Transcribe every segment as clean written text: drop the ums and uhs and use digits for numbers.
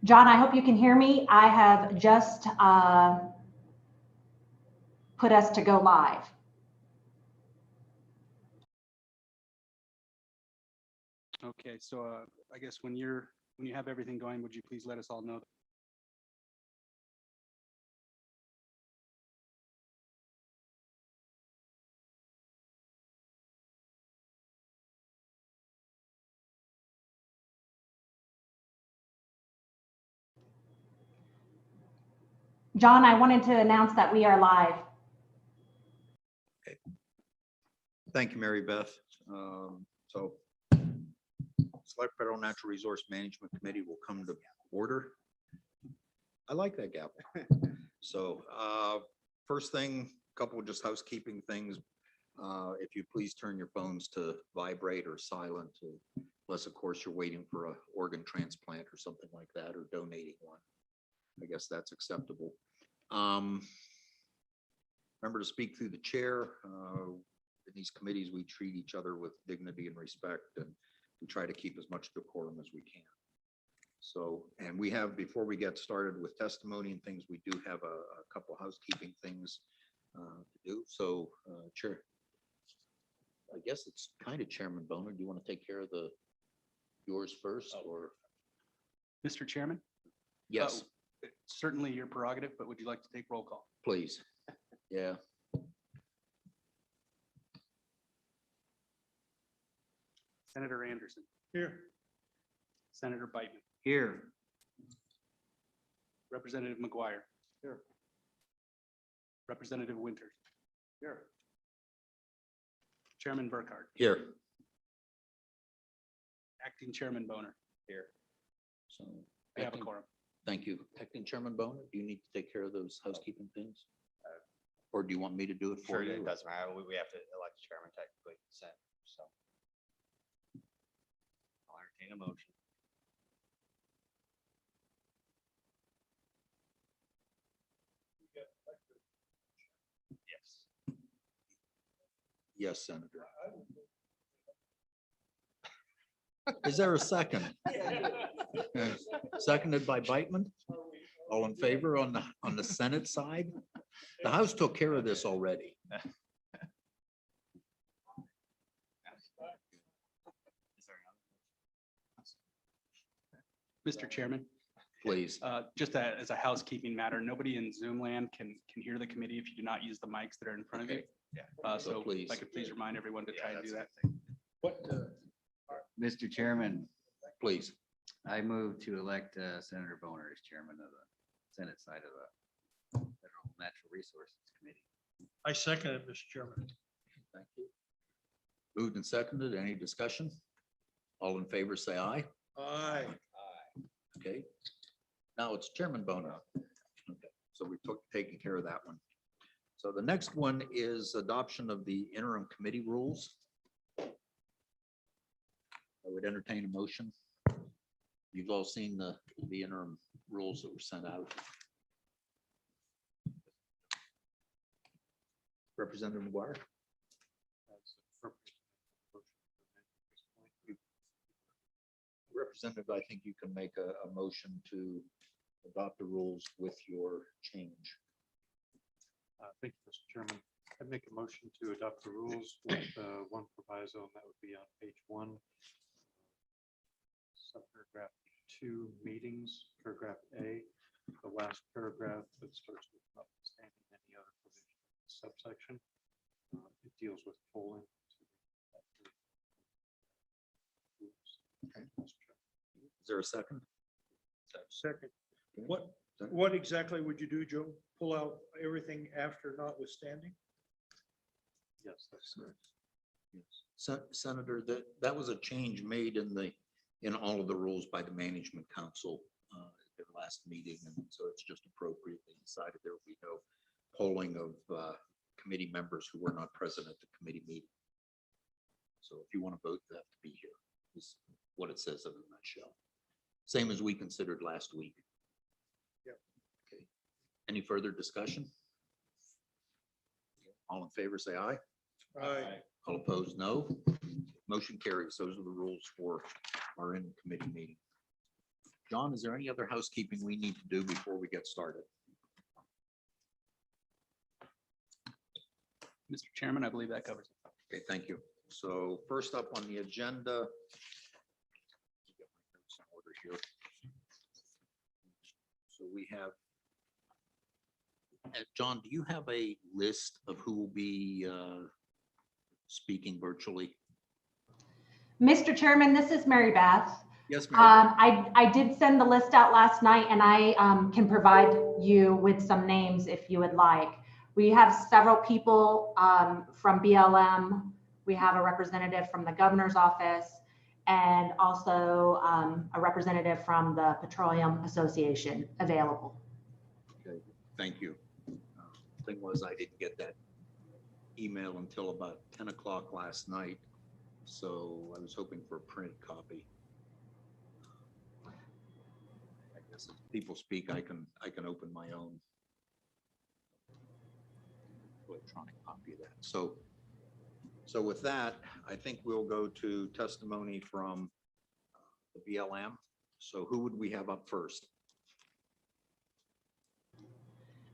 John, I hope you can hear me. I have just put us to go live. Okay, so I guess when you have everything going, would you please let us all know? John, I wanted to announce that we are live. Okay. Thank you, Mary Beth. So Select Federal Natural Resource Management Committee will come to order. I like that gavel. So first thing, a couple of just housekeeping things. If you please turn your phones to vibrate or silent, unless of course you're waiting for an organ transplant or something like that, or donating one. I guess that's acceptable. Remember to speak through the chair. In these committees, we treat each other with dignity and respect, and we try to keep as much decorum as we can. So, and we have, before we get started with testimony and things, we do have a couple housekeeping things to do. So, Chair, I guess it's kind of Chairman Boner. Do you want to take care of yours first, or? Mr. Chairman? Yes, Certainly your prerogative, but would you like to take roll call? please. Yeah. Senator Anderson. Here. Senator Beitman. Here. Representative McGuire. Here. Representative Winters. Here. Chairman Burkhardt. Here. Acting Chairman Boner. Here. So. We have a quorum. Thank you. Acting Chairman Boner, do you need to take care of those housekeeping things? Or do you want me to do it for Sure, you? it doesn't matter. We have to elect the chairman technically, consent, so. I'll entertain a motion. Yes. Yes, Senator. Is there a second? Seconded by Beitman? All in favor on the Senate side? The House took care of this already. Mr. Chairman, Please. just as a housekeeping matter, nobody in Zoom land can hear the committee if you do not use the mics that are in front of you. Okay. Yeah. So So please. if I could please remind everyone to try and do that. Mr. Chairman, Please. I move to elect Senator Boner as chairman of the Senate side of the Federal Natural Resources Committee. I second it, Mr. Chairman. Thank you. Moved and seconded. Any discussion? All in favor, say aye. Aye. Okay. Now it's Chairman Boner. Okay. So we taken care of that one. So the next one is adoption of the interim committee rules. I would entertain a motion. You've all seen the interim rules that were sent out. Representative McGuire. Representative, I think you can make a motion to adopt the rules with your change. Thank you, Mr. Chairman. I'd make a motion to adopt the rules with one proviso, and that would be on page 1. Subparagraph 2, meetings, paragraph A, the last paragraph that starts with notwithstanding any other provision in the subsection. It deals with polling. Okay. Is there a second? Second. What exactly would you do, Joe? Pull out everything after notwithstanding? Yes, that's correct. Yes. Senator, that was a change made in all of the rules by the Management Council at their last meeting, and so it's just appropriately decided there will be no polling of committee members who were not present at the committee meeting. So if you want to vote, they have to be here, is what it says in a nutshell. Same as we considered last week. Yep. Okay. Any further discussion? All in favor, say aye. Aye. All opposed, no. Motion carries. Those are the rules for our in-committee meeting. John, is there any other housekeeping we need to do before we get started? Mr. Chairman, I believe that covers it. Okay, thank you. So first up on the agenda. Get my notes in order here. So we have. John, do you have a list of who will be speaking virtually? Mr. Chairman, this is Mary Beth. Yes, ma'am. I did send the list out last night, and I can provide you with some names if you would like. We have several people from BLM. We have a representative from the governor's office, and also a representative from the Petroleum Association available. Okay, thank you. Thing was, I didn't get that email until about 10 o'clock last night, so I was hoping for a printed copy. I guess as people speak, I can open my own electronic copy of that. So with that, I think we'll go to testimony from the BLM. So who would we have up first?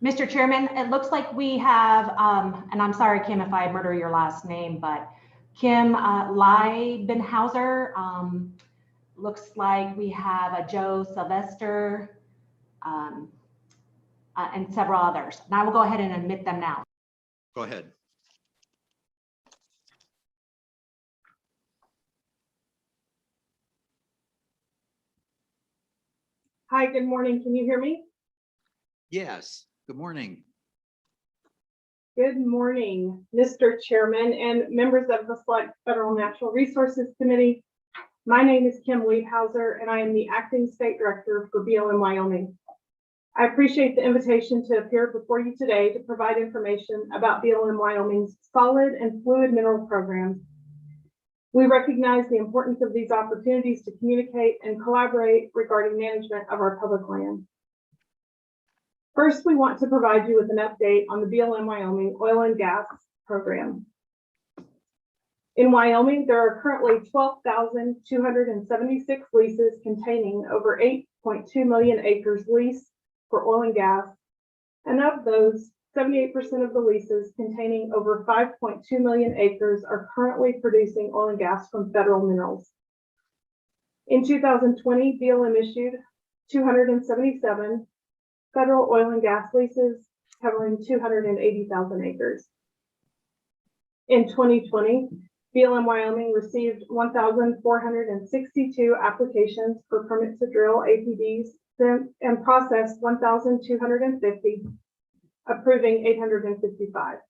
Mr. Chairman, it looks like we have, and I'm sorry, Kim, if I murder your last name, but Kim Leibenhauser. Looks like we have a Joe Sylvester and several others. And I will go ahead and admit them now. Go ahead. Hi, good morning. Can you hear me? Yes, good morning. Good morning, Mr. Chairman and members of the Select Federal Natural Resources Committee. My name is Kim Leibenhauser, and I am the Acting State Director for BLM Wyoming. I appreciate the invitation to appear before you today to provide information about BLM Wyoming's solid and fluid mineral programs. We recognize the importance of these opportunities to communicate and collaborate regarding management of our public land. First, we want to provide you with an update on the BLM Wyoming oil and gas program. In Wyoming, there are currently 12,276 leases containing over 8.2 million acres leased for oil and gas. And of those, 78% of the leases containing over 5.2 million acres are currently producing oil and gas from federal minerals. In 2020, BLM issued 277 federal oil and gas leases covering 280,000 acres. In 2020, BLM Wyoming received 1,462 applications for permits to drill APDs and processed 1,250, approving 855.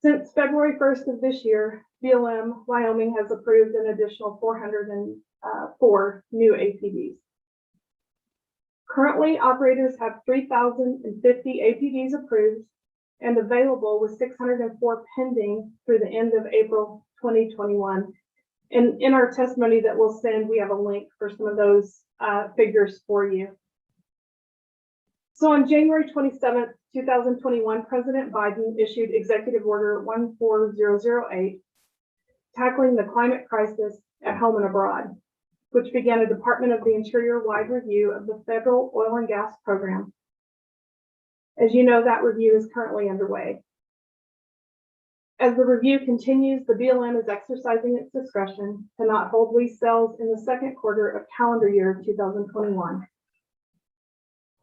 Since February 1st of this year, BLM Wyoming has approved an additional 404 new APDs. Currently, operators have 3,050 APDs approved and available, with 604 pending through the end of April 2021. And in our testimony that we'll send, we have a link for some of those figures for you. So on January 27th, 2021, President Biden issued Executive Order 14008, tackling the climate crisis at home and abroad, which began a Department of the Interior-wide review of the federal oil and gas program. As you know, that review is currently underway. As the review continues, the BLM is exercising its discretion to not hold lease sales in the second quarter of calendar year 2021.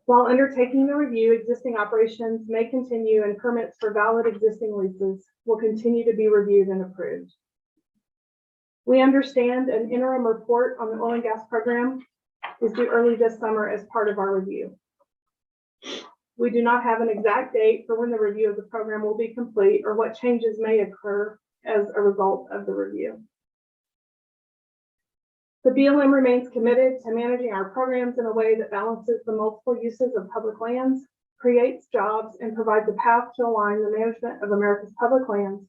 While undertaking the review, existing operations may continue, and permits for valid existing leases will continue to be reviewed and approved. We understand an interim report on the oil and gas program is due early this summer as part of our review. We do not have an exact date for when the review of the program will be complete or what changes may occur as a result of the review. The BLM remains committed to managing our programs in a way that balances the multiple uses of public lands, creates jobs, and provides a path to align the management of America's public lands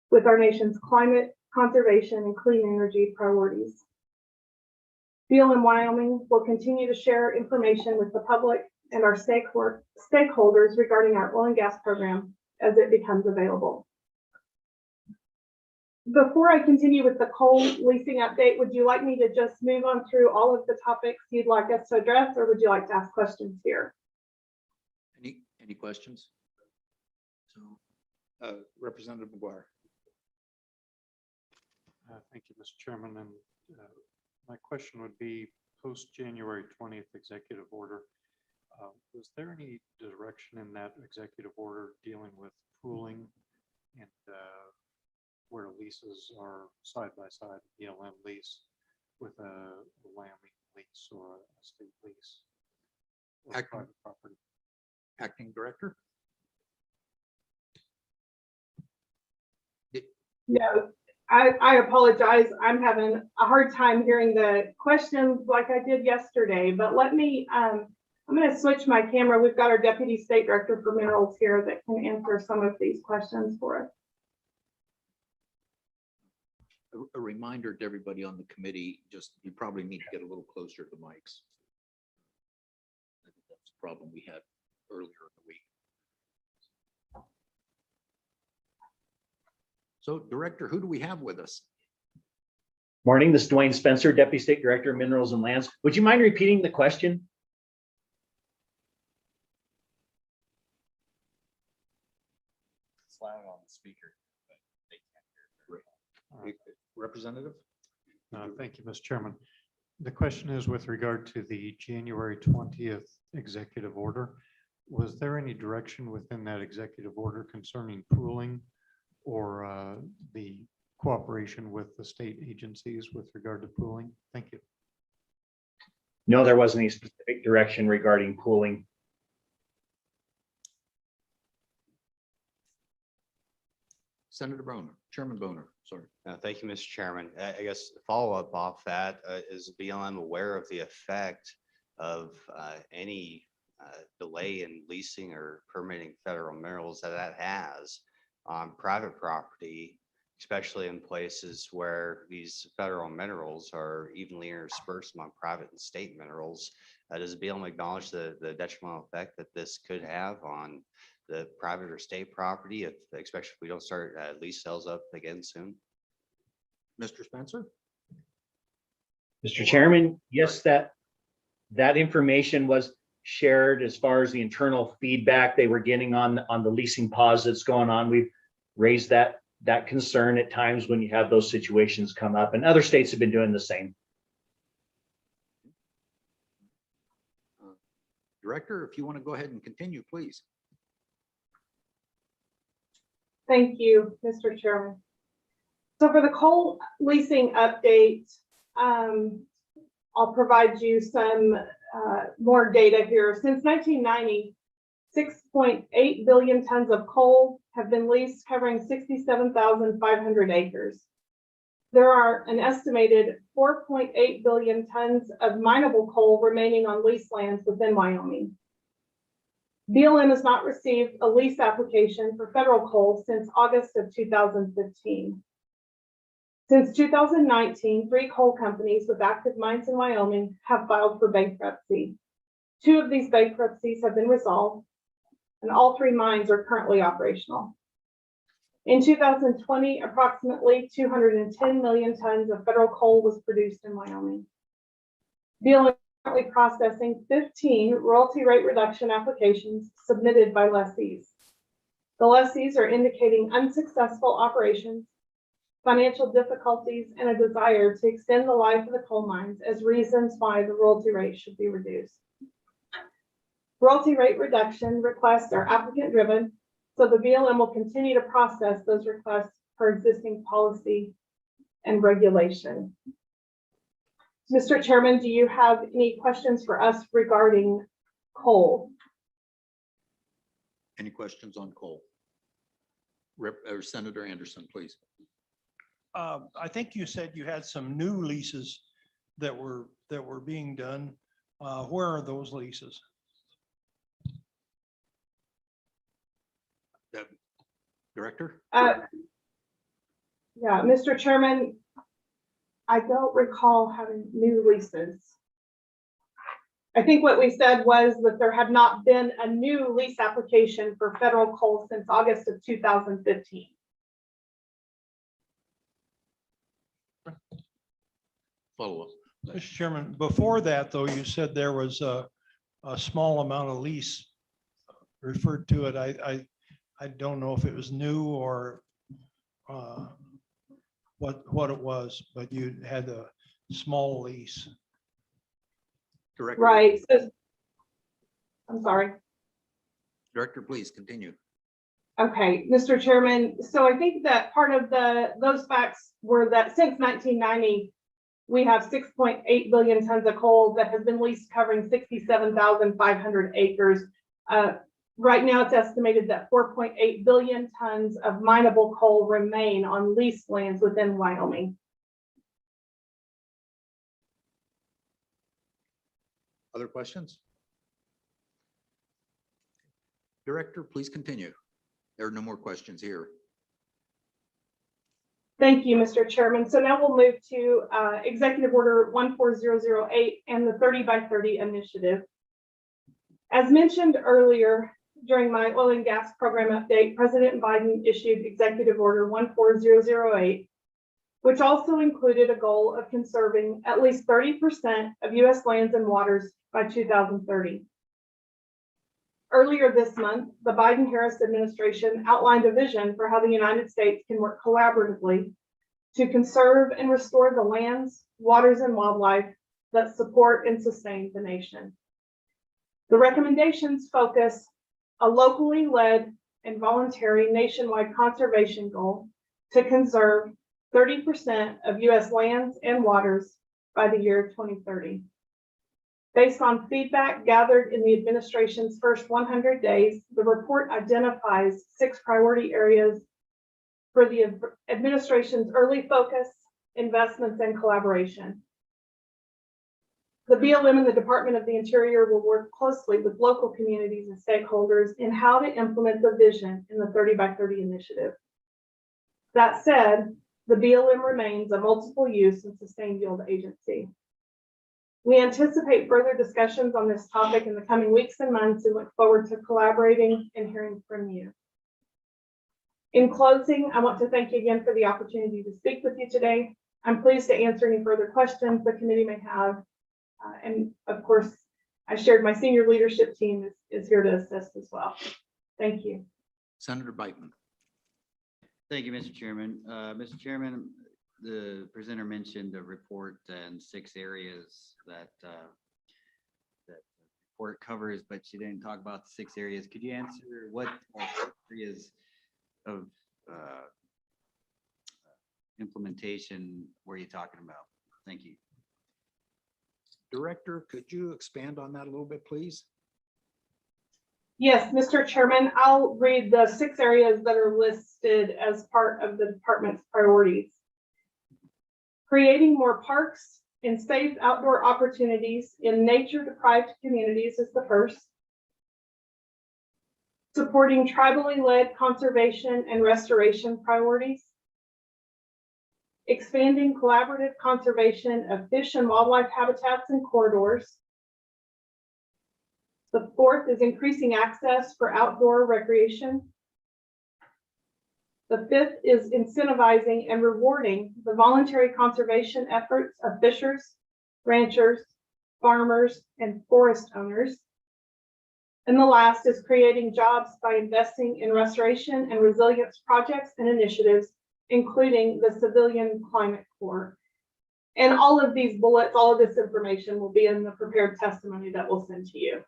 with our nation's climate, conservation, and clean energy priorities. BLM Wyoming will continue to share information with the public and our stakeholders regarding our oil and gas program as it becomes available. Before I continue with the coal leasing update, would you like me to just move on through all of the topics you'd like us to address, or would you like to ask questions here? Any questions? So, Representative McGuire. Thank you, Mr. Chairman. And my question would be post January 20th executive order. Was there any direction in that executive order dealing with pooling and where leases are side by side, BLM lease with a Wyoming lease or a state lease? Or private property? Acting Director? No, I apologize. I'm having a hard time hearing the questions like I did yesterday, but let me, I'm going to switch my camera. We've got our Deputy State Director for Minerals here that can answer some of these questions for us. A reminder to everybody on the committee, just you probably need to get a little closer to the mics. I think that's a problem we had earlier in the week. So, Director, who do we have with us? Morning, this is Dwayne Spencer, Deputy State Director of Minerals and Lands. Would you mind repeating the question? It's loud on the speaker, but they can't hear it very well. Representative? Thank you, Mr. Chairman. The question is with regard to the January 20th executive order. Was there any direction within that executive order concerning pooling or the cooperation with the state agencies with regard to pooling? Thank you. No, there wasn't any specific direction regarding pooling. Senator Boner, Chairman Boner, sorry. Thank you, Mr. Chairman. I guess follow up off that, is BLM aware of the effect of any delay in leasing or permitting federal minerals that has on private property, especially in places where these federal minerals are evenly interspersed among private and state minerals? Does BLM acknowledge the detrimental effect that this could have on the private or state property, especially if we don't start lease sales up again soon? Mr. Spencer? Mr. Chairman, yes, that information was shared as far as the internal feedback they were getting on the leasing pause that's going on. We've raised that concern at times when you have those situations come up, and other states have been doing the same. Director, if you want to go ahead and continue, please. Thank you, Mr. Chairman. So for the coal leasing update, I'll provide you some more data here. Since 1990, 6.8 billion tons of coal have been leased, covering 67,500 acres. There are an estimated 4.8 billion tons of mineable coal remaining on lease lands within Wyoming. BLM has not received a lease application for federal coal since August of 2015. Since 2019, 3 coal companies with active mines in Wyoming have filed for bankruptcy. 2 of these bankruptcies have been resolved, and all 3 mines are currently operational. In 2020, approximately 210 million tons of federal coal was produced in Wyoming. BLM is currently processing 15 royalty rate reduction applications submitted by lessees. The lessees are indicating unsuccessful operations, financial difficulties, and a desire to extend the life of the coal mines as reasons why the royalty rate should be reduced. Royalty rate reduction requests are applicant driven, so the BLM will continue to process those requests for existing policy and regulation. Mr. Chairman, do you have any questions for us regarding coal? Any questions on coal? Senator Anderson, please. I think you said you had some new leases that were being done. Where are those leases? Director? Yeah, Mr. Chairman, I don't recall having new leases. I think what we said was that there had not been a new lease application for federal coal since August of 2015. Follow up. Mr. Chairman, before that, though, you said there was a small amount of lease referred to it. I don't know if it was new or what it was, but you had a small lease. Director. Right. So, I'm sorry. Director, please continue. Okay, Mr. Chairman, so I think that part of those facts were that since 1990, we have 6.8 billion tons of coal that has been leased covering 67,500 acres. Right now, it's estimated that 4.8 billion tons of mineable coal remain on leased lands within Wyoming. Other questions? Director, please continue. There are no more questions here. Thank you, Mr. Chairman. So now we'll move to Executive Order 14008 and the 30 by 30 initiative. As mentioned earlier during my oil and gas program update, President Biden issued Executive Order 14008, which also included a goal of conserving at least 30% of U.S. lands and waters by 2030. Earlier this month, the Biden-Harris administration outlined a vision for how the United States can work collaboratively to conserve and restore the lands, waters, and wildlife that support and sustain the nation. The recommendations focus a locally led and voluntary nationwide conservation goal to conserve 30% of U.S. lands and waters by the year 2030. Based on feedback gathered in the administration's first 100 days, the report identifies 6 priority areas for the administration's early focus, investments, and collaboration. The BLM and the Department of the Interior will work closely with local communities and stakeholders in how to implement the vision in the 30 by 30 initiative. That said, the BLM remains a multiple use and sustained yield agency. We anticipate further discussions on this topic in the coming weeks and months and look forward to collaborating and hearing from you. In closing, I want to thank you again for the opportunity to speak with you today. I'm pleased to answer any further questions the committee may have. And of course, I shared my senior leadership team is here to assist as well. Thank you. Senator Biden. Thank you, Mr. Chairman. Mr. Chairman, the presenter mentioned a report and 6 areas that the report covers, but she didn't talk about the 6 areas. Could you answer what areas of implementation were you talking about? Thank you. Director, could you expand on that a little bit, please? Yes, Mr. Chairman, I'll read the 6 areas that are listed as part of the department's priorities. Creating more parks and safe outdoor opportunities in nature-deprived communities is the first. Supporting tribally led conservation and restoration priorities. Expanding collaborative conservation of fish and wildlife habitats and corridors. The 4th is increasing access for outdoor recreation. The 5th is incentivizing and rewarding the voluntary conservation efforts of fishers, ranchers, farmers, and forest owners. And the last is creating jobs by investing in restoration and resilience projects and initiatives, including the Civilian Climate Corps. And all of these bullets, all of this information will be in the prepared testimony that we'll send to you.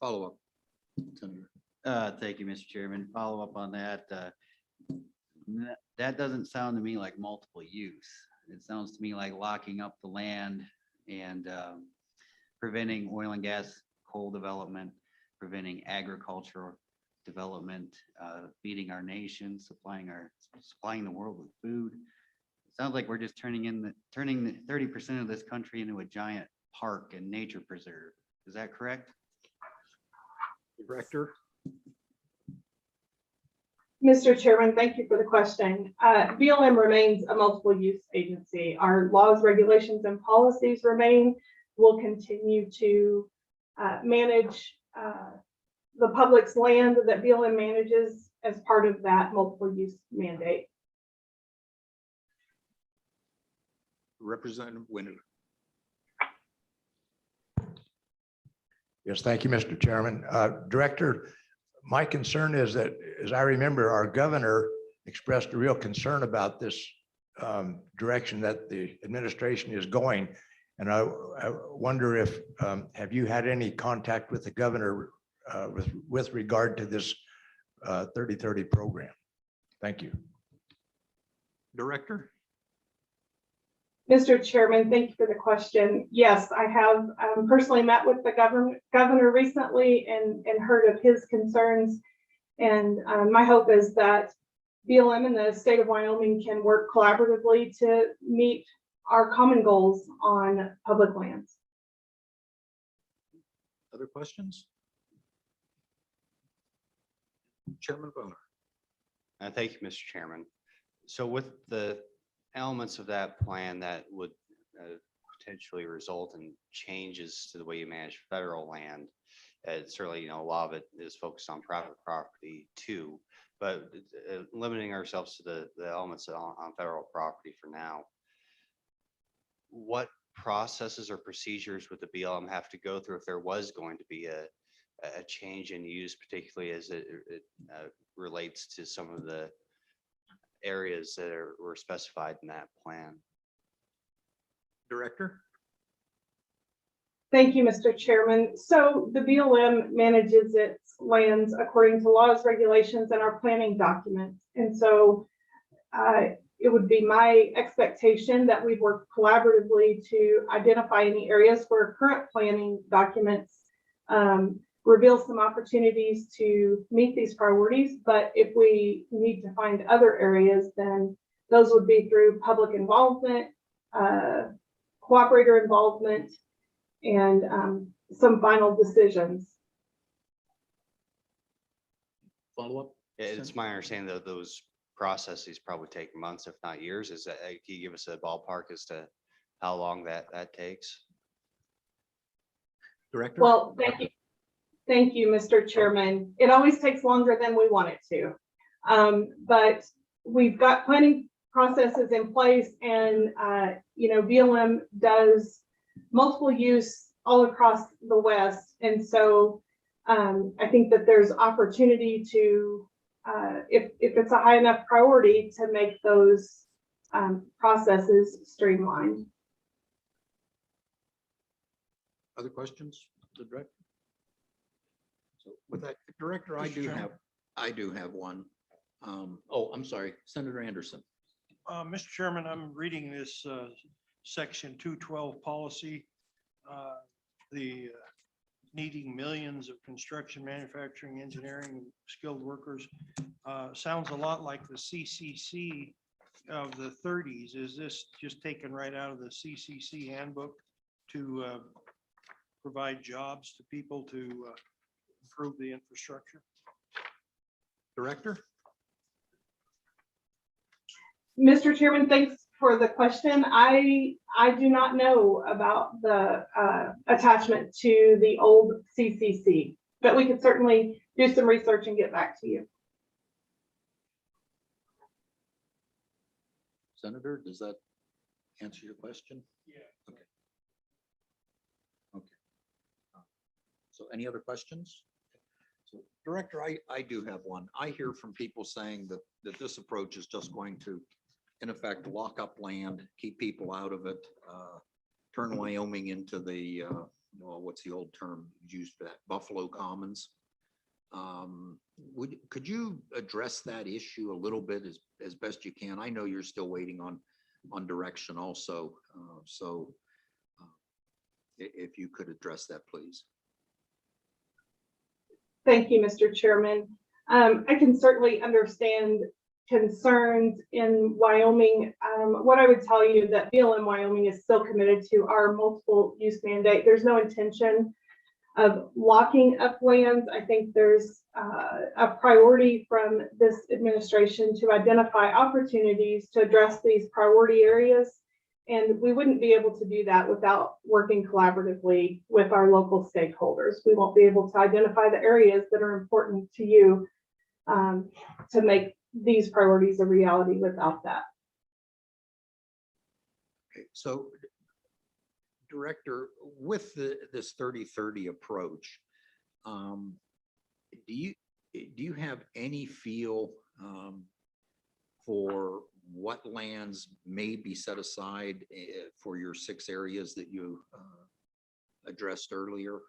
Follow up. Senator. Thank you, Mr. Chairman. Follow up on that. That doesn't sound to me like multiple use. It sounds to me like locking up the land and preventing oil and gas, coal development, preventing agricultural development, feeding our nation, supplying the world with food. It sounds like we're just turning the 30% of this country into a giant park and nature preserve. Is that correct? Director. Mr. Chairman, thank you for the question. BLM remains a multiple use agency. Our laws, regulations, and policies remain. We'll continue to manage the public's land that BLM manages as part of that multiple use mandate. Representative Winter. Yes, thank you, Mr. Chairman. Director, my concern is that, as I remember, our governor expressed a real concern about this direction that the administration is going. And I wonder if, have you had any contact with the governor with regard to this 30/30 program? Thank you. Director? Mr. Chairman, thank you for the question. Yes, I have personally met with the governor recently and heard of his concerns. And my hope is that BLM and the state of Wyoming can work collaboratively to meet our common goals on public lands. Other questions? Chairman Boner. Thank you, Mr. Chairman. So with the elements of that plan that would potentially result in changes to the way you manage federal land, certainly, a lot of it is focused on private property too, but limiting ourselves to the elements on federal property for now. What processes or procedures would the BLM have to go through if there was going to be a change in use, particularly as it relates to some of the areas that were specified in that plan? Director? Thank you, Mr. Chairman. So the BLM manages its lands according to laws, regulations, and our planning documents. And so it would be my expectation that we work collaboratively to identify any areas where current planning documents reveal some opportunities to meet these priorities. But if we need to find other areas, then those would be through public involvement, cooperator involvement, and some final decisions. Follow up? It's my understanding that those processes probably take months, if not years. Is that, can you give us a ballpark as to how long that takes? Director? Well, thank you. Thank you, Mr. Chairman. It always takes longer than we want it to. But we've got planning processes in place, and BLM does multiple use all across the West. And so I think that there's opportunity to, if it's a high enough priority, to make those processes streamlined. Other questions? The director? So with that, Director, I do have one. Oh, I'm sorry, Senator Anderson. Mr. Chairman, I'm reading this section 212 policy, the needing millions of construction, manufacturing, engineering, and skilled workers. Sounds a lot like the CCC of the 30s. Is this just taken right out of the CCC handbook to provide jobs to people to improve the infrastructure? Director? Mr. Chairman, thanks for the question. I do not know about the attachment to the old CCC, but we could certainly do some research and get back to you. Senator, does that answer your question? Yeah. Okay. Okay. So any other questions? So Director, I do have one. I hear from people saying that this approach is just going to, in effect, lock up land, keep people out of it, turn Wyoming into the, well, what's the old term used for that? Buffalo Commons. Could you address that issue a little bit as best you can? I know you're still waiting on direction also. If you could address that, please. Thank you, Mr. Chairman. I can certainly understand concerns in Wyoming. What I would tell you that BLM Wyoming is still committed to our multiple use mandate. There's no intention of locking up lands. I think there's a priority from this administration to identify opportunities to address these priority areas. And we wouldn't be able to do that without working collaboratively with our local stakeholders. We won't be able to identify the areas that are important to you to make these priorities a reality without that. Okay, so Director, with this 30-30 approach, do you have any feel for what lands may be set aside for your 6 areas that you addressed earlier?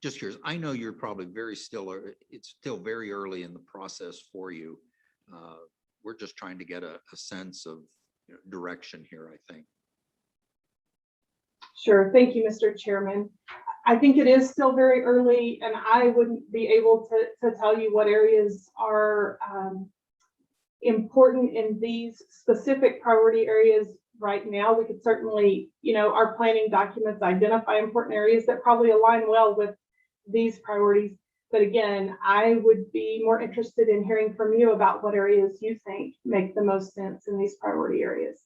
Just curious. I know you're probably it's still very early in the process for you. We're just trying to get a sense of direction here, I think. Sure. Thank you, Mr. Chairman. I think it is still very early, and I wouldn't be able to tell you what areas are important in these specific priority areas right now. We could certainly, our planning documents identify important areas that probably align well with these priorities. But again, I would be more interested in hearing from you about what areas you think make the most sense in these priority areas.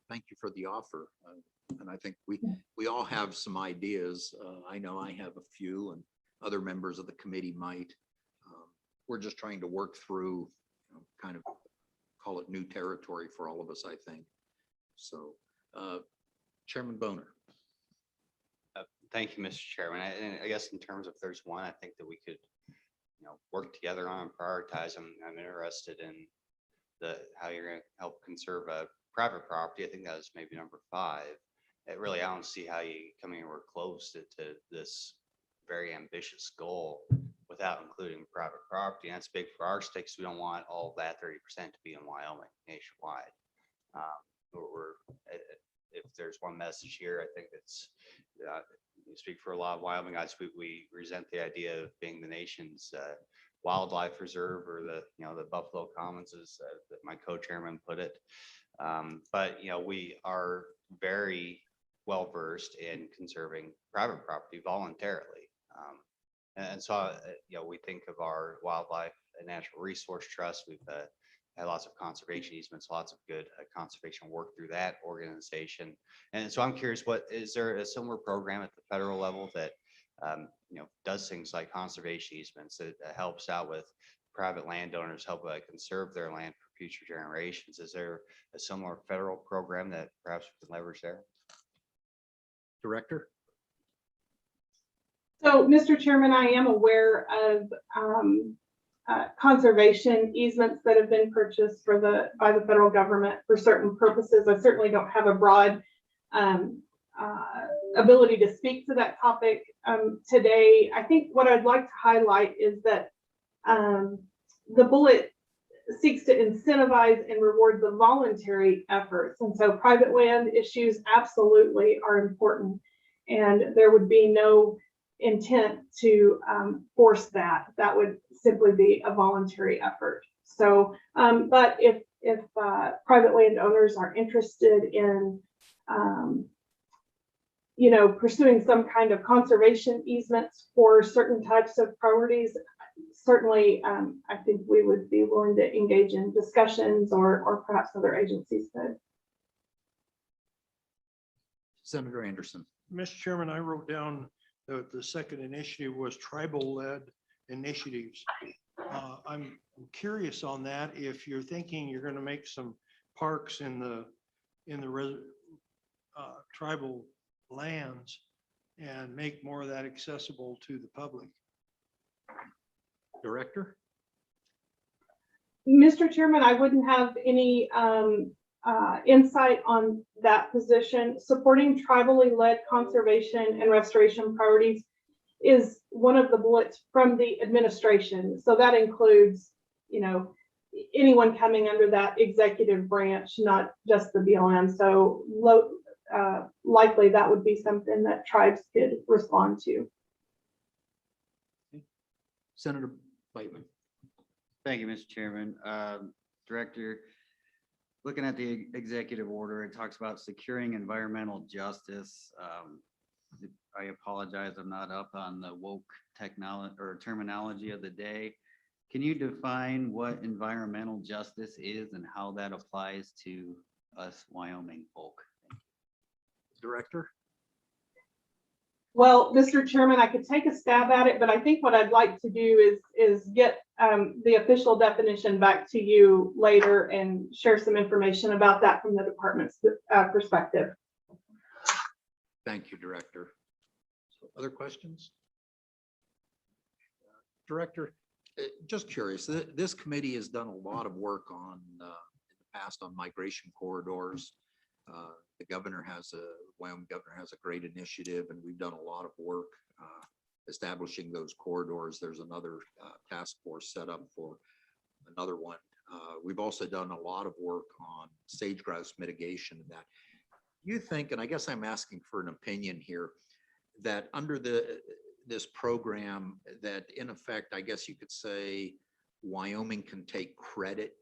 Thank you for the offer. And I think we all have some ideas. I know I have a few, and other members of the committee might. We're just trying to work through, kind of call it new territory for all of us, I think. So, Chairman Boner. Thank you, Mr. Chairman. And I guess in terms of if there's one, I think that we could, work together on and prioritize. I'm interested in how you're going to help conserve private property. I think that was maybe number 5. I don't see how you come anywhere close to this very ambitious goal without including private property. And that's big for our state, because we don't want all that 30% to be in Wyoming nationwide. If there's one message here, I think it's you speak for a lot of Wyoming guys. We resent the idea of being the nation's wildlife reserve, or the Buffalo Commons, as my co-chairman put it. But we are very well versed in conserving private property voluntarily, and so we think of our wildlife and natural resource trust. We've had lots of conservation easements, lots of good conservation work through that organization. And so I'm curious, is there a similar program at the federal level that does things like conservation easements, that helps out with private landowners, help conserve their land for future generations? Is there a similar federal program that perhaps we can leverage there? Director? So, Mr. Chairman, I am aware of conservation easements that have been purchased by the federal government for certain purposes. I certainly don't have a broad ability to speak to that topic today. I think what I'd like to highlight is that the bullet seeks to incentivize and reward the voluntary efforts. And so private land issues absolutely are important. And there would be no intent to force that. That would simply be a voluntary effort. So, but if private landowners are interested in, pursuing some kind of conservation easements for certain types of priorities, certainly, I think we would be willing to engage in discussions, or perhaps other agencies could. Senator Anderson. Mr. Chairman, I wrote down the second initiative was tribal-led initiatives. I'm curious on that. If you're thinking you're going to make some parks in the tribal lands and make more of that accessible to the public. Director? Mr. Chairman, I wouldn't have any insight on that position. Supporting tribally led conservation and restoration priorities is one of the bullets from the administration. So that includes, anyone coming under that executive branch, not just the BLM. So likely that would be something that tribes could respond to. Senator Bateman. Thank you, Mr. Chairman. Director, looking at the executive order, it talks about securing environmental justice. I apologize, I'm not up on the woke technology or terminology of the day. Can you define what environmental justice is and how that applies to us Wyoming folk? Director? Well, Mr. Chairman, I could take a stab at it, but I think what I'd like to do is get the official definition back to you later and share some information about that from the department's perspective. Thank you, Director. So, other questions? Director, just curious, this committee has done a lot of work on, in the past on migration corridors. The Wyoming governor has a great initiative, and we've done a lot of work establishing those corridors. There's another task force set up for another one. We've also done a lot of work on sage grouse mitigation and that. You think, and I guess I'm asking for an opinion here, that under this program, that in effect, I guess you could say Wyoming can take credit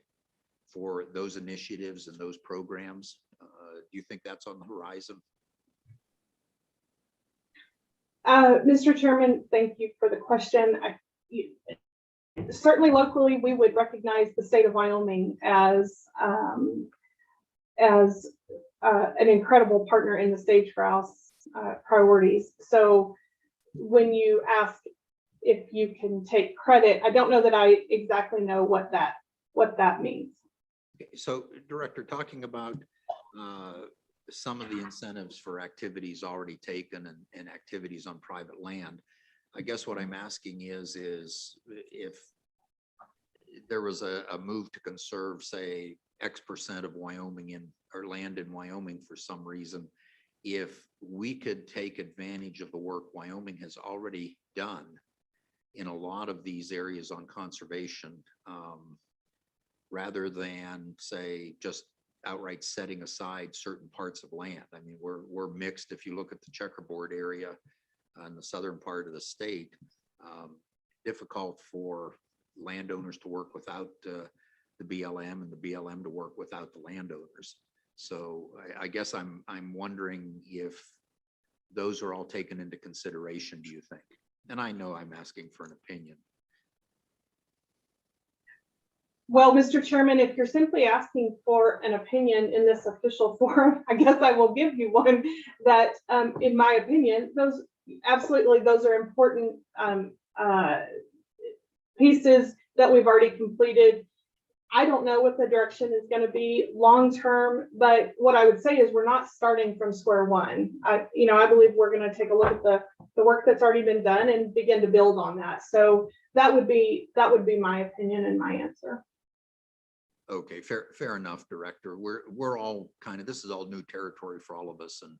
for those initiatives and those programs? Do you think that's on the horizon? Mr. Chairman, thank you for the question. Certainly locally, we would recognize the state of Wyoming as an incredible partner in the sage grouse priorities. So when you ask if you can take credit, I don't know that I exactly know what that means. Okay, so Director, talking about some of the incentives for activities already taken and activities on private land, I guess what I'm asking is if there was a move to conserve, say, X% of Wyoming or land in Wyoming for some reason, if we could take advantage of the work Wyoming has already done in a lot of these areas on conservation, rather than say just outright setting aside certain parts of land. I mean, we're mixed. If you look at the checkerboard area in the southern part of the state, difficult for landowners to work without the BLM and the BLM to work without the landowners. So I guess I'm wondering if those are all taken into consideration, do you think? And I know I'm asking for an opinion. Well, Mr. Chairman, if you're simply asking for an opinion in this official forum, I guess I will give you one that, in my opinion, those are important pieces that we've already completed. I don't know what the direction is going to be long term, but what I would say is we're not starting from square one. I believe we're going to take a look at the work that's already been done and begin to build on that. So that would be my opinion and my answer. Okay, fair enough, Director. We're all this is all new territory for all of us, and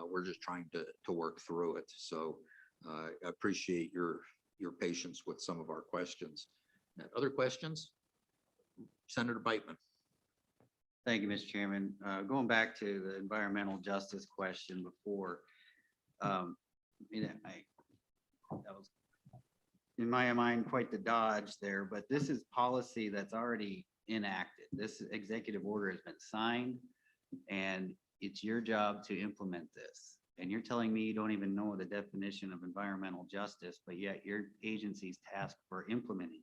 we're just trying to work through it. So I appreciate your patience with some of our questions. Other questions? Senator Beitman. Thank you, Mr. Chairman. Going back to the environmental justice question before, that was in my mind quite the dodge there, but this is policy that's already enacted. This executive order has been signed, and it's your job to implement this. And you're telling me you don't even know the definition of environmental justice, but yet your agency's tasked for implementing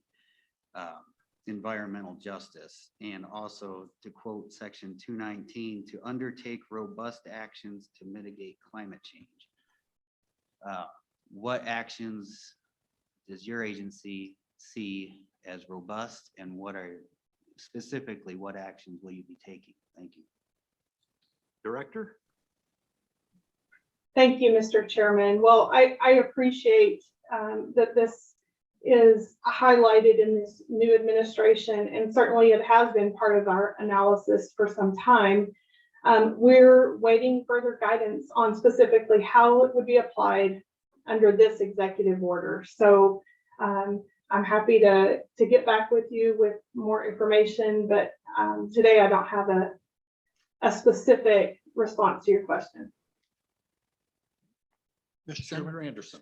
environmental justice. And also, to quote section 219, to undertake robust actions to mitigate climate change. What actions does your agency see as robust, and what actions will you be taking? Thank you. Director? Thank you, Mr. Chairman. Well, I appreciate that this is highlighted in this new administration, and certainly it has been part of our analysis for some time. We're waiting further guidance on specifically how it would be applied under this executive order. So I'm happy to get back with you with more information, but today I don't have a specific response to your question. Mr. Chairman, Senator Anderson.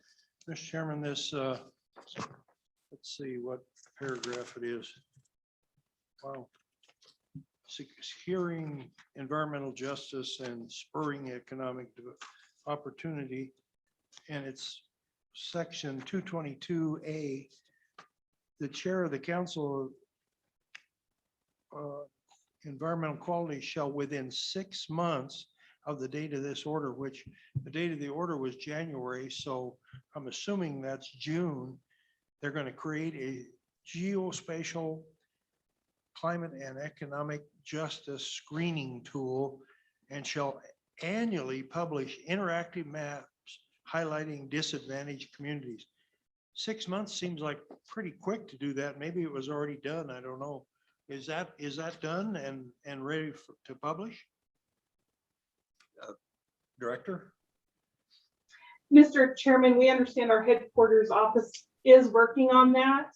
Mr. Chairman, this, let's see what paragraph it is. Wow. Securing environmental justice and spurring economic opportunity. And it's section 222A. The chair of the council of environmental quality shall within 6 months of the date of this order, which the date of the order was January, so I'm assuming that's June. They're going to create a geospatial climate and economic justice screening tool and shall annually publish interactive maps highlighting disadvantaged communities. 6 months seems like pretty quick to do that. Maybe it was already done. I don't know. Is that done and ready to publish? Director? Mr. Chairman, we understand our headquarters office is working on that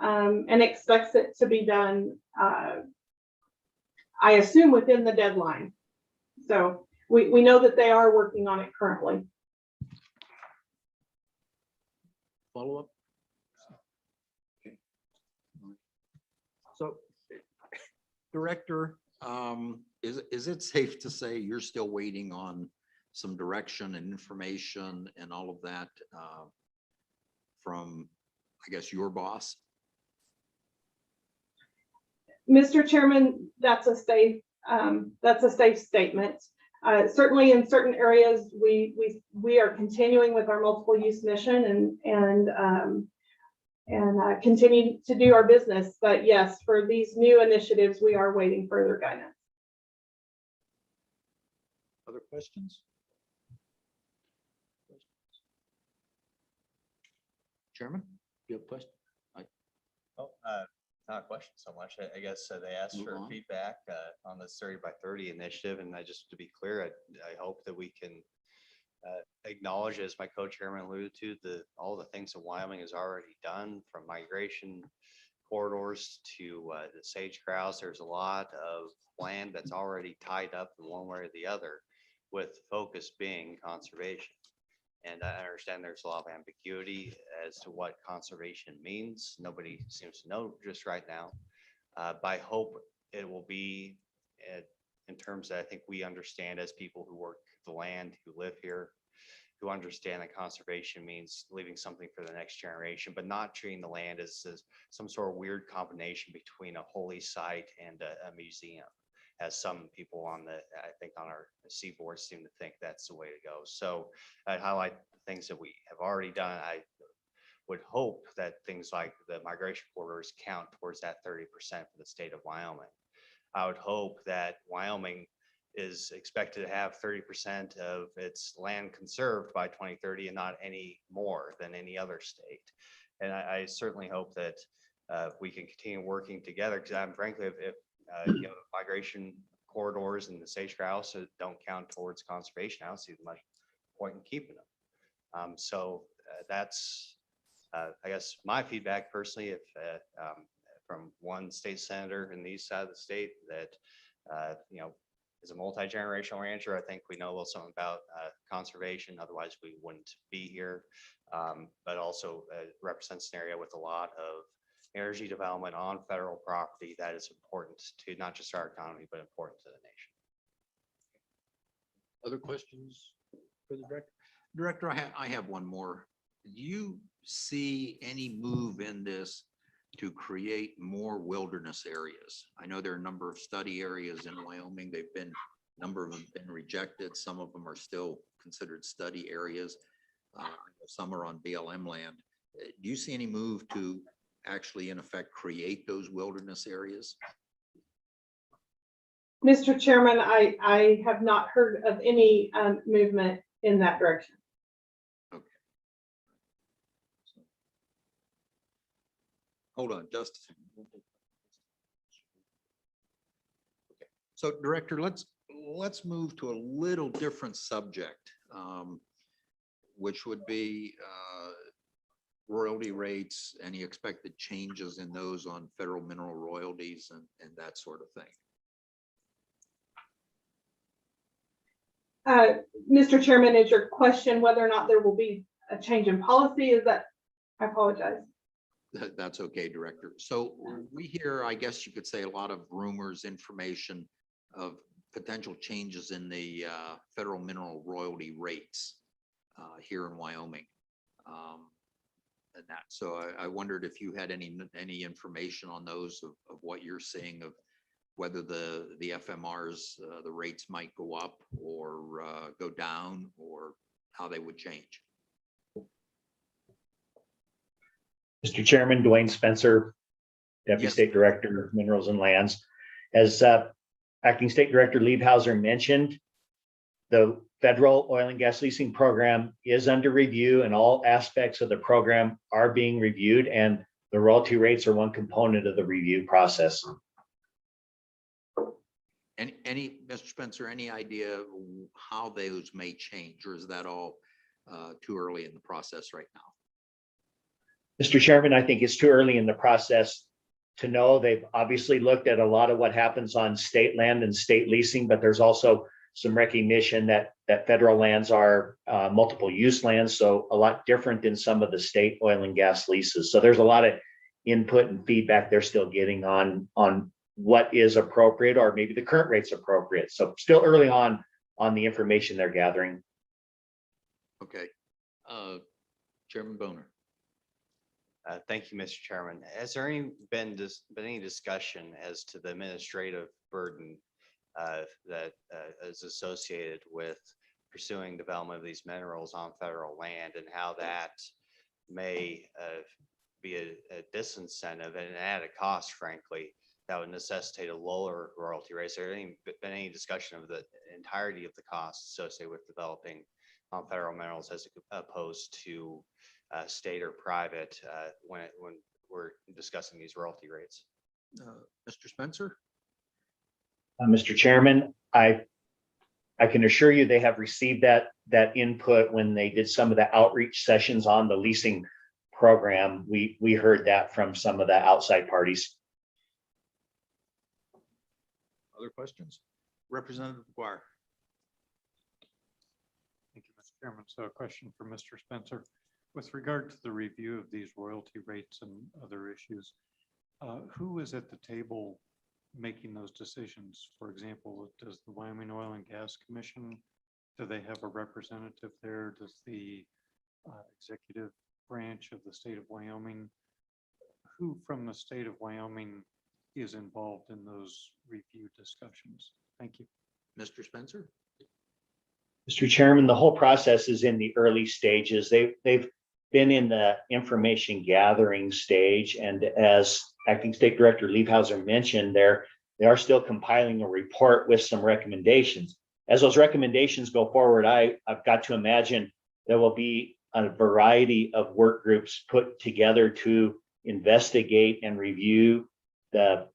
and expects it to be done, I assume within the deadline. So we know that they are working on it currently. Follow up? Okay. So, Director, is it safe to say you're still waiting on some direction and information and all of that from, I guess, your boss? Mr. Chairman, that's a safe statement. Certainly in certain areas, we are continuing with our multiple use mission and continue to do our business. But yes, for these new initiatives, we are waiting further guidance. Other questions? Chairman, you have a question? Oh, not a question so much. I guess they asked Move for on. feedback on this 30 by 30 initiative. And just to be clear, I hope that we can acknowledge, as my co-chairman alluded to, all the things that Wyoming has already done, from migration corridors to the sage grouse. There's a lot of land that's already tied up in one way or the other, with focus being conservation. And I understand there's a lot of ambiguity as to what conservation means. Nobody seems to know just right now. But I hope it will be in terms that I think we understand as people who work the land, who live here, who understand that conservation means leaving something for the next generation, but not treating the land as some sort of weird combination between a holy site and a museum, as some people I think on our seaboard seem to think that's the way to go. So I highlight the things that we have already done. I would hope that things like the migration corridors count towards that 30% for the state of Wyoming. I would hope that Wyoming is expected to have 30% of its land conserved by 2030 and not any more than any other state. And I certainly hope that we can continue working together, because I'm frankly, if migration corridors and the sage grouse don't count towards conservation, I don't see much point in keeping them. So that's, I guess, my feedback personally, if from one state senator in the east side of the state that, as a multi-generational rancher, I think we know a little something about conservation. Otherwise, we wouldn't be here. But also represents an area with a lot of energy development on federal property that is important to not just our economy, but important to the nation. Other questions for the director? Director, I have one more. Do you see any move in this to create more wilderness areas? I know there are a number of study areas in Wyoming. A number of them have been rejected. Some of them are still considered study areas. Some are on BLM land. Do you see any move to actually, in effect, create those wilderness areas? Mr. Chairman, I have not heard of any movement in that direction. Okay. Hold on just a second. Okay. So Director, let's move to a little different subject, which would be royalty rates, any expected changes in those on federal mineral royalties and that sort of thing. Mr. Chairman, is your question whether or not there will be a change in policy? Is that, I apologize. That's okay, Director. So we hear, I guess you could say, a lot of rumors, information of potential changes in the federal mineral royalty rates here in Wyoming. And that, so I wondered if you had any information on those of what you're seeing of whether the FMRs, the rates might go up or go down, or how they would change. Mr. Chairman, Dwayne Spencer, Deputy Yes. State Director of Minerals and Lands. As Acting State Director Liebhauser mentioned, the federal oil and gas leasing program is under review, and all aspects of the program are being reviewed, and the royalty rates are one component of the review process. Any, Mr. Spencer, any idea how those may change, or is that all too early in the process right now? Mr. Chairman, I think it's too early in the process to know. They've obviously looked at a lot of what happens on state land and state leasing, but there's also some recognition that federal lands are multiple use lands, so a lot different than some of the state oil and gas leases. So there's a lot of input and feedback they're still getting on what is appropriate, or maybe the current rate's appropriate. So still early on the information they're gathering. Okay. Chairman Boner. Thank you, Mr. Chairman. Has there been any discussion as to the administrative burden that is associated with pursuing development of these minerals on federal land, and how that may be a disincentive and an added cost, frankly, that would necessitate a lower royalty rate? Has there been any discussion of the entirety of the costs associated with developing on federal minerals as opposed to state or private when we're discussing these royalty rates? Mr. Spencer? Mr. Chairman, I can assure you they have received that input when they did some of the outreach sessions on the leasing program. We heard that from some of the outside parties. Other questions? Representative McGuire. Thank you, Mr. Chairman. So a question for Mr. Spencer. With regard to the review of these royalty rates and other issues, who is at the table making those decisions? For example, does the Wyoming Oil and Gas Commission, do they have a representative there? Does the executive branch of the state of Wyoming, who from the state of Wyoming is involved in those review discussions? Thank you. Mr. Spencer? Mr. Chairman, the whole process is in the early stages. They've been in the information gathering stage, and as Acting State Director Liebhauser mentioned, they are still compiling a report with some recommendations. As those recommendations go forward, I've got to imagine there will be a variety of work groups put together to investigate and review the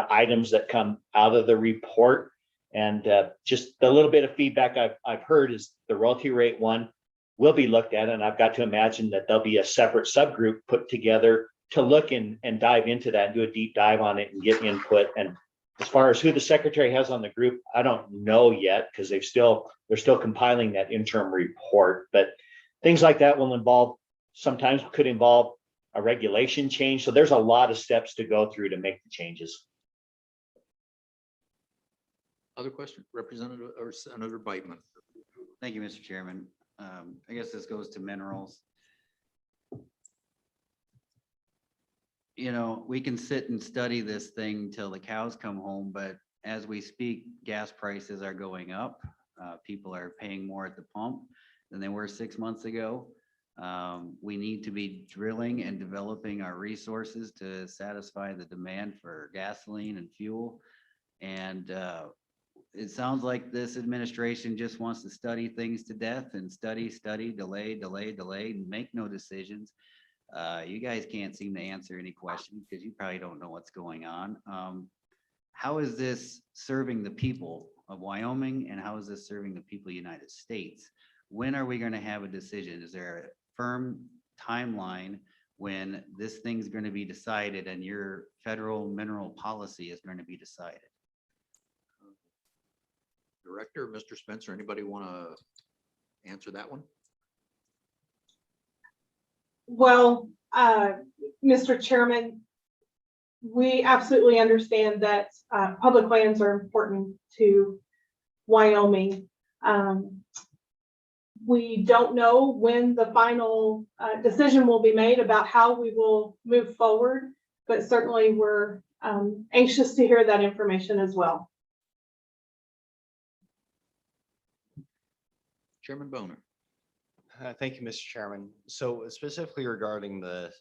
items that come out of the report. And just a little bit of feedback I've heard is the royalty rate one will be looked at, and I've got to imagine that there'll be a separate subgroup put together to look and dive into that and do a deep dive on it and get input. And as far as who the secretary has on the group, I don't know yet, because they're still compiling that interim report. But things like that will sometimes could involve a regulation change. So there's a lot of steps to go through to make the changes. Other question? Representative or Senator Beitman? Thank you, Mr. Chairman. I guess this goes to minerals. You know, we can sit and study this thing till the cows come home, but as we speak, gas prices are going up. People are paying more at the pump than they were 6 months ago. We need to be drilling and developing our resources to satisfy the demand for gasoline and fuel. And it sounds like this administration just wants to study things to death and study, delay, and make no decisions. You guys can't seem to answer any questions because you probably don't know what's going on. How is this serving the people of Wyoming, and how is this serving the people of the United States? When are we going to have a decision? Is there a firm timeline when this thing's going to be decided and your federal mineral policy is going to be decided? Director, Mr. Spencer, anybody want to answer that one? Well, Mr. Chairman, we absolutely understand that public lands are important to Wyoming. We don't know when the final decision will be made about how we will move forward, but certainly we're anxious to hear that information as well. Chairman Boner. Thank you, Mr. Chairman. So specifically regarding the,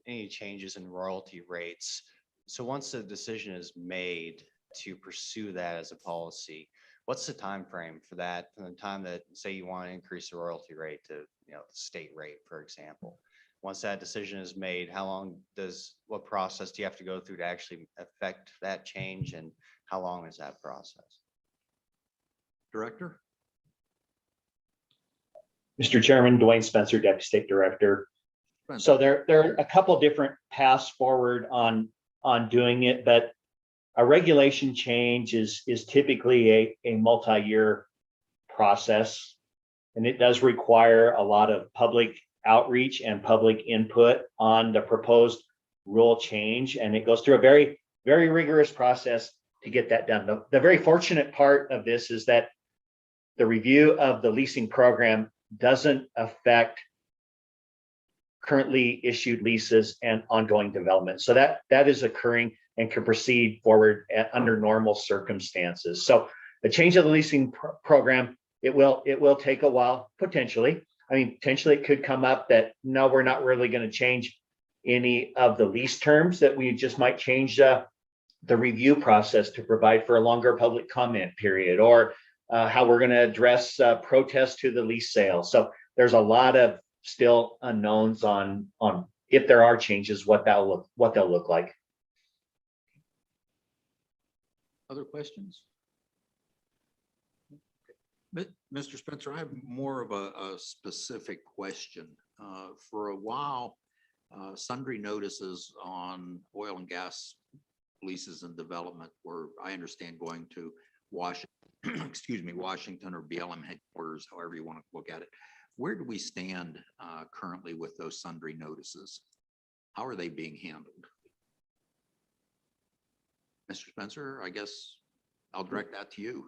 any changes in royalty rates. So once the decision is made to pursue that as a policy, what's the time frame for that? From the time that, say you want to increase the royalty rate to, the state rate, for example. Once that decision is made, how long what process do you have to go through to actually affect that change? And how long is that process? Director? Mr. Chairman, Dwayne Spencer, Deputy State Director. So there are a couple different paths forward on doing it, but a regulation change is typically a multi-year process. And it does require a lot of public outreach and public input on the proposed rule change. And it goes through a very, very rigorous process to get that done. The very fortunate part of this is that the review of the leasing program doesn't affect currently issued leases and ongoing development. So that is occurring and can proceed forward under normal circumstances. So the change of the leasing program, it will take a while, potentially. I mean, potentially it could come up that, no, we're not really going to change any of the lease terms, that we just might change the review process to provide for a longer public comment period, or how we're going to address protests to the lease sale. So there's a lot of still unknowns on if there are changes, what they'll look like. Other questions? Mr. Spencer, I have more of a specific question. For a while, sundry notices on oil and gas leases and development were, I understand, going to Washington, excuse me, Washington or BLM headquarters, however you want to look at it. Where do we stand currently with those sundry notices? How are they being handled? Mr. Spencer, I guess I'll direct that to you.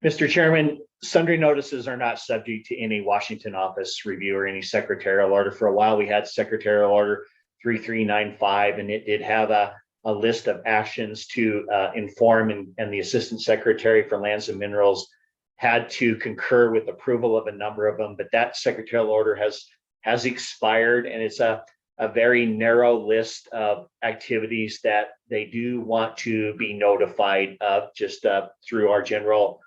Mr. Chairman, sundry notices are not subject to any Washington office review or any secretarial order. For a while, we had Secretarial Order 3395, and it did have a list of actions to inform, and the Assistant Secretary for Lands and Minerals had to concur with approval of a number of them, but that secretarial order has expired, and it's a very narrow list of activities that they do want to be notified of, just through our general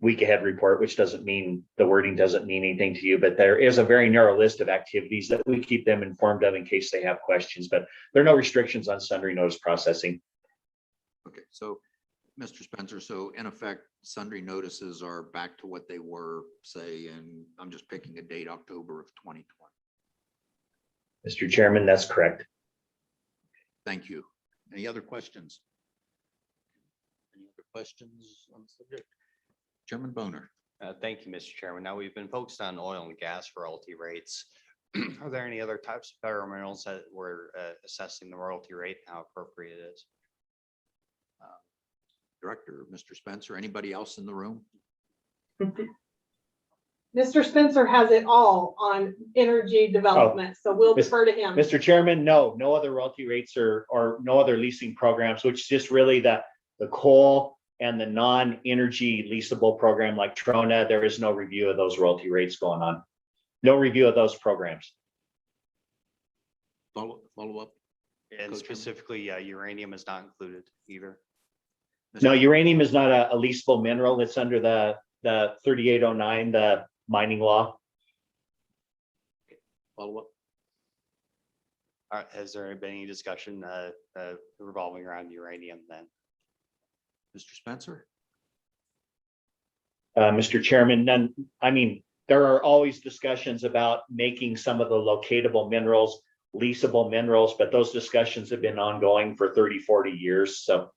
week ahead report, which doesn't mean, the wording doesn't mean anything to you, but there is a very narrow list of activities that we keep them informed of in case they have questions, but there are no restrictions on sundry notice processing. Okay, so Mr. Spencer, so in effect, sundry notices are back to what they were, say, and I'm just picking a date, October of 2020. Mr. Chairman, that's correct. Thank you. Any other questions? Any other questions on the subject? Chairman Boner. Thank you, Mr. Chairman. Now, we've been focused on oil and gas royalty rates. Are there any other types of federal minerals that we're assessing the royalty rate, and how appropriate it is? Director, Mr. Spencer, anybody else in the room? Mr. Spencer has it all on energy development, so we'll defer to him. Mr. Chairman, no other royalty rates or no other leasing programs, which is just really the coal and the non-energy leasable program like Trona. There is no review of those royalty rates going on. No review of those programs. Follow up? And specifically, uranium is not included either. No, uranium is not a leasable mineral. It's under the 3809, the mining law. Follow up? All right, has there been any discussion revolving around uranium then? Mr. Spencer? Mr. Chairman, none. I mean, there are always discussions about making some of the locatable minerals leasable minerals, but those discussions have been ongoing for 30, 40 years. So.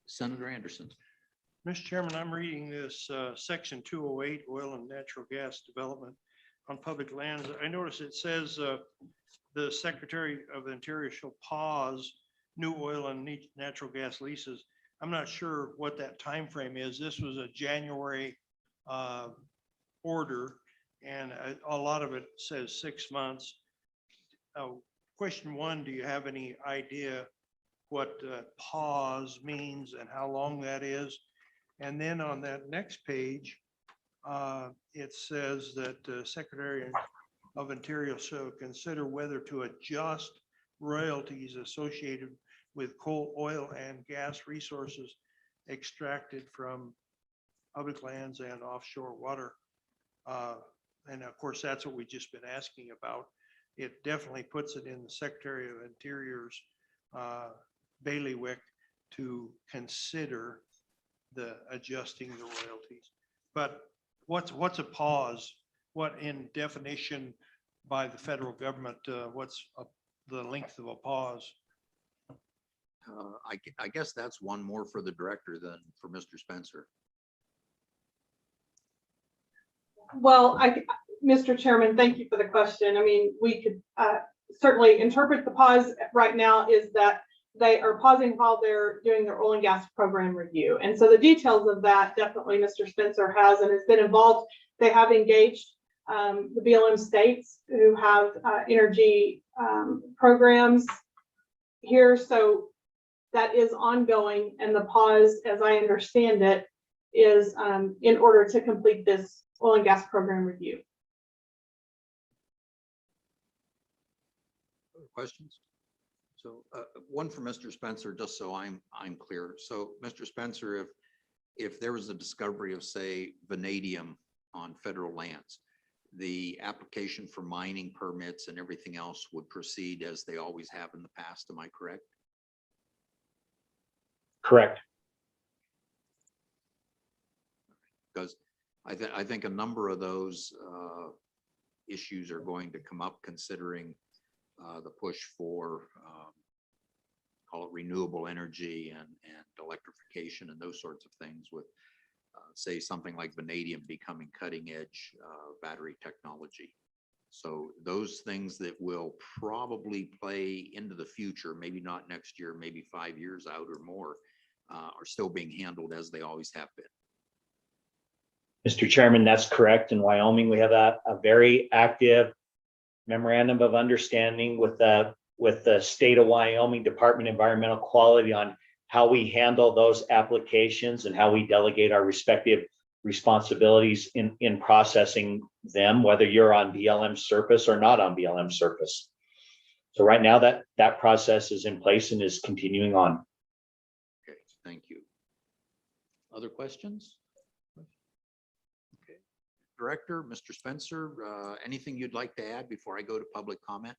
Senator Anderson. Mr. Chairman, I'm reading this section 208, oil and natural gas development on public lands. I notice it says the Secretary of the Interior shall pause new oil and natural gas leases. I'm not sure what that time frame is. This was a January order. And a lot of it says 6 months. Question one, do you have any idea what pause means and how long that is? And then on that next page, it says that Secretary of Interior shall consider whether to adjust royalties associated with coal, oil, and gas resources extracted from public lands and offshore water. And of course, that's what we've just been asking about. It definitely puts it in the Secretary of Interior's bailiwick to consider the adjusting the royalties. But what's a pause? What in definition by the federal government, what's the length of a pause? I guess that's one more for the director than for Mr. Spencer. Well, Mr. Chairman, thank you for the question. I mean, we could certainly interpret the pause right now is that they are pausing while they're doing their oil and gas program review. And so the details of that definitely Mr. Spencer has and has been involved. They have engaged the BLM states who have energy programs here. So that is ongoing, and the pause, as I understand it, is in order to complete this oil and gas program review. Other questions? So one for Mr. Spencer, just so I'm clear. So Mr. Spencer, if there was a discovery of, say, vanadium on federal lands, the application for mining permits and everything else would proceed as they always have in the past. Am I correct? Correct. Because I think a number of those issues are going to come up considering the push for call it renewable energy and electrification and those sorts of things with say something like vanadium becoming cutting edge battery technology. So those things that will probably play into the future, maybe not next year, maybe 5 years out or more, are still being handled as they always have been. Mr. Chairman, that's correct. In Wyoming, we have a very active memorandum of understanding with the state of Wyoming Department of Environmental Quality on how we handle those applications and how we delegate our respective responsibilities in processing them, whether you're on BLM surface or not on BLM surface. So right now that process is in place and is continuing on. Okay, thank you. Other questions? Okay, Director, Mr. Spencer, anything you'd like to add before I go to public comment?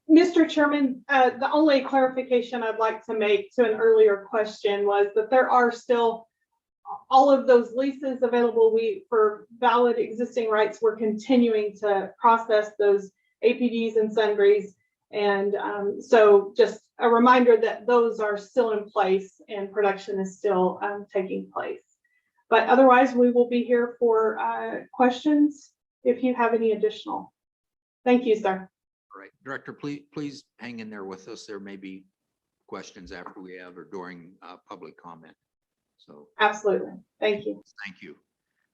Mr. Chairman, the only clarification I'd like to make to an earlier question was that there are still all of those leases available. For valid existing rights, we're continuing to process those APDs and sundries. And so just a reminder that those are still in place and production is still taking place. But otherwise, we will be here for questions if you have any additional. Thank you, sir. All right, Director, please hang in there with us. There may be questions after we have or during public comment. So Absolutely. Thank you. thank you.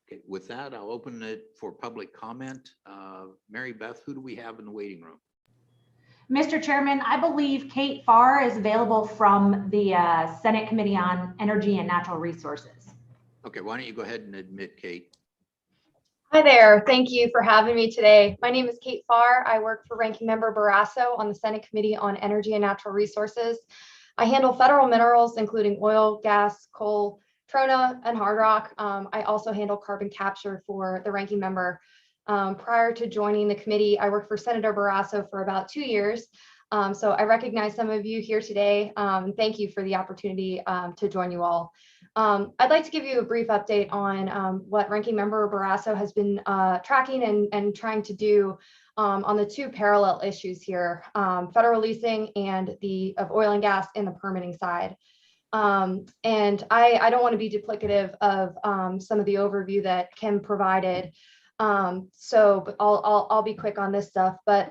Okay, with that, I'll open it for public comment. Mary Beth, who do we have in the waiting room? Mr. Chairman, I believe Kate Farr is available from the Senate Committee on Energy and Natural Resources. Okay, why don't you go ahead and admit Kate? Hi there. Thank you for having me today. My name is Kate Farr. I work for Ranking Member Barrasso on the Senate Committee on Energy and Natural Resources. I handle federal minerals, including oil, gas, coal, trona, and hard rock. I also handle carbon capture for the ranking member. Prior to joining the committee, I worked for Senator Barrasso for about 2 years. So I recognize some of you here today. Thank you for the opportunity to join you all. I'd like to give you a brief update on what Ranking Member Barrasso has been tracking and trying to do on the two parallel issues here, federal leasing and of oil and gas in the permitting side. And I don't want to be duplicative of some of the overview that Kim provided. But I'll be quick on this stuff. But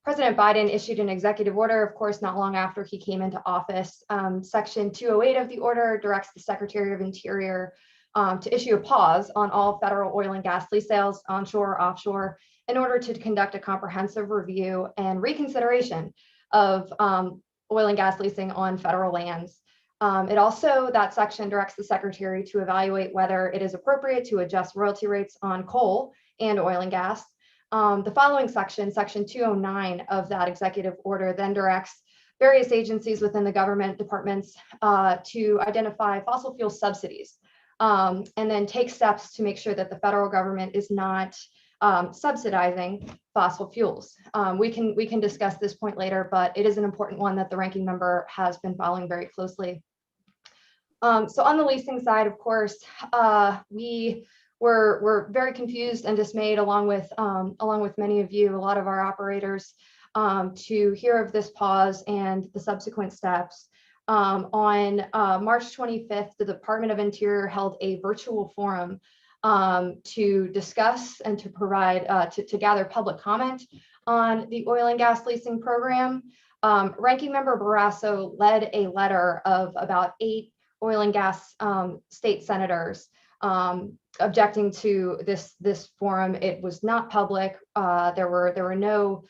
President Biden issued an executive order, of course, not long after he came into office. Section 208 of the order directs the Secretary of Interior to issue a pause on all federal oil and gas lease sales, onshore, offshore, in order to conduct a comprehensive review and reconsideration of oil and gas leasing on federal lands. It also, that section directs the secretary to evaluate whether it is appropriate to adjust royalty rates on coal and oil and gas. The following section, section 209 of that executive order, then directs various agencies within the government departments to identify fossil fuel subsidies, and then take steps to make sure that the federal government is not subsidizing fossil fuels. We can discuss this point later, but it is an important one that the ranking member has been following very closely. So on the leasing side, of course, we were very confused and dismayed, along with many of you, a lot of our operators, to hear of this pause and the subsequent steps. On March 25th, the Department of Interior held a virtual forum to discuss and to provide, to gather public comment on the oil and gas leasing program. Ranking Member Barrasso led a letter of about 8 oil and gas state senators objecting to this forum. It was not public. There were no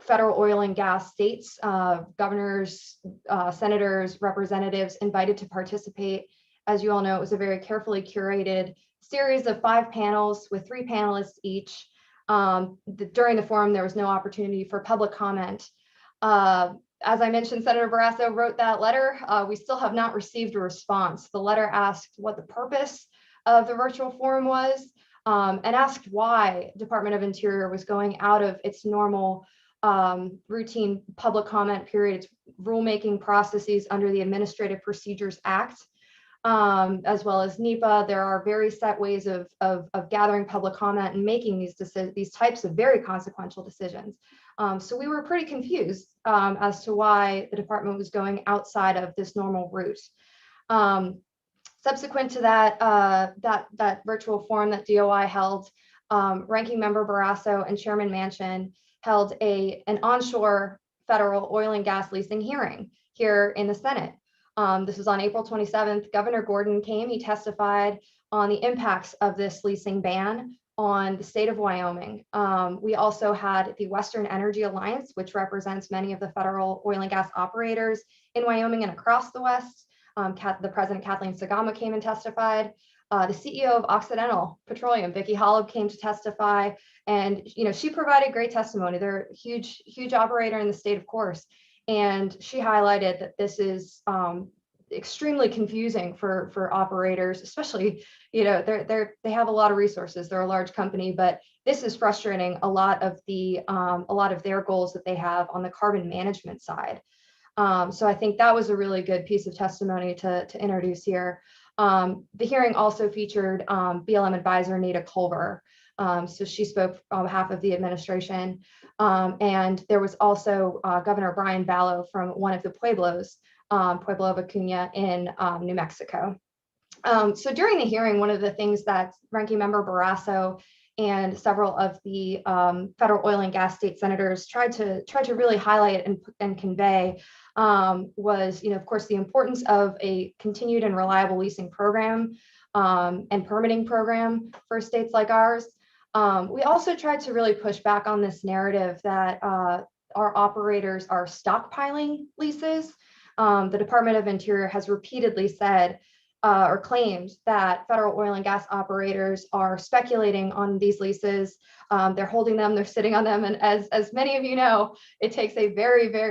federal oil and gas states, governors, senators, representatives invited to participate. As you all know, it was a very carefully curated series of 5 panels with 3 panelists each. During the forum, there was no opportunity for public comment. As I mentioned, Senator Barrasso wrote that letter. We still have not received a response. The letter asked what the purpose of the virtual forum was, and asked why Department of Interior was going out of its normal routine public comment period, its rulemaking processes under the Administrative Procedures Act, as well as NEPA. There are very set ways of gathering public comment and making these types of very consequential decisions. So we were pretty confused as to why the department was going outside of this normal route. Subsequent to that virtual forum that DOI held, Ranking Member Barrasso and Chairman Manchin held an onshore federal oil and gas leasing hearing here in the Senate. This was on April 27th. Governor Gordon came, he testified on the impacts of this leasing ban on the state of Wyoming. We also had the Western Energy Alliance, which represents many of the federal oil and gas operators in Wyoming and across the West. The President Kathleen Sagama came and testified. The CEO of Occidental Petroleum, Vicki Holub, came to testify, and she provided great testimony. They're a huge operator in the state, of course, and she highlighted that this is extremely confusing for operators, especially they have a lot of resources. They're a large company, but this is frustrating a lot of their goals that they have on the carbon management side. So I think that was a really good piece of testimony to introduce here. The hearing also featured BLM advisor Nita Culver. So she spoke on behalf of the administration. And there was also Governor Brian Ballo from one of the pueblos, Pueblo of Acuna in New Mexico. So during the hearing, one of the things that Ranking Member Barrasso and several of the federal oil and gas state senators tried to really highlight and convey was, of course, the importance of a continued and reliable leasing program and permitting program for states like ours. We also tried to really push back on this narrative that our operators are stockpiling leases. The Department of Interior has repeatedly said or claimed that federal oil and gas operators are speculating on these leases. They're holding them, they're sitting on them. And as many of you know, it takes a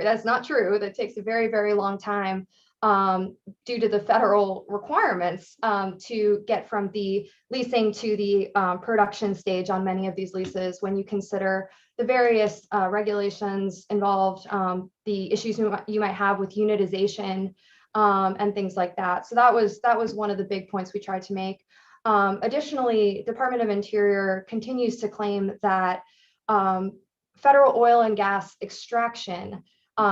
that's not true. That takes a very, very long time due to the federal requirements to get from the leasing to the production stage on many of these leases. When you consider the various regulations involved, the issues you might have with unitization, and things like that. So that was one of the big points we tried to make. Additionally, Department of Interior continues to claim that federal oil and gas extraction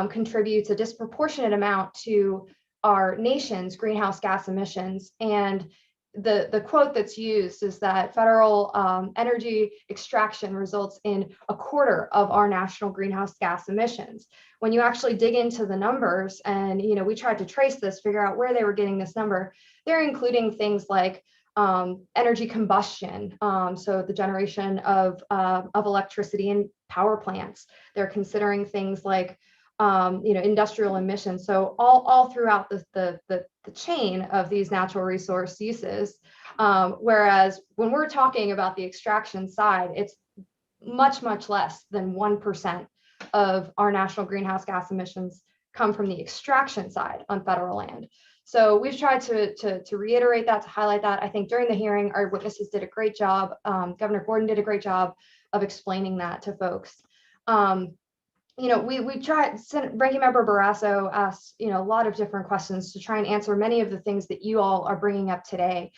contributes a disproportionate amount to our nation's greenhouse gas emissions. And the quote that's used is that federal energy extraction results in a quarter of our national greenhouse gas emissions. When you actually dig into the numbers, and we tried to trace this, figure out where they were getting this number, they're including things like energy combustion, so the generation of electricity in power plants. They're considering things like industrial emissions. So all throughout the chain of these natural resource uses. Whereas when we're talking about the extraction side, it's much, much less than 1% of our national greenhouse gas emissions come from the extraction side on federal land. So we've tried to reiterate that, to highlight that. I think during the hearing, our witnesses did a great job. Governor Gordon did a great job of explaining that to folks. We tried, Ranking Member Barrasso asked, a lot of different questions to try and answer many of the things that you all are bringing up today,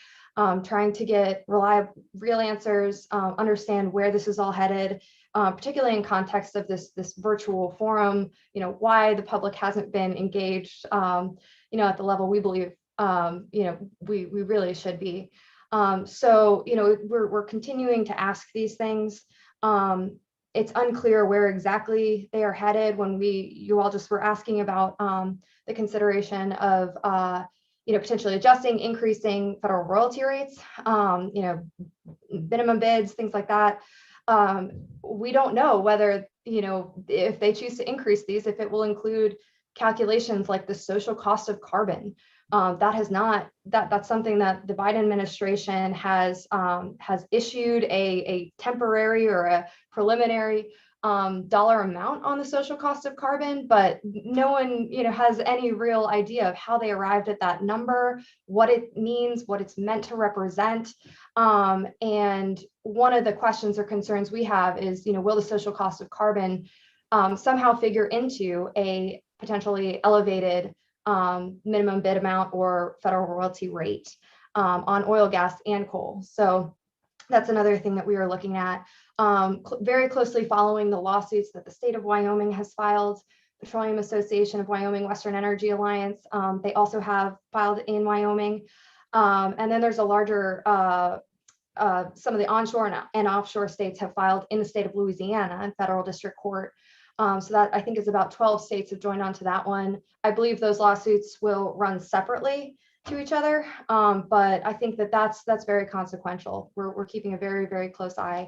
trying to get reliable, real answers, understand where this is all headed, particularly in context of this virtual forum, why the public hasn't been engaged, at the level we believe, we really should be. So, we're continuing to ask these things. It's unclear where exactly they are headed. When you all just were asking about the consideration of, potentially adjusting, increasing federal royalty rates, minimum bids, things like that. We don't know whether, if they choose to increase these, if it will include calculations like the social cost of carbon. That's something that the Biden administration has issued a temporary or a preliminary dollar amount on the social cost of carbon, but no one has any real idea of how they arrived at that number, what it means, what it's meant to represent. And one of the questions or concerns we have is, will the social cost of carbon somehow figure into a potentially elevated minimum bid amount or federal royalty rate on oil, gas, and coal. So that's another thing that we are looking at. Very closely following the lawsuits that the state of Wyoming has filed, Petroleum Association of Wyoming, Western Energy Alliance, they also have filed in Wyoming. And then there's a larger, some of the onshore and offshore states have filed in the state of Louisiana in federal district court. So that I think is about 12 states have joined onto that one. I believe those lawsuits will run separately to each other, but I think that's very consequential. We're keeping a very, very close eye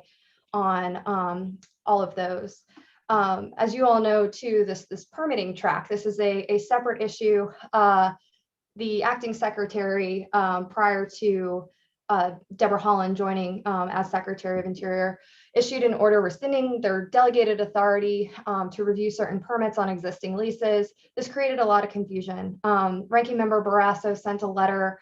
on all of those. As you all know, too, this permitting track, this is a separate issue. The acting secretary prior to Deborah Haaland joining as Secretary of Interior issued an order rescinding their delegated authority to review certain permits on existing leases. This created a lot of confusion. Ranking Member Barrasso sent a letter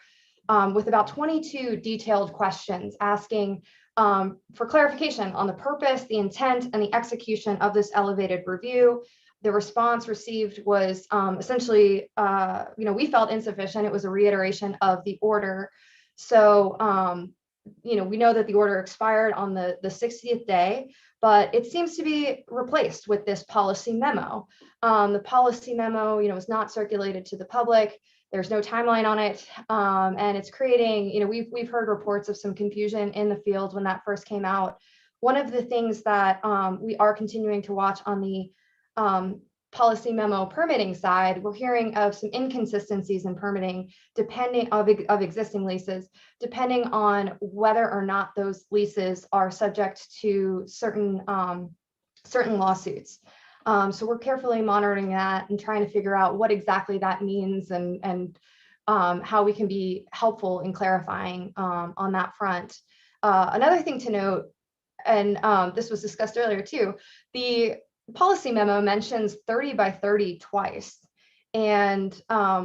with about 22 detailed questions asking for clarification on the purpose, the intent, and the execution of this elevated review. The response received was essentially, we felt insufficient. It was a reiteration of the order. So, we know that the order expired on the 60th day, but it seems to be replaced with this policy memo. The policy memo, is not circulated to the public. There's no timeline on it, and it's creating, we've heard reports of some confusion in the field when that first came out. One of the things that we are continuing to watch on the policy memo permitting side, we're hearing of some inconsistencies in permitting depending of existing leases, depending on whether or not those leases are subject to certain lawsuits. So we're carefully monitoring that and trying to figure out what exactly that means and how we can be helpful in clarifying on that front. Another thing to note, and this was discussed earlier too, the policy memo mentions 30 by 30 twice. And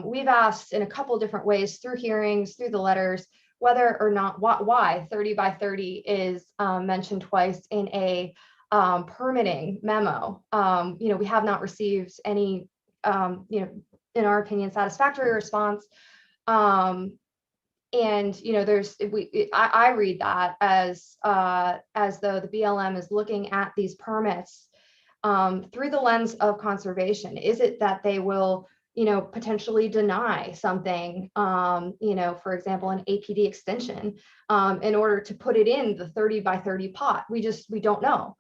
we've asked in a couple different ways through hearings, through the letters, whether or not why 30 by 30 is mentioned twice in a permitting memo. We have not received any, in our opinion, satisfactory response. And I read that as though the BLM is looking at these permits through the lens of conservation. Is it that they will potentially deny something, for example, an APD extension, in order to put it in the 30 by 30 pot. We don't know.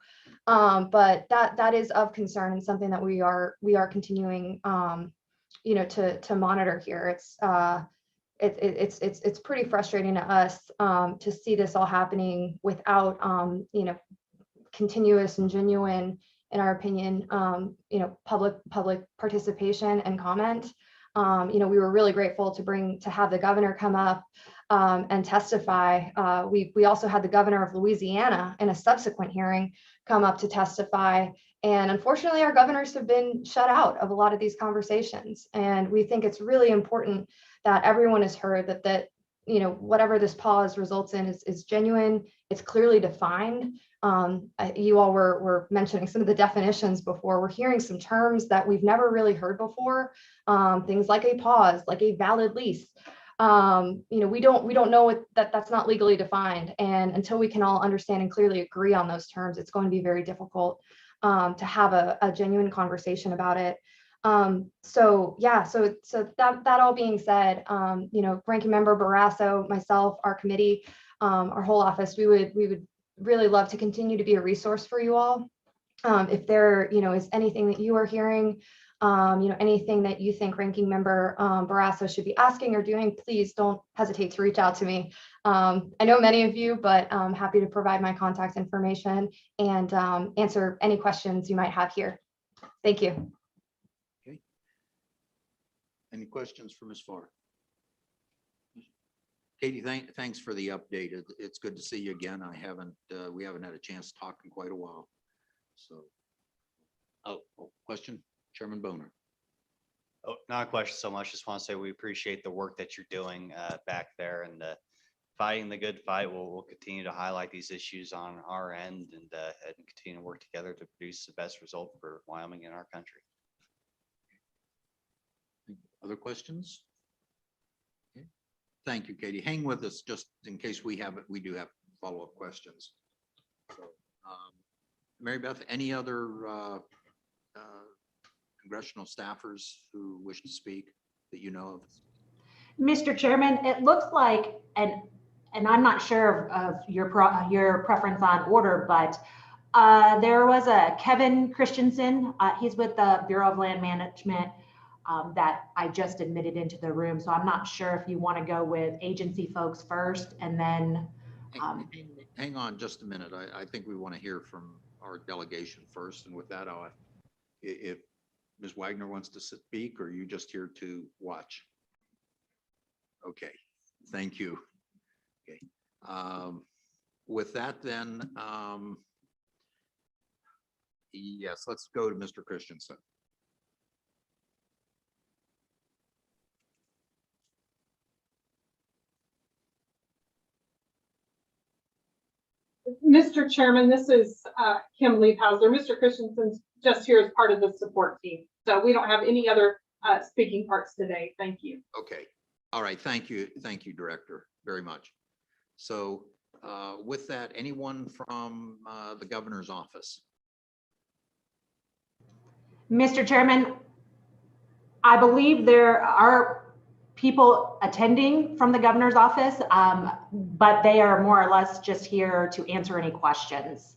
But that is of concern and something that we are continuing, to monitor here. It's pretty frustrating to us, to see this all happening without, continuous and genuine, in our opinion, public participation and comment. We were really grateful to have the governor come up and testify. We also had the governor of Louisiana in a subsequent hearing come up to testify. And unfortunately, our governors have been shut out of a lot of these conversations. And we think it's really important that everyone is heard, that whatever this pause results in is genuine, it's clearly defined. You all were mentioning some of the definitions before. We're hearing some terms that we've never really heard before, things like a pause, like a valid lease. We don't know that's not legally defined. And until we can all understand and clearly agree on those terms, it's going to be very difficult to have a genuine conversation about it. So that all being said, Ranking Member Barrasso, myself, our committee, our whole office, we would really love to continue to be a resource for you all. If there, is anything that you are hearing, anything that you think Ranking Member Barrasso should be asking or doing, please don't hesitate to reach out to me. I know many of you, but I'm happy to provide my contact information and answer any questions you might have here. Thank you. Okay. Any questions for Ms. Farr? Katie, thanks for the update. It's good to see you again. We haven't had a chance to talk in quite a while. So, question, Chairman Boner. Oh, not a question so much. Just want to say we appreciate the work that you're doing back there, and fighting the good fight. We'll continue to highlight these issues on our end and continue to work together to produce the best result for Wyoming and our country. Other questions? Okay. Thank you, Katie. Hang with us just in case we do have follow-up questions. So, Mary Beth, any other congressional staffers who wish to speak that you know of? Mr. Chairman, it looks like, and I'm not sure of your preference on order, but there was a Kevin Christensen. He's with the Bureau of Land Management that I just admitted into the room. So I'm not sure if you want to go with agency folks first and then. Hang on just a minute. I think we want to hear from our delegation first. And with that, if Ms. Wagner wants to speak, or are you just here to watch? Okay, thank you. Okay. With that then, yes, let's go to Mr. Christensen. Mr. Chairman, this is Kim Liebhauser. Mr. Christensen's just here as part of the support team. So we don't have any other speaking parts today. Thank you. Okay. All right. Thank you. Thank you, Director, very much. So with that, anyone from the governor's office? Mr. Chairman, I believe there are people attending from the governor's office, but they are more or less just here to answer any questions.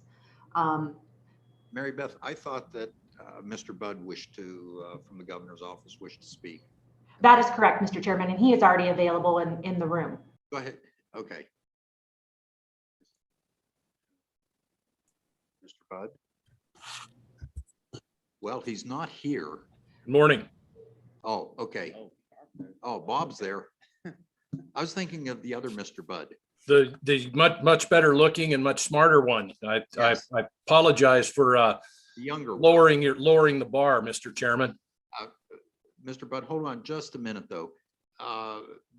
Mary Beth, I thought that Mr. Budd from the governor's office wished to speak. That is correct, Mr. Chairman, and he is already available in the room. Go ahead. Okay. Mr. Budd? Well, he's not here. Good morning. Oh, okay. Oh, Bob's there. I was thinking of the other Mr. Budd. The much better looking and much smarter one. Yes. I apologize for The younger one. lowering the bar, Mr. Chairman. Mr. Budd, hold on just a minute, though.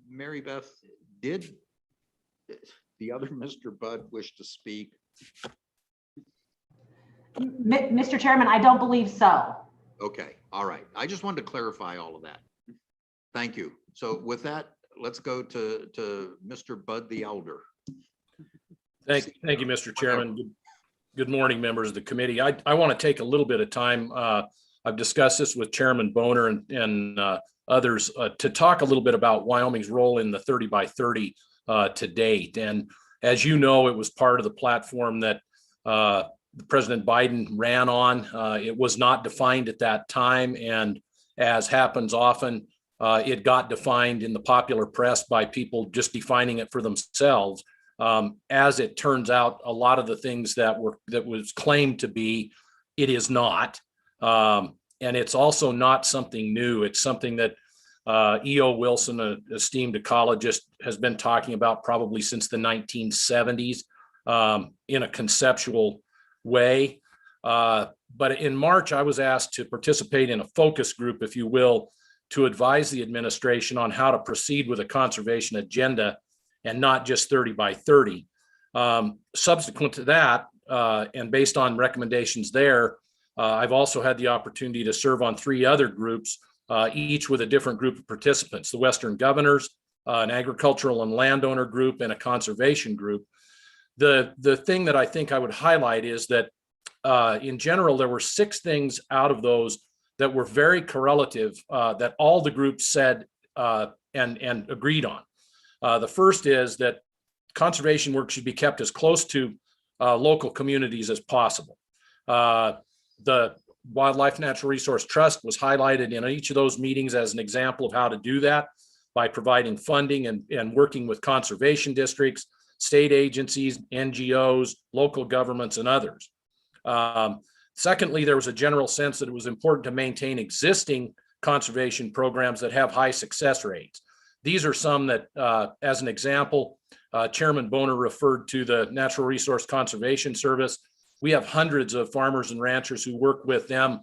Mary Beth, did the other Mr. Budd wish to speak? Mr. Chairman, I don't believe so. Okay, all right. I just wanted to clarify all of that. Thank you. So with that, let's go to Mr. Budd the Elder. Thank you, Mr. Chairman. Good morning, members of the committee. I want to take a little bit of time I've discussed this with Chairman Boner and others to talk a little bit about Wyoming's role in the 30 by 30 to date. And as you know, it was part of the platform that President Biden ran on. It was not defined at that time. And as happens often, it got defined in the popular press by people just defining it for themselves. As it turns out, a lot of the things that was claimed to be, it is not. And it's also not something new. It's something that E.O. Wilson, an esteemed ecologist, has been talking about probably since the 1970s in a conceptual way. But in March, I was asked to participate in a focus group, if you will, to advise the administration on how to proceed with a conservation agenda and not just 30 by 30. Subsequent to that, and based on recommendations there, I've also had the opportunity to serve on 3 other groups, each with a different group of participants: the Western Governors, an agricultural and landowner group, and a conservation group. The thing that I think I would highlight is that in general, there were 6 things out of those that were very correlative that all the groups said and agreed on. The first is that conservation work should be kept as close to local communities as possible. The Wildlife Natural Resource Trust was highlighted in each of those meetings as an example of how to do that by providing funding and working with conservation districts, state agencies, NGOs, local governments, and others. Secondly, there was a general sense that it was important to maintain existing conservation programs that have high success rates. These are some that, as an example, Chairman Boner referred to the Natural Resource Conservation Service. We have hundreds of farmers and ranchers who work with them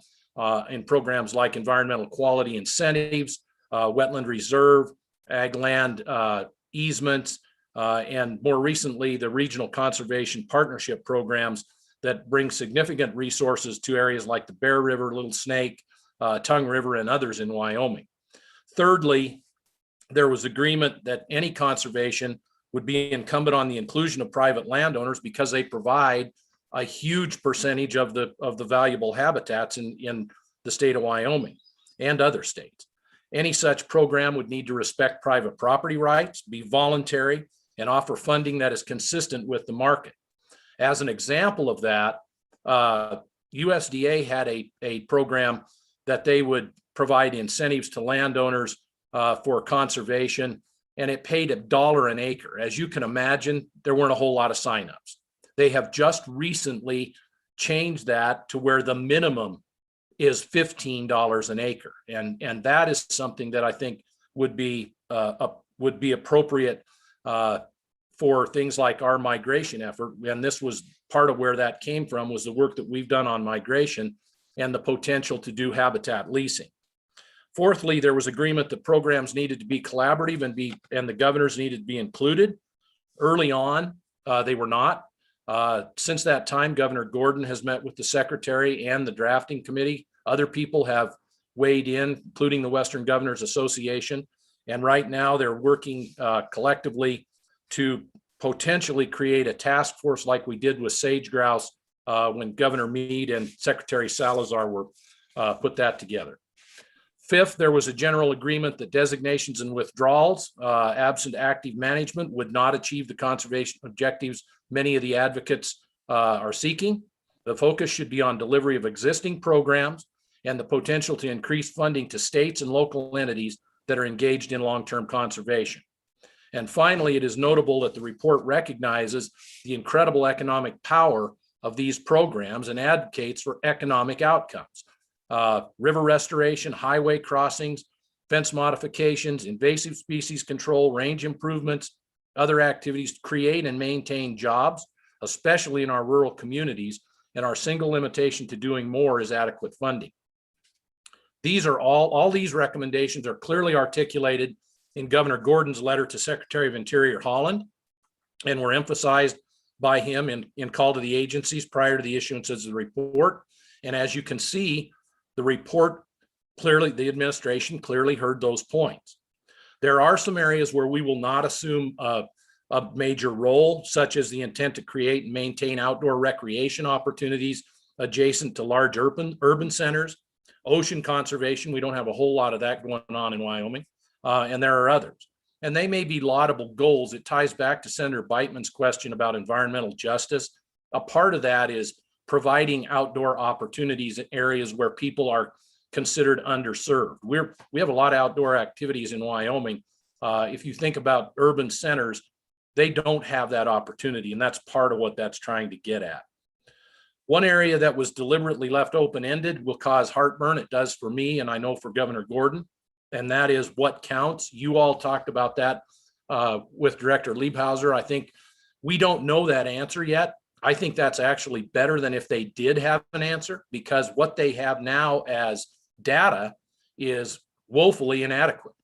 in programs like environmental quality incentives, wetland reserve, ag land easements, and more recently, the regional conservation partnership programs that bring significant resources to areas like the Bear River, Little Snake, Tongue River, and others in Wyoming. Thirdly, there was agreement that any conservation would be incumbent on the inclusion of private landowners because they provide a huge percentage of the valuable habitats in the state of Wyoming and other states. Any such program would need to respect private property rights, be voluntary, and offer funding that is consistent with the market. As an example of that, USDA had a program that they would provide incentives to landowners for conservation, and it paid $1 an acre. As you can imagine, there weren't a whole lot of signups. They have just recently changed that to where the minimum is $15 an acre, and that is something that I think would be appropriate for things like our migration effort. And this was part of where that came from, was the work that we've done on migration and the potential to do habitat leasing. Fourthly, there was agreement that programs needed to be collaborative and the governors needed to be included. Early on, they were not. Since that time, Governor Gordon has met with the secretary and the drafting committee. Other people have weighed in, including the Western Governors Association. And right now they're working collectively to potentially create a task force like we did with sage grouse when Governor Meade and Secretary Salazar were put that together. Fifth, there was a general agreement that designations and withdrawals, absent active management, would not achieve the conservation objectives many of the advocates are seeking. The focus should be on delivery of existing programs and the potential to increase funding to states and local entities that are engaged in long-term conservation. And finally, it is notable that the report recognizes the incredible economic power of these programs and advocates for economic outcomes. River restoration, highway crossings, fence modifications, invasive species control, range improvements, other activities to create and maintain jobs, especially in our rural communities, and our single limitation to doing more is adequate funding. These are all these recommendations are clearly articulated in Governor Gordon's letter to Secretary of Interior Holland, and were emphasized by him in call to the agencies prior to the issuance of the report. And as you can see, the report clearly, the administration clearly heard those points. There are some areas where we will not assume a major role, such as the intent to create and maintain outdoor recreation opportunities adjacent to large urban centers, Ocean conservation, we don't have a whole lot of that going on in Wyoming, and there are others. And they may be laudable goals. It ties back to Senator Beitman's question about environmental justice. A part of that is providing outdoor opportunities in areas where people are considered underserved. We have a lot of outdoor activities in Wyoming. If you think about urban centers, they don't have that opportunity, and that's part of what that's trying to get at. One area that was deliberately left open-ended will cause heartburn. It does for me, and I know for Governor Gordon, and that is what counts. You all talked about that with Director Liebhauser. I think we don't know that answer yet. I think that's actually better than if they did have an answer, because what they have now as data is woefully inadequate.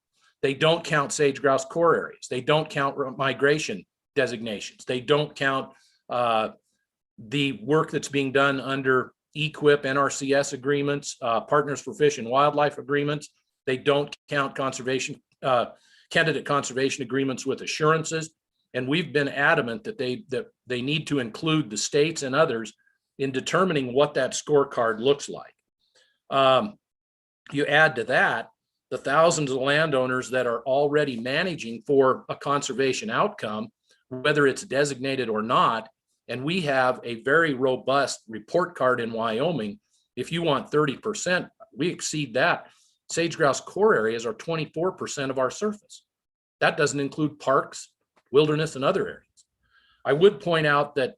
They don't count sage grouse core areas. They don't count migration designations. They don't count the work that's being done under EQIP, NRCS agreements, Partners for Fish and Wildlife agreements. They don't count conservation, candidate conservation agreements with assurances. And we've been adamant that they need to include the states and others in determining what that scorecard looks like. You add to that the thousands of landowners that are already managing for a conservation outcome, whether it's designated or not. And we have a very robust report card in Wyoming. If you want 30%, we exceed that. Sage grouse core areas are 24% of our surface. That doesn't include parks, wilderness, and other areas. I would point out that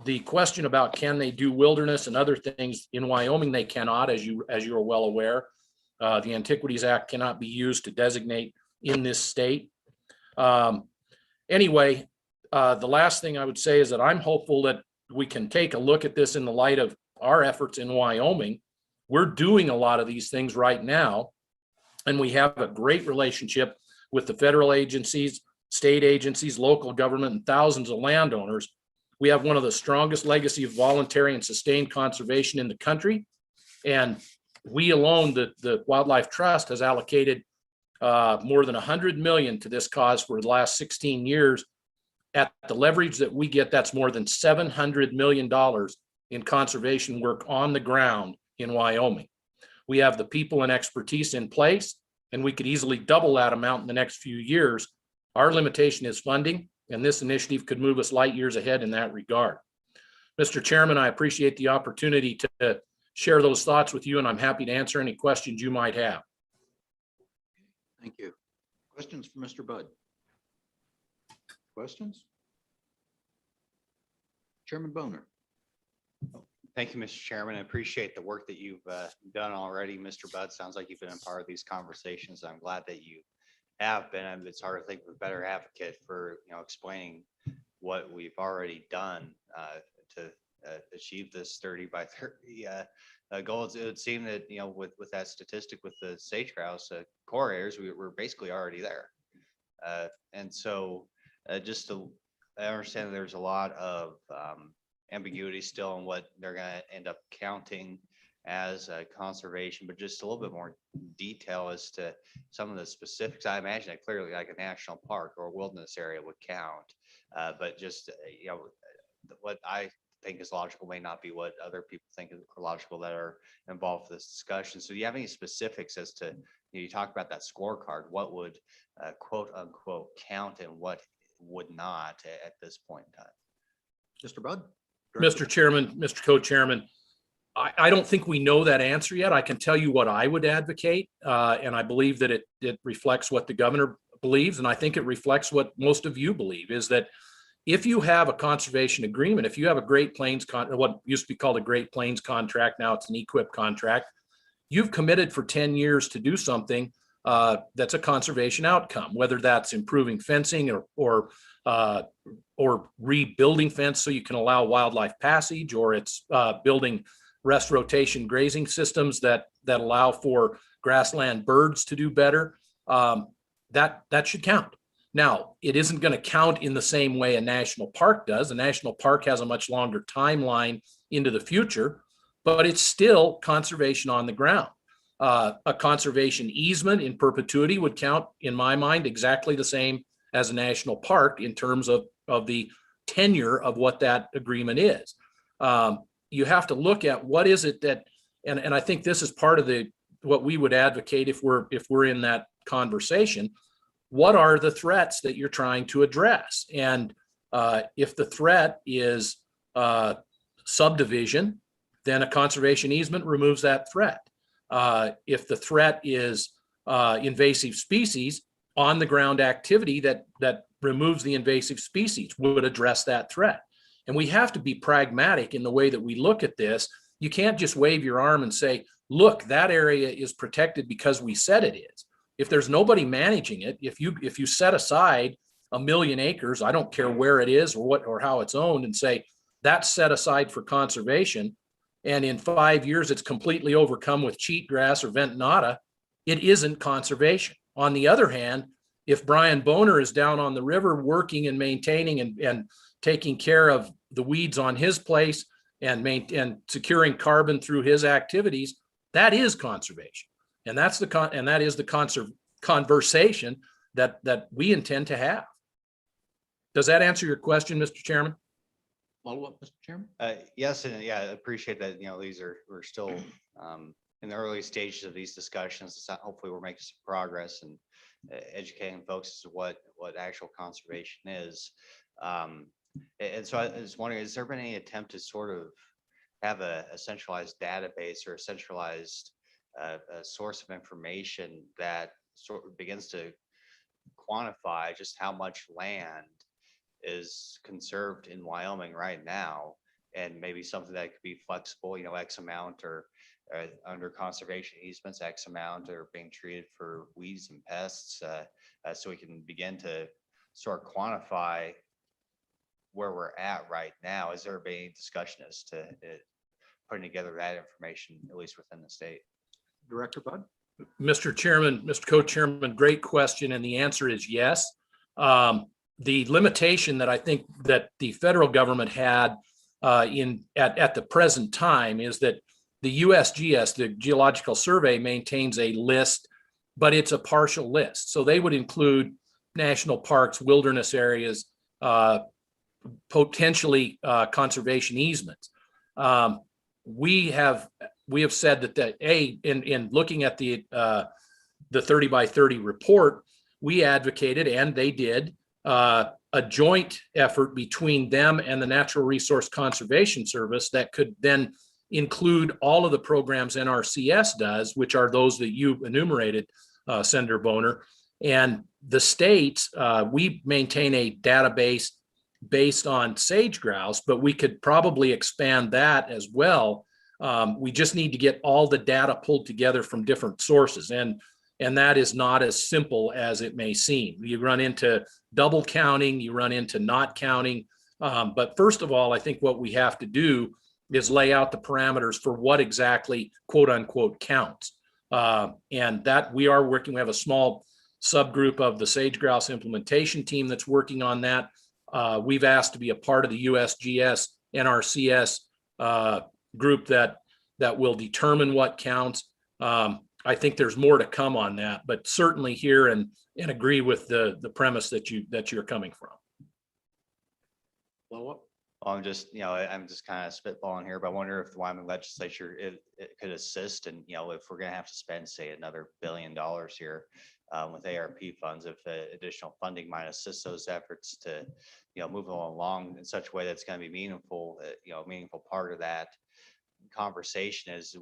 the question about can they do wilderness and other things in Wyoming, they cannot, as you are well aware. The Antiquities Act cannot be used to designate in this state. Anyway, the last thing I would say is that I'm hopeful that we can take a look at this in the light of our efforts in Wyoming. We're doing a lot of these things right now, and we have a great relationship with the federal agencies, state agencies, local government, and thousands of landowners. We have one of the strongest legacy of voluntary and sustained conservation in the country. And we alone, the Wildlife Trust, has allocated more than 100 million to this cause for the last 16 years. At the leverage that we get, that's more than $700 million in conservation work on the ground in Wyoming. We have the people and expertise in place, and we could easily double that amount in the next few years. Our limitation is funding, and this initiative could move us light years ahead in that regard. Mr. Chairman, I appreciate the opportunity to share those thoughts with you, and I'm happy to answer any questions you might have. Thank you. Questions for Mr. Budd? Questions? Chairman Boner. Thank you, Mr. Chairman. I appreciate the work that you've done already. Mr. Budd, sounds like you've been a part of these conversations. I'm glad that you have been. And it's hard to think of a better advocate for, explaining what we've already done to achieve this 30 by 30 goal. It would seem that, with that statistic with the sage grouse core areas, we're basically already there. And so I understand that there's a lot of ambiguity still in what they're going to end up counting as conservation, but just a little bit more detail as to some of the specifics. I imagine that clearly like a national park or a wilderness area would count, but just, what I think is logical may not be what other people think is logical that are involved with this discussion. So do you have any specifics as to, you talk about that scorecard, what would quote unquote count and what would not at this point in time? Mr. Budd? Mr. Chairman, Mr. Co-Chairman, I don't think we know that answer yet. I can tell you what I would advocate, and I believe that it reflects what the governor believes, and I think it reflects what most of you believe, is that if you have a conservation agreement, if you have a Great Plains, what used to be called a Great Plains contract, now it's an EQIP contract, you've committed for 10 years to do something that's a conservation outcome, whether that's improving fencing or rebuilding fence so you can allow wildlife passage, or it's building rest rotation grazing systems that allow for grassland birds to do better. That should count. Now, it isn't going to count in the same way a national park does. A national park has a much longer timeline into the future, but it's still conservation on the ground. A conservation easement in perpetuity would count, in my mind, exactly the same as a national park in terms of the tenure of what that agreement is. You have to look at what is it that, and I think this is part of the what we would advocate if we're in that conversation. What are the threats that you're trying to address? And if the threat is subdivision, then a conservation easement removes that threat. If the threat is invasive species, on the ground activity that removes the invasive species would address that threat. And we have to be pragmatic in the way that we look at this. You can't just wave your arm and say, look, that area is protected because we said it is. If there's nobody managing it, if you set aside 1 million acres, I don't care where it is or how it's owned, and say that's set aside for conservation, and in 5 years it's completely overcome with cheatgrass or ventonata, it isn't conservation. On the other hand, if Brian Boner is down on the river working and maintaining and taking care of the weeds on his place and securing carbon through his activities, that is conservation. And that is the conversation that we intend to have. Does that answer your question, Mr. Chairman? Follow up, Mr. Chairman? Yes, and yeah, I appreciate that, we're still in the early stages of these discussions. So hopefully we're making some progress and educating folks as to what actual conservation is. And so I was wondering, has there been any attempt to sort of have a centralized database or a centralized a source of information that sort of begins to quantify just how much land is conserved in Wyoming right now, and maybe something that could be flexible, X amount, or under conservation easements, X amount, or being treated for weeds and pests, so we can begin to sort of quantify where we're at right now. Is there any discussion as to putting together that information, at least within the state? Director Bud? Mr. Chairman, Mr. Co-Chairman, great question. And the answer is yes. The limitation that I think that the federal government had at the present time is that the USGS, the Geological Survey, maintains a list, but it's a partial list. So they would include national parks, wilderness areas, potentially conservation easements. We have said that in looking at the 30 by 30 report, we advocated, and they did, a joint effort between them and the Natural Resource Conservation Service that could then include all of the programs NRCS does, which are those that you enumerated, Senator Boner. And the states, we maintain a database based on sage grouse, but we could probably expand that as well. We just need to get all the data pulled together from different sources. And that is not as simple as it may seem. You run into double counting, you run into not counting. But first of all, I think what we have to do is lay out the parameters for what exactly quote unquote counts. And that we are working, we have a small subgroup of the sage grouse implementation team that's working on that. We've asked to be a part of the USGS NRCS group that will determine what counts. I think there's more to come on that, but certainly here and agree with the premise that you're coming from. Follow up? Well, I'm just kind of spitballing here, but I wonder if the Wyoming legislature it could assist, and if we're going to have to spend, say, another $1 billion here with ARP funds, if additional funding might assist those efforts to move along in such a way that's going to be meaningful. A meaningful part of that conversation as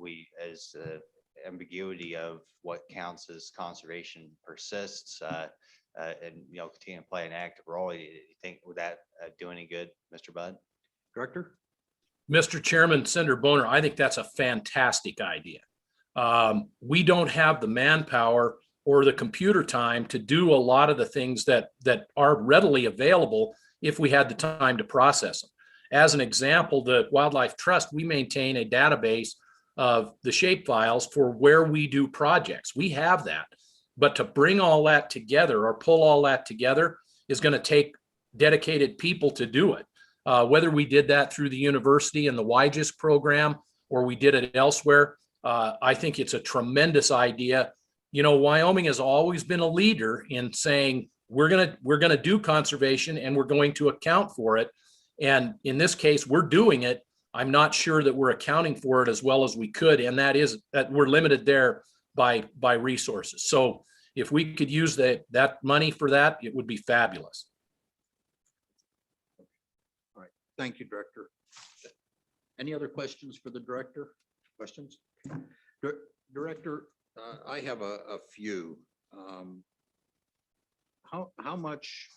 ambiguity of what counts as conservation persists, and continue to play an active role. You think would that do any good, Mr. Budd? Director? Mr. Chairman, Senator Boner, I think that's a fantastic idea. We don't have the manpower or the computer time to do a lot of the things that are readily available if we had the time to process them. As an example, the Wildlife Trust, we maintain a database of the shape files for where we do projects. We have that, but to bring all that together or pull all that together is going to take dedicated people to do it. Whether we did that through the university and the WIGIS program or we did it elsewhere, I think it's a tremendous idea. Wyoming has always been a leader in saying we're gonna do conservation and we're going to account for it. And in this case, we're doing it. I'm not sure that we're accounting for it as well as we could, and that is that we're limited there by resources. So if we could use that money for that, it would be fabulous. All right, thank you, Director. Any other questions for the Director? Questions? Director, I have a few. How much,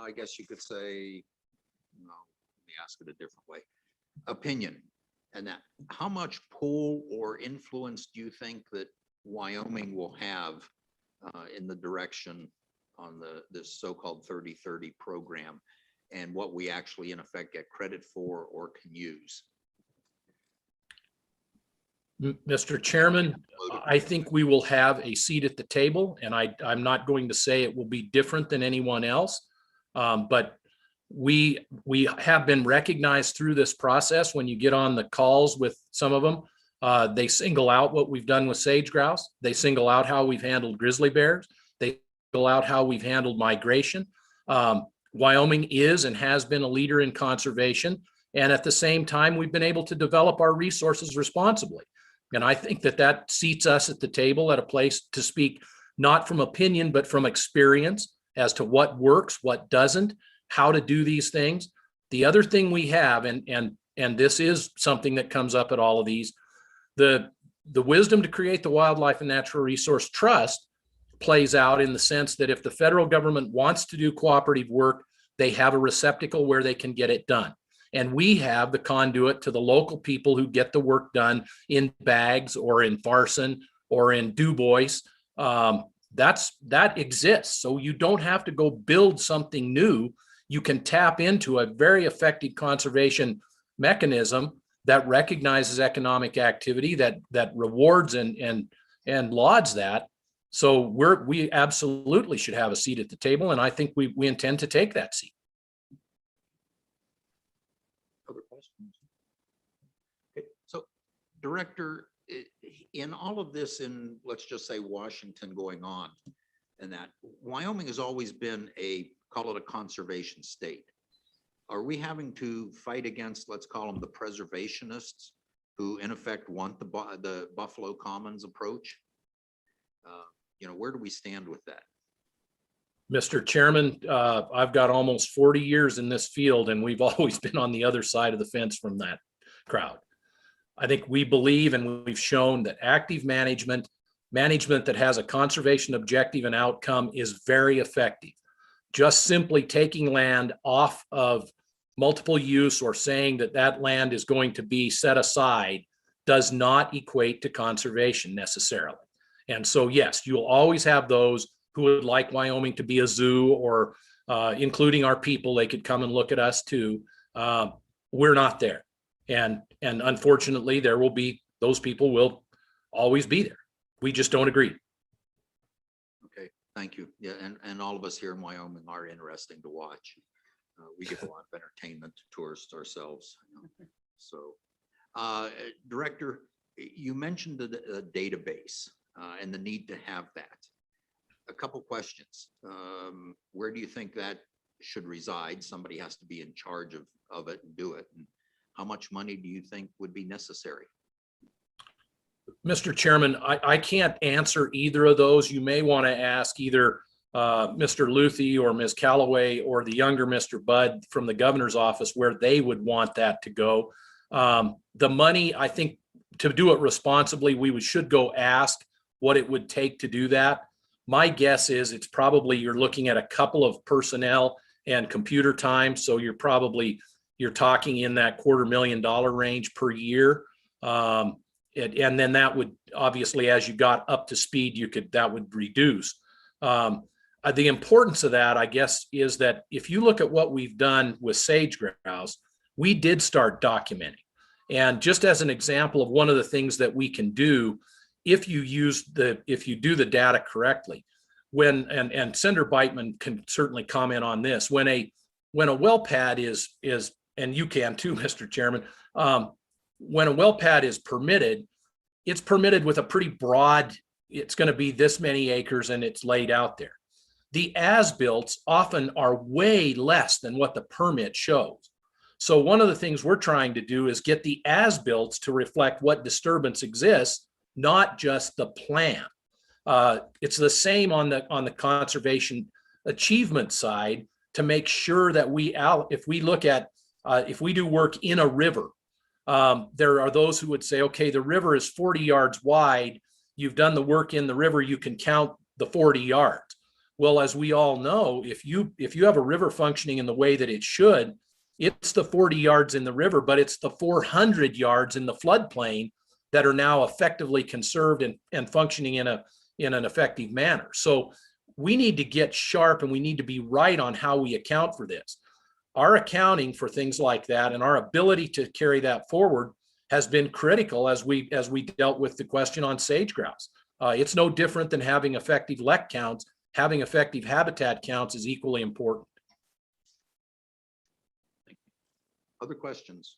I guess you could say, no, let me ask it a different way. Opinion, and that, how much pull or influence do you think that Wyoming will have in the direction on this so-called 30-30 program, and what we actually in effect get credit for or can use? Mr. Chairman, I think we will have a seat at the table, and I'm not going to say it will be different than anyone else. But we have been recognized through this process. When you get on the calls with some of them, they single out what we've done with sage grouse. They single out how we've handled grizzly bears. They single out how we've handled migration. Wyoming is and has been a leader in conservation. And at the same time, we've been able to develop our resources responsibly. And I think that seats us at the table at a place to speak, not from opinion, but from experience as to what works, what doesn't, how to do these things. The other thing we have, and this is something that comes up at all of these, the wisdom to create the Wildlife and Natural Resource Trust plays out in the sense that if the federal government wants to do cooperative work, they have a receptacle where they can get it done. And we have the conduit to the local people who get the work done in Bags or in Farson or in Dubois. That exists. So you don't have to go build something new. You can tap into a very effective conservation mechanism that recognizes economic activity, that rewards and lauds that. So we absolutely should have a seat at the table, and I think we intend to take that seat. Other questions? Okay, so Director, in all of this, in let's just say Washington going on, and that Wyoming has always been call it a conservation state. Are we having to fight against, let's call them the preservationists, who in effect want the Buffalo Commons approach? Where do we stand with that? Mr. Chairman, I've got almost 40 years in this field, and we've always been on the other side of the fence from that crowd. I think we believe, and we've shown, that active management that has a conservation objective and outcome is very effective. Just simply taking land off of multiple use or saying that land is going to be set aside does not equate to conservation necessarily. And so, yes, you'll always have those who would like Wyoming to be a zoo, or including our people, they could come and look at us too. We're not there. And unfortunately, there will be, those people will always be there. We just don't agree. Okay, thank you. Yeah, and all of us here in Wyoming are interesting to watch. We give a lot of entertainment to tourists ourselves. So, Director, you mentioned the database and the need to have that. A couple questions. Where do you think that should reside? Somebody has to be in charge of it and do it. And how much money do you think would be necessary? Mr. Chairman, I can't answer either of those. You may want to ask either Mr. Luthi or Ms. Callaway or the younger Mr. Budd from the governor's office where they would want that to go. The money, I think, to do it responsibly, we should go ask what it would take to do that. My guess is it's probably, you're looking at a couple of personnel and computer time. So you're talking in that $250,000 range per year. And then that would obviously, as you got up to speed, that would reduce. The importance of that, I guess, is that if you look at what we've done with sage grouse, we did start documenting. And just as an example of one of the things that we can do, if you do the data correctly, and Senator Beitman can certainly comment on this, when a well pad is, and you can too, Mr. Chairman, when a well pad is permitted, it's permitted with a pretty broad, it's going to be this many acres and it's laid out there. The as-builts often are way less than what the permit shows. So one of the things we're trying to do is get the as-builts to reflect what disturbance exists, not just the plan. It's the same on the conservation achievement side to make sure that if we look at, if we do work in a river, there are those who would say, okay, the river is 40 yards wide. You've done the work in the river, you can count the 40 yards. Well, as we all know, if you have a river functioning in the way that it should, it's the 40 yards in the river, but it's the 400 yards in the floodplain that are now effectively conserved and functioning in an effective manner. So we need to get sharp and we need to be right on how we account for this. Our accounting for things like that and our ability to carry that forward has been critical as we dealt with the question on sage grouse. It's no different than having effective LEC counts. Having effective habitat counts is equally important. Other questions?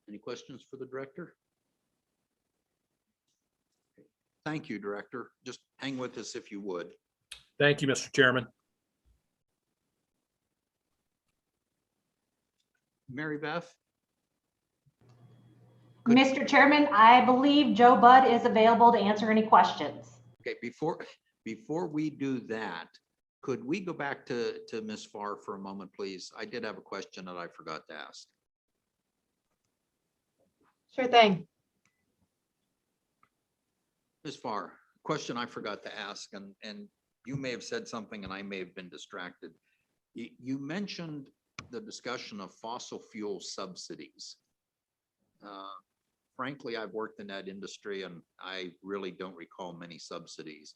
Any questions for the director? Thank you, Director. Just hang with us if you would. Thank you, Mr. Chairman. Mary Beth? Mr. Chairman, I believe Joe Budd is available to answer any questions. Okay, before we do that, could we go back to Ms. Farr for a moment, please? I did have a question that I forgot to ask. Sure thing. Ms. Farr, question I forgot to ask, and you may have said something and I may have been distracted. You mentioned the discussion of fossil fuel subsidies. Frankly, I've worked in that industry and I really don't recall many subsidies.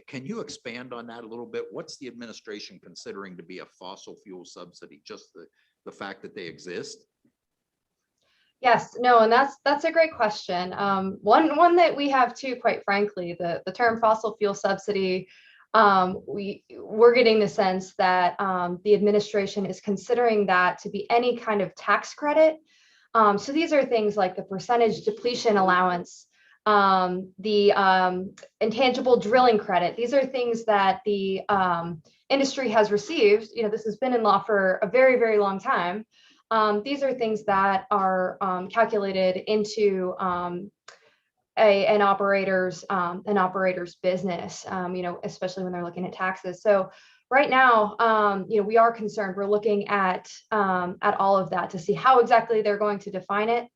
Can you expand on that a little bit? What's the administration considering to be a fossil fuel subsidy? Just the fact that they exist? Yes, no, and that's a great question. One that we have too, quite frankly, the term fossil fuel subsidy, we're getting the sense that the administration is considering that to be any kind of tax credit. So these are things like the percentage depletion allowance, the intangible drilling credit. These are things that the industry has received. You know, this has been in law for a very, very long time. These are things that are calculated into an operator's business, you know, especially when they're looking at taxes. So right now, you know, we are concerned. We're looking at all of that to see how exactly they're going to define it.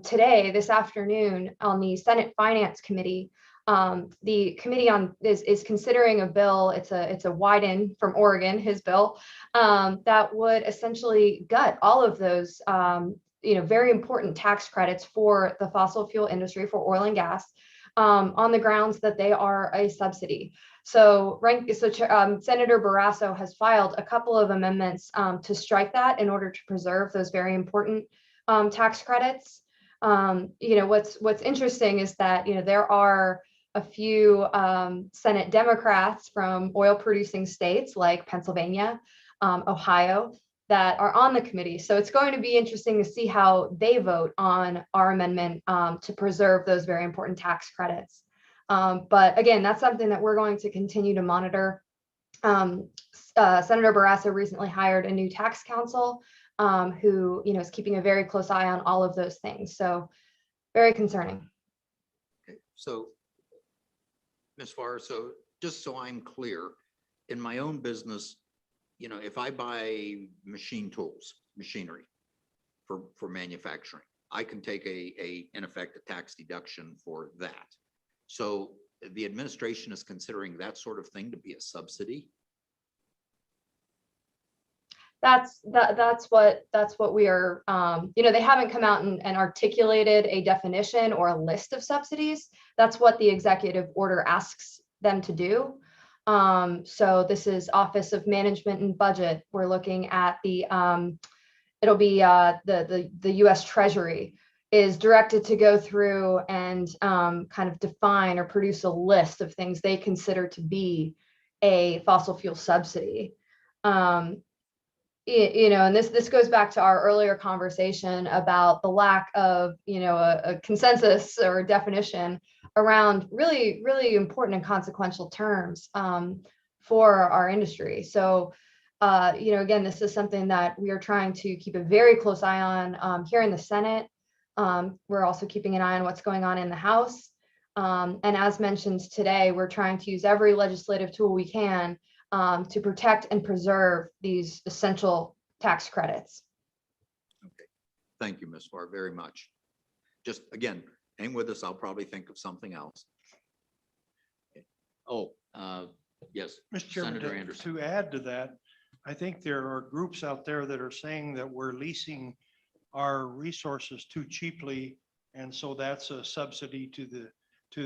Today, this afternoon, on the Senate Finance Committee, the committee is considering a bill. It's a Wyden from Oregon, his bill, that would essentially gut all of those you know, very important tax credits for the fossil fuel industry, for oil and gas, on the grounds that they are a subsidy. So Senator Barrasso has filed a couple of amendments to strike that in order to preserve those very important tax credits. You know, what's interesting is that, you know, there are a few Senate Democrats from oil producing states like Pennsylvania, Ohio, that are on the committee. So it's going to be interesting to see how they vote on our amendment to preserve those very important tax credits. But again, that's something that we're going to continue to monitor. Senator Barrasso recently hired a new tax counsel who, you know, is keeping a very close eye on all of those things. So very concerning. Okay, so Ms. Farr, so just so I'm clear, in my own business, you know, if I buy machinery for manufacturing, I can take in effect, a tax deduction for that. So the administration is considering that sort of thing to be a subsidy? That's what we are, you know, they haven't come out and articulated a definition or a list of subsidies. That's what the executive order asks them to do. So this is Office of Management and Budget. We're looking at the, it'll be the US Treasury is directed to go through and kind of define or produce a list of things they consider to be a fossil fuel subsidy. You know, and this goes back to our earlier conversation about the lack of, you know, a consensus or a definition around really, really important and consequential terms for our industry. So, you know, again, this is something that we are trying to keep a very close eye on here in the Senate. We're also keeping an eye on what's going on in the House. And as mentioned today, we're trying to use every legislative tool we can to protect and preserve these essential tax credits. Okay, thank you, Ms. Farr, very much. Just again, hang with us. I'll probably think of something else. Okay. Oh, yes, Mr. Chairman, Senator Anderson. to add to that, I think there are groups out there that are saying that we're leasing our resources too cheaply. And so that's a subsidy to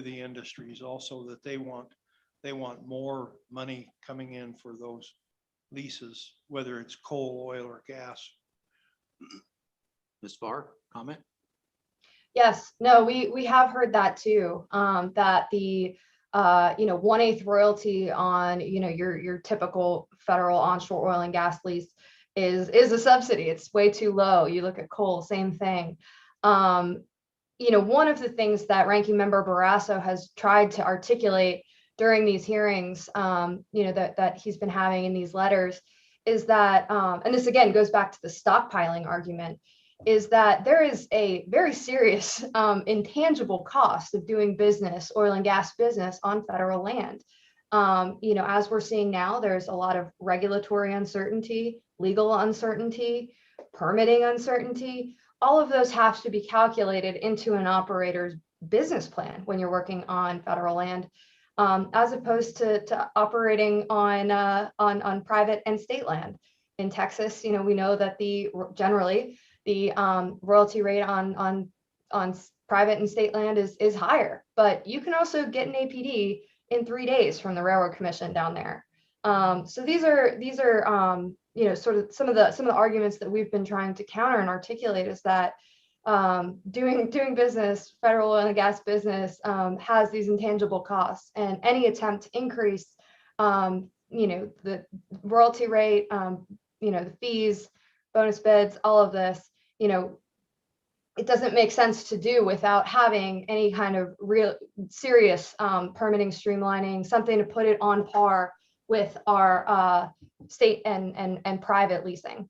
the industries also, that they want more money coming in for those leases, whether it's coal, oil, or gas. Ms. Farr, comment? Yes, no, we have heard that too, that the 1/8 royalty on, your typical federal onshore oil and gas lease is a subsidy. It's way too low. You look at coal, same thing. One of the things that Ranking Member Barrasso has tried to articulate during these hearings, that he's been having in these letters is that, and this again goes back to the stockpiling argument, is that there is a very serious intangible cost of doing business, oil and gas business on federal land. As we're seeing now, there's a lot of regulatory uncertainty, legal uncertainty, permitting uncertainty. All of those have to be calculated into an operator's business plan when you're working on federal land, as opposed to operating on private and state land. In Texas, we know that generally the royalty rate on private and state land is higher, but you can also get an APD in 3 days from the Railroad Commission down there. So these are sort of some of the arguments that we've been trying to counter and articulate, is that doing business, federal oil and gas business, has these intangible costs, and any attempt to increase the royalty rate, the fees, bonus bids, all of this, it doesn't make sense to do without having any kind of real serious permitting streamlining, something to put it on par with our state and private leasing.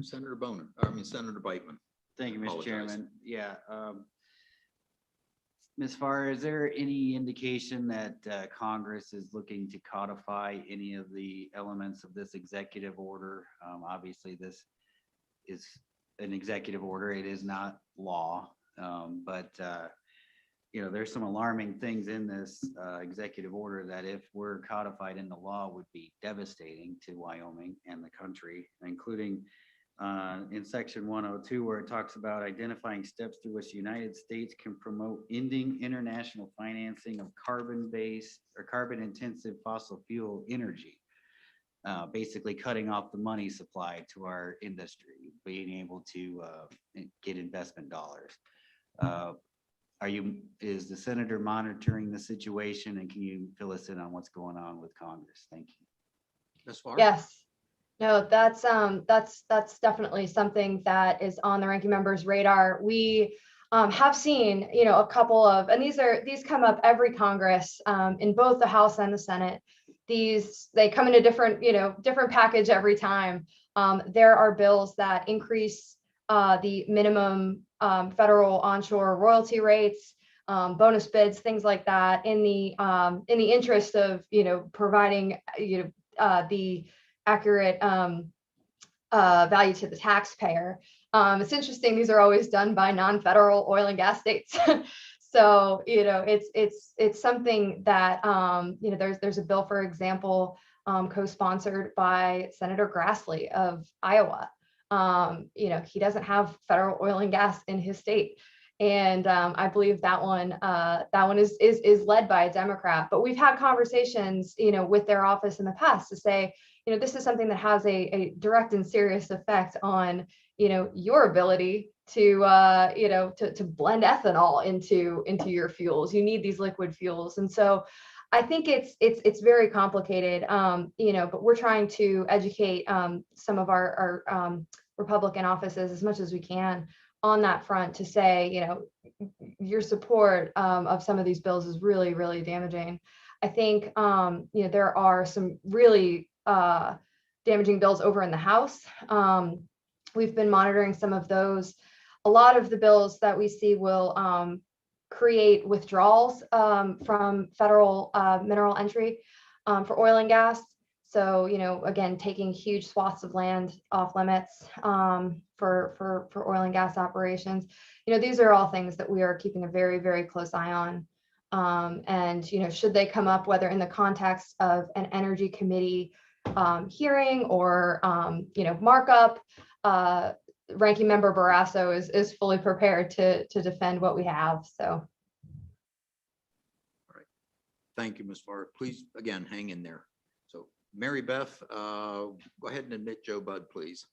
Senator Senator Bateman. Thank you, Mr. Apologize. Chairman. Yeah. Ms. Farr, is there any indication that Congress is looking to codify any of the elements of this executive order? Obviously, this is an executive order. It is not law, but there's some alarming things in this executive order that, if were codified into law, would be devastating to Wyoming and the country, including in section 102, where it talks about identifying steps through which the United States can promote ending international financing of carbon-based or carbon-intensive fossil fuel energy, basically cutting off the money supply to our industry, being able to get investment dollars. Is the senator monitoring the situation, and can you fill us in on what's going on with Congress? Thank you. Ms. Farr? Yes. No, that's definitely something that is on the ranking member's radar. We have seen, a couple of, and these come up every Congress, in both the House and the Senate. They come in a different package every time. There are bills that increase the minimum federal onshore royalty rates, bonus bids, things like that, in the interest of providing the accurate value to the taxpayer. It's interesting; these are always done by non-federal oil and gas states. So it's something that there's a bill, for example, co-sponsored by Senator Grassley of Iowa. He doesn't have federal oil and gas in his state, and I believe that one is led by a Democrat. But we've had conversations with their office in the past to say, this is something that has a direct and serious effect on your ability to blend ethanol into your fuels. You need these liquid fuels, and so I think it's very complicated. But we're trying to educate some of our Republican offices as much as we can on that front, to say, your support of some of these bills is really, really damaging. I think there are some really damaging bills over in the House. we've been monitoring some of those. A lot of the bills that we see will create withdrawals from federal mineral entry for oil and gas. So, again, taking huge swaths of land off limits for oil and gas operations. These are all things that we are keeping a very, very close eye on. And, should they come up, whether in the context of an energy committee hearing or, markup, Ranking Member Barrasso is fully prepared to defend what we have. So. Thank you, Ms. Farr. Please, again, hang in there. So Mary Beth, go ahead and admit Joe Budd, please.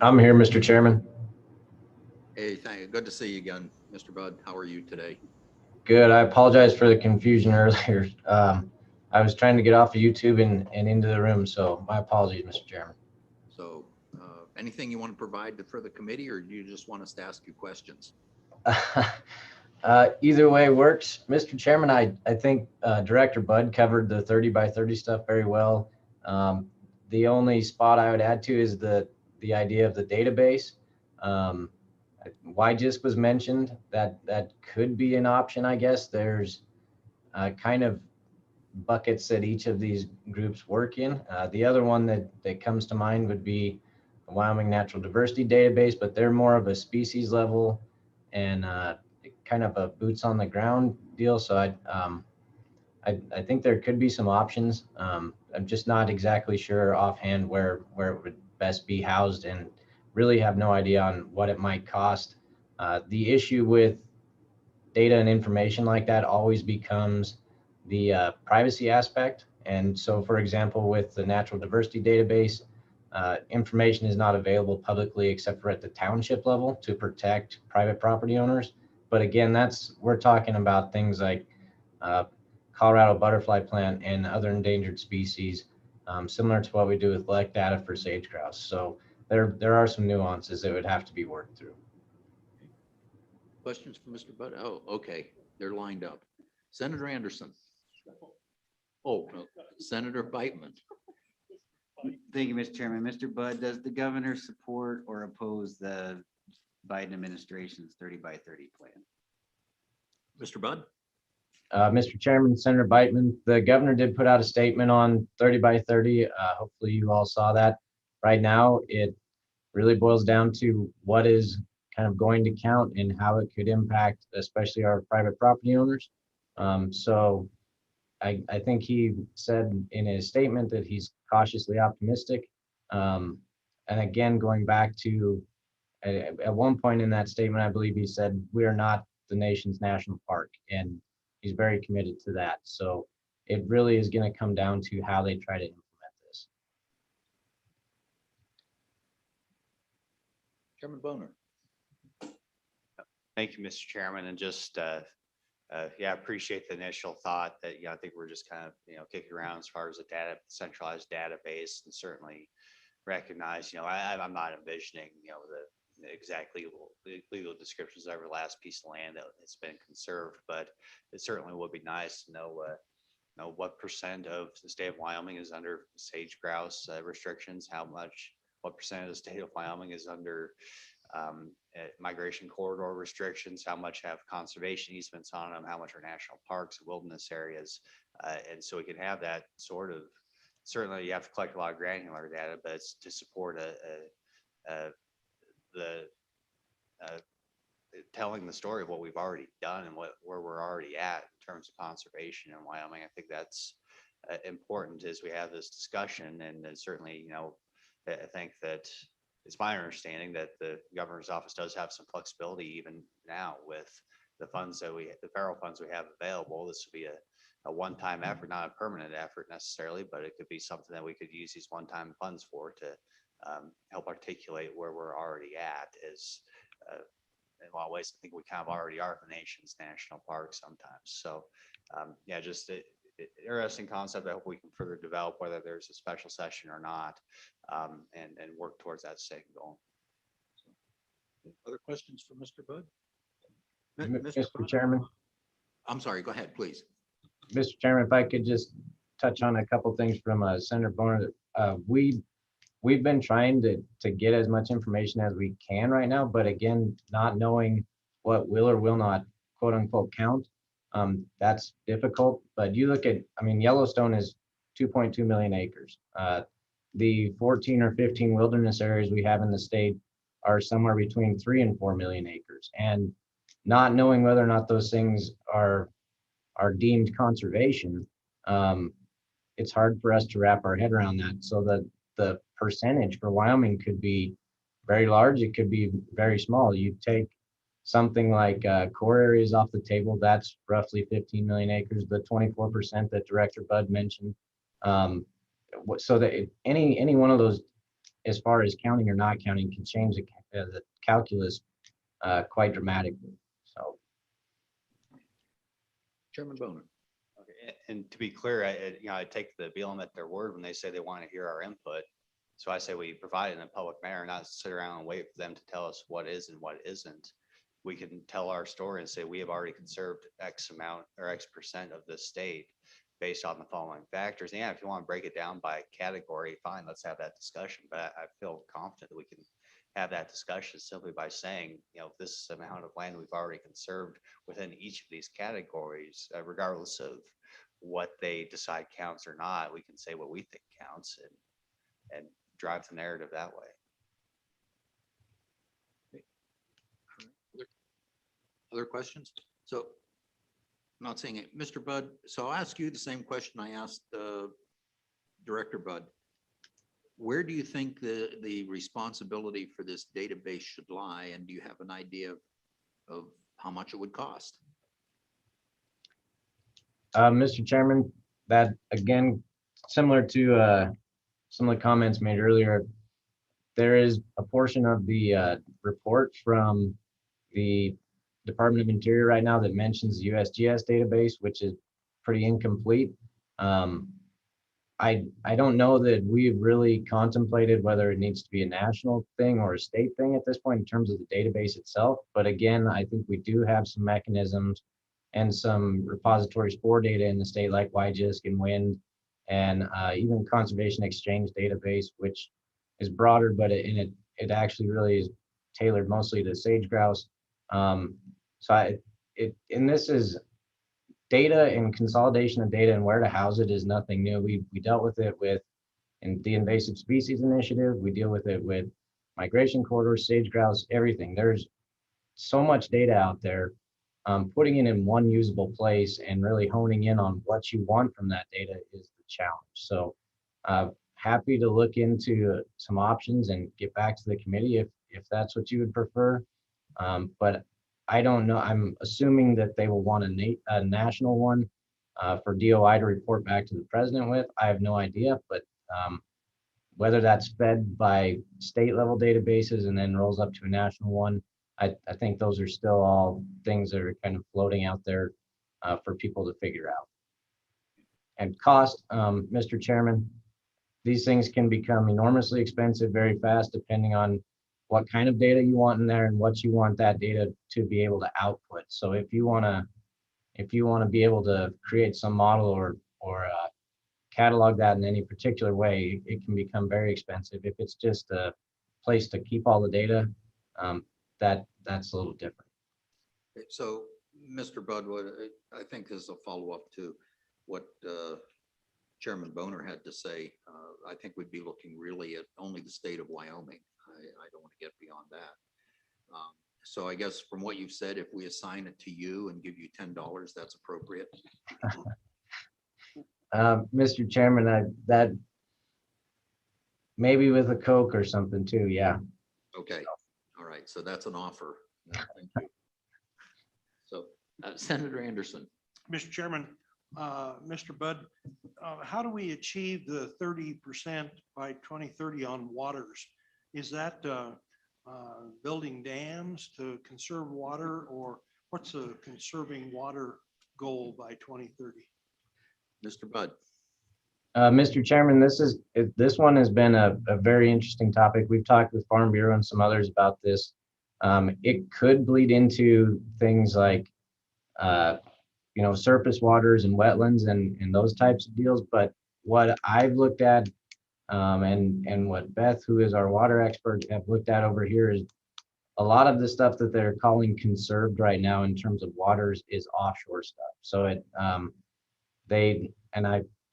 I'm here, Mr. Chairman. Hey, thank you. Good to see you again, Mr. Budd. How are you today? Good. I apologize for the confusion earlier. I was trying to get off of YouTube and into the room, so my apologies, Mr. Chairman. So anything you want to provide for the committee, or do you just want us to ask you questions? Either way works. Mr. Chairman, I think Director Budd covered the 30 by 30 stuff very well. The only spot I would add to is the idea of the database. YGISC was mentioned. That could be an option, I guess. There's kind of buckets that each of these groups work in. The other one that comes to mind would be the Wyoming Natural Diversity Database, but they're more of a species level and kind of a boots on the ground deal. So I think there could be some options. I'm just not exactly sure offhand where it would best be housed, and really have no idea on what it might cost. The issue with data and information like that always becomes the privacy aspect. And so, for example, with the Natural Diversity Database, information is not available publicly except for at the township level to protect private property owners. But again, we're talking about things like Colorado butterfly plant and other endangered species, similar to what we do with elect data for sage grouse. So there are some nuances that would have to be worked through. Questions for Mr. Budd? Oh, okay. They're lined up. Senator Anderson. Oh, no. Senator Beitman. Thank you, Mr. Chairman. Mr. Budd, does the governor support or oppose the Biden administration's 30 by 30 plan? Mr. Budd? Mr. Chairman, Senator Beitman, the governor did put out a statement on 30 by 30. Hopefully you all saw that. Right now, it really boils down to what is kind of going to count and how it could impact, especially our private property owners. So I think he said in his statement that he's cautiously optimistic. And again, going back to at one point in that statement, I believe he said, we are not the nation's national park, and he's very committed to that. So it really is going to come down to how they try to implement this. Chairman Boner. Thank you, Mr. Chairman. And just, yeah, I appreciate the initial thought that, I think we're just kind of, kicking around as far as the centralized database, and certainly recognize, I'm not envisioning, the exact legal descriptions of every last piece of land that has been conserved, but it certainly would be nice to know what % of the state of Wyoming is under sage grouse restrictions, what % of the state of Wyoming is under migration corridor restrictions, how much have conservation easements on them, how much are national parks, wilderness areas. And so we can have that sort of, certainly you have to collect a lot of granular data, but it's to support telling the story of what we've already done and where we're already at in terms of conservation in Wyoming. I think that's important as we have this discussion. And certainly, I think that it's my understanding that the governor's office does have some flexibility even now with the federal funds we have available. This would be a one-time effort, not a permanent effort necessarily, but it could be something that we could use these one-time funds for to help articulate where we're already at. Is in a lot of ways, I think we kind of already are the nation's national park sometimes. So yeah, just interesting concept. I hope we can further develop whether there's a special session or not, and work towards that same goal. Other questions for Mr. Budd? Mr. Mr. Chairman, I'm sorry, go ahead, please. Mr. Chairman, if I could just touch on a couple things from Senator Boner. We've been trying to get as much information as we can right now, but again, not knowing what will or will not quote unquote count. That's difficult, but you look at, I mean, Yellowstone is 2.2 million acres. The 14 or 15 wilderness areas we have in the state are somewhere between 3 and 4 million acres. And not knowing whether or not those things are deemed conservation, it's hard for us to wrap our head around that. So that the percentage for Wyoming could be very large, it could be very small. You take something like core areas off the table, that's roughly 15 million acres, the 24% that Director Bud mentioned. So that any one of those, as far as counting or not counting, can change the calculus quite dramatically. So, Chairman Boner. Okay, and to be clear, I take the BLM at their word when they say they want to hear our input. So I say we provide it in a public manner, not sit around and wait for them to tell us what is and what isn't. We can tell our story and say we have already conserved X amount or X percent of the state based on the following factors. And yeah, if you want to break it down by category, fine, let's have that discussion. But I feel confident that we can have that discussion simply by saying, this amount of land we've already conserved within each of these categories, regardless of what they decide counts or not. We can say what we think counts and drive the narrative that way. Other questions? So I'm not saying it, Mr. Budd. So I'll ask you the same question I asked Director Budd. Where do you think the responsibility for this database should lie? And do you have an idea of how much it would cost? Mr. Chairman, that again, similar to some of the comments made earlier, there is a portion of the report from the Department of Interior right now that mentions the USGS database, which is pretty incomplete. I don't know that we've really contemplated whether it needs to be a national thing or a state thing at this point in terms of the database itself. But again, I think we do have some mechanisms and some repositories for data in the state like YGISC and WIND, and even Conservation Exchange database, which is broader, but it actually really is tailored mostly to sage grouse. And this is data and consolidation of data and where to house it is nothing new. We dealt with it in the Invasive Species Initiative. We deal with it with migration corridors, sage grouse, everything. There's so much data out there. Putting it in one usable place and really honing in on what you want from that data is the challenge. So happy to look into some options and get back to the committee if that's what you would prefer. But I don't know. I'm assuming that they will want a national one for DOI to report back to the president with. I have no idea, but whether that's fed by state level databases and then rolls up to a national one, I think those are still all things that are kind of floating out there for people to figure out. And cost, Mr. Chairman, these things can become enormously expensive very fast depending on what kind of data you want in there and what you want that data to be able to output. So if you want to be able to create some model or catalog that in any particular way, it can become very expensive. If it's just a place to keep all the data, that's a little different. So, Mr. Budd, I think is a follow-up to what Chairman Boner had to say. I think we'd be looking really at only the state of Wyoming. I don't want to get beyond that. So I guess from what you've said, if we assign it to you and give you $10, that's appropriate. Mr. Chairman, that maybe with a Coke or something too. Yeah. Okay. All right. So that's an offer. No, thank you. So Senator Anderson. Mr. Chairman, Mr. Budd, how do we achieve the 30% by 2030 on waters? Is that building dams to conserve water, or what's a conserving water goal by 2030? Mr. Budd. Mr. Chairman, this one has been a very interesting topic. We've talked with Farm Bureau and some others about this. It could bleed into things like, surface waters and wetlands and those types of deals. But what I've looked at, and what Beth, who is our water expert, have looked at over here is a lot of the stuff that they're calling conserved right now in terms of waters is offshore stuff. So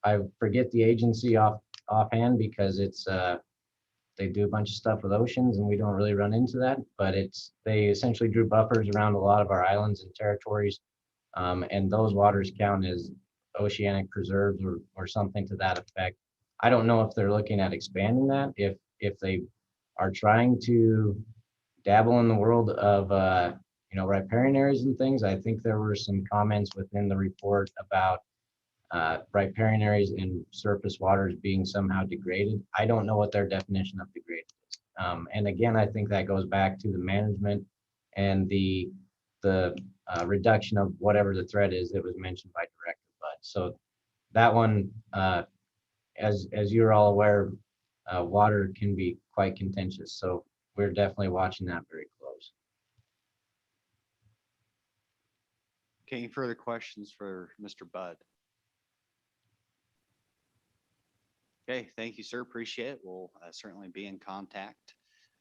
I forget the agency offhand because it's, they do a bunch of stuff with oceans and we don't really run into that, but they essentially drew buffers around a lot of our islands and territories. And those waters count as oceanic preserves or something to that effect. I don't know if they're looking at expanding that, if they are trying to dabble in the world of, riparian areas and things. I think there were some comments within the report about riparian areas and surface waters being somehow degraded. I don't know what their definition of degraded is. And again, I think that goes back to the management and the reduction of whatever the threat is that was mentioned by Director Bud. So that one, as you're all aware, water can be quite contentious. So we're definitely watching that very close. Okay, any further questions for Mr. Bud? Okay, thank you, sir. Appreciate it. We'll certainly be in contact.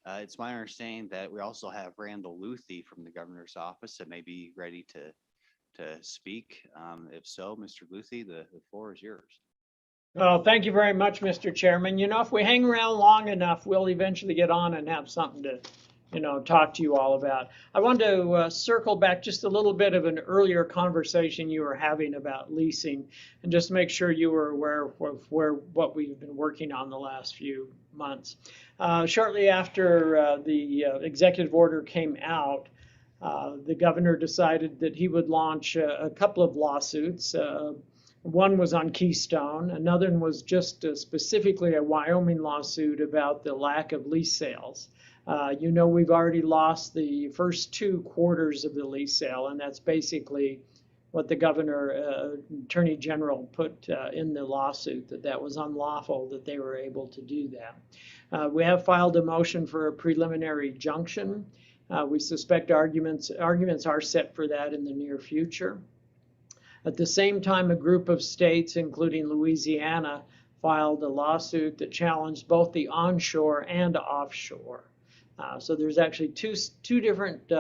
It's my understanding that we also have Randall Luthi from the governor's office that may be ready to speak. If so, Mr. Luthi, the floor is yours. Well, thank you very much, Mr. Chairman. If we hang around long enough, we'll eventually get on and have something to, talk to you all about. I want to circle back just a little bit of an earlier conversation you were having about leasing, and just make sure you were aware of what we've been working on the last few months. Shortly after the executive order came out, the governor decided that he would launch a couple of lawsuits. One was on Keystone. Another one was just specifically a Wyoming lawsuit about the lack of lease sales. We've already lost the first 2 quarters of the lease sale, and that's basically what the governor, attorney general put in the lawsuit, that was unlawful that they were able to do that. We have filed a motion for a preliminary injunction. We suspect arguments are set for that in the near future. At the same time, a group of states, including Louisiana, filed a lawsuit that challenged both the onshore and offshore. So there's actually two different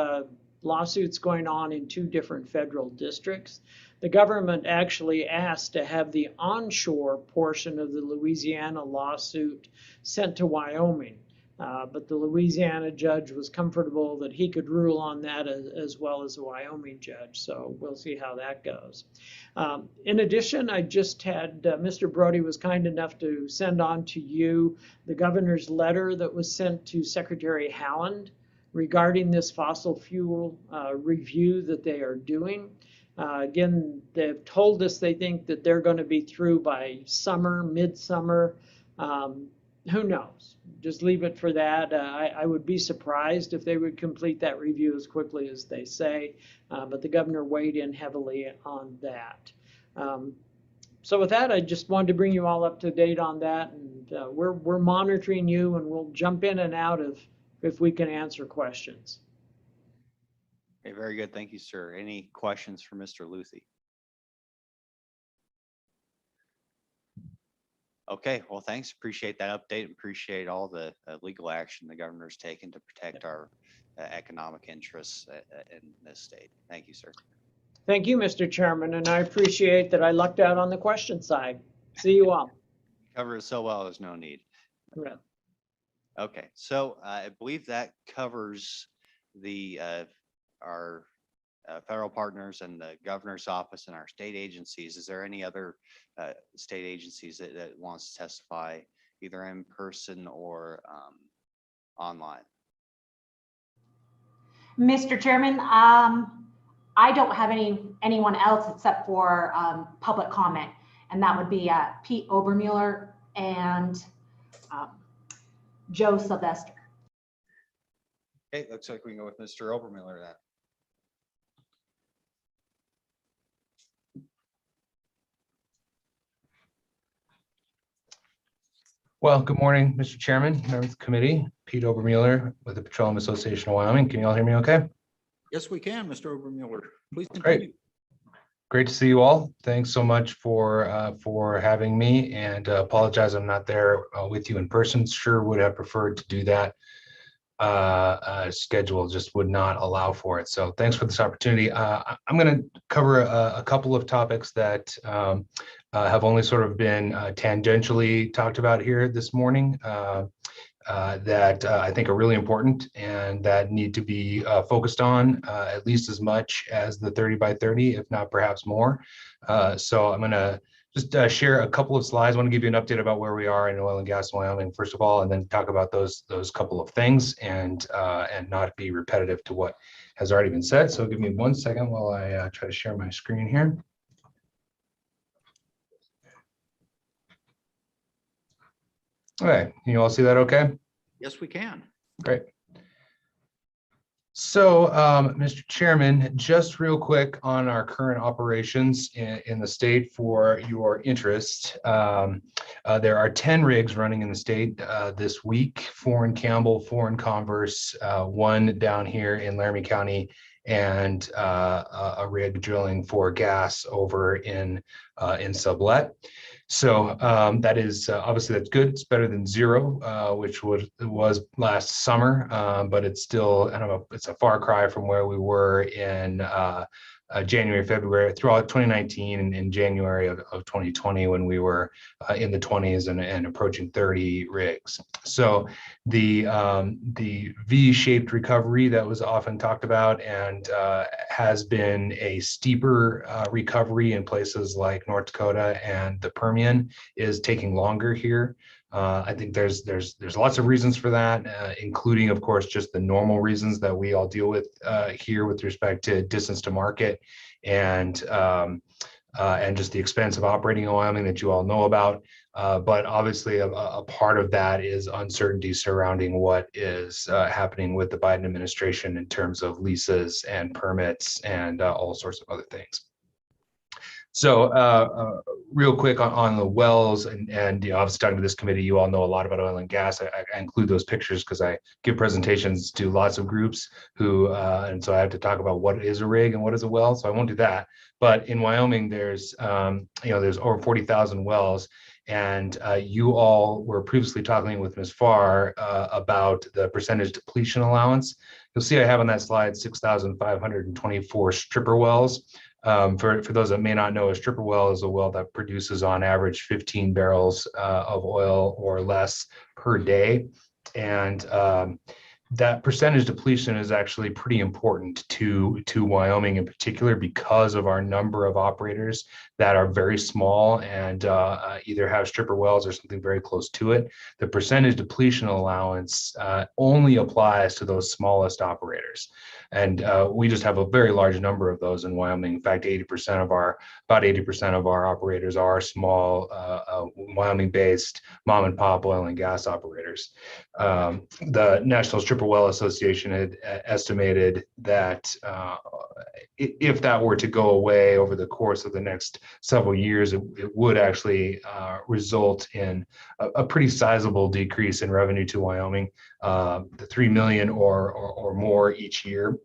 lawsuits going on in 2 different federal districts. The government actually asked to have the onshore portion of the Louisiana lawsuit sent to Wyoming. But the Louisiana judge was comfortable that he could rule on that as well as the Wyoming judge. So we'll see how that goes. In addition, I just had Mr. Brody was kind enough to send on to you the governor's letter that was sent to Secretary Haaland regarding this fossil fuel review that they are doing. Again, they've told us they think that they're going to be through by summer, midsummer. Who knows? Just leave it for that. I would be surprised if they would complete that review as quickly as they say, but the governor weighed in heavily on that. So with that, I just wanted to bring you all up to date on that, and we're monitoring you, and we'll jump in and out if we can answer questions. Okay, very good. Thank you, sir. Any questions for Mr. Luthi? Okay, well, thanks. Appreciate that update. Appreciate all the legal action the governor's taken to protect our economic interests in this state. Thank you, sir. Thank you, Mr. Chairman, and I appreciate that I lucked out on the question side. See you all. Cover it so well, there's no need. Yeah. Okay, so I believe that covers our federal partners and the governor's office and our state agencies. Is there any other state agencies that wants to testify either in person or online? Mr. Chairman, I don't have anyone else except for public comment, and that would be Pete Obermuller and Joe Sylvester. Okay, looks like we can go with Mr. Obermuller then. Well, good morning, Mr. Chairman, members of the committee, Pete Obermueller with the Petroleum Association of Wyoming. Can you all hear me okay? Yes, we can, Mr. Obermueller. Please Great. continue. Great to see you all. Thanks so much for having me, and apologize I'm not there with you in person. Sure would have preferred to do that. Schedule just would not allow for it. So thanks for this opportunity. I'm going to cover a couple of topics that have only sort of been tangentially talked about here this morning. That I think are really important and that need to be focused on at least as much as the 30 by 30, if not perhaps more. So I'm going to just share a couple of slides. I want to give you an update about where we are in oil and gas in Wyoming, first of all, and then talk about those couple of things and not be repetitive to what has already been said. So give me 1 second while I try to share my screen here. Okay, can you all see that okay? Yes, we can. Great. So, Mr. Chairman, just real quick on our current operations in the state for your interest. There are 10 rigs running in the state this week, 4 in Campbell, 4 in Converse, 1 down here in Laramie County, and a rig drilling for gas over in Sublet. So that is obviously that's good. It's better than 0, which was last summer, but it's still it's a far cry from where we were in January, February, throughout 2019 and in January of 2020 when we were in the 20s and approaching 30 rigs. So the V-shaped recovery that was often talked about and has been a steeper recovery in places like North Dakota and the Permian is taking longer here. I think there's lots of reasons for that, including, of course, just the normal reasons that we all deal with here with respect to distance to market and just the expense of operating in Wyoming that you all know about. But obviously, a part of that is uncertainty surrounding what is happening with the Biden administration in terms of leases and permits and all sorts of other things. So real quick on the wells and you know, obviously talking to this committee, you all know a lot about oil and gas. I include those pictures because I give presentations to lots of groups who, and so I have to talk about what is a rig and what is a well. So I won't do that. But in Wyoming, there's, you know, there's over 40,000 wells. And you all were previously talking with Ms. Farr about the percentage depletion allowance. You'll see I have on that slide 6,524 stripper wells. For those that may not know, a stripper well is a well that produces on average 15 barrels of oil or less per day. And that percentage depletion is actually pretty important to Wyoming in particular because of our number of operators that are very small and either have stripper wells or something very close to it. The percentage depletion allowance only applies to those smallest operators. And we just have a very large number of those in Wyoming. In fact, about 80% of our operators are small Wyoming-based mom and pop oil and gas operators. The National Stripper Well Association had estimated that if that were to go away over the course of the next several years, it would actually result in a pretty sizable decrease in revenue to Wyoming, the 3 million or more each year.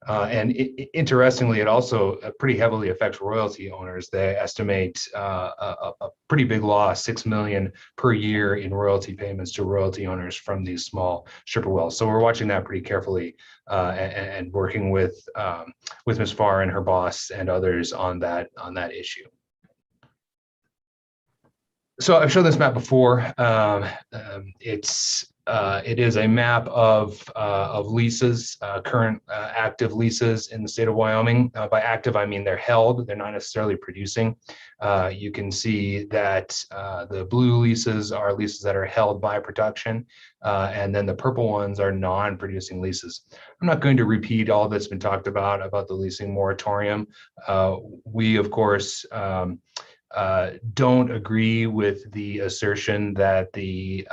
And interestingly, it also pretty heavily affects royalty owners. They estimate a pretty big loss, 6 million per year in royalty payments to royalty owners from these small stripper wells. So we're watching that pretty carefully and working with Ms. Farr and her boss and others on that issue. So I've shown this map before. It is a map of leases, current active leases in the state of Wyoming. By active, I mean they're held, they're not necessarily producing. You can see that the blue leases are leases that are held by production, and then the purple ones are non-producing leases. I'm not going to repeat all that's been talked about the leasing moratorium. We, of course, don't agree with the assertion that the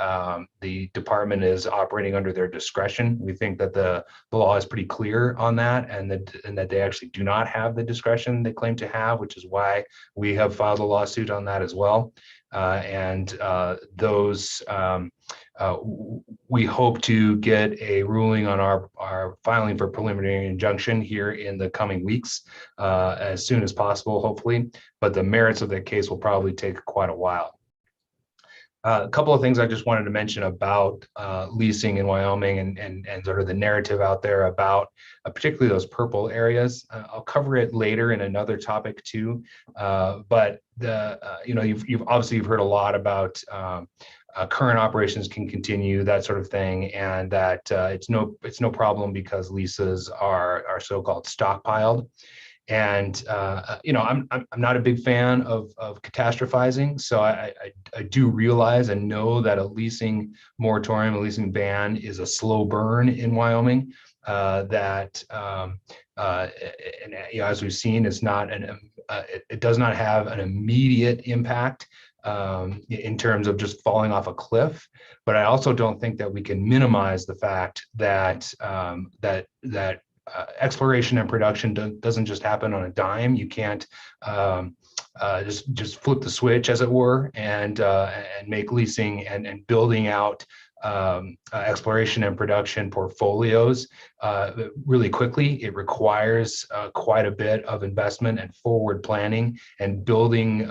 department is operating under their discretion. We think that the law is pretty clear on that, and that they actually do not have the discretion they claim to have, which is why we have filed a lawsuit on that as well. Those we hope to get a ruling on our filing for preliminary injunction here in the coming weeks, as soon as possible, hopefully. But the merits of that case will probably take quite a while. A couple of things I just wanted to mention about leasing in Wyoming and sort of the narrative out there about particularly those purple areas. I'll cover it later in another topic too. But you've obviously heard a lot about current operations can continue, that sort of thing, and that it's no problem because leases are so-called stockpiled. And I'm not a big fan of catastrophizing, so I do realize and know that a leasing moratorium, a leasing ban, is a slow burn in Wyoming. As we've seen, it's not it does not have an immediate impact in terms of just falling off a cliff. But I also don't think that we can minimize the fact that exploration and production doesn't just happen on a dime. You can't just flip the switch, as it were, and make leasing and building out exploration and production portfolios really quickly. It requires quite a bit of investment and forward planning and building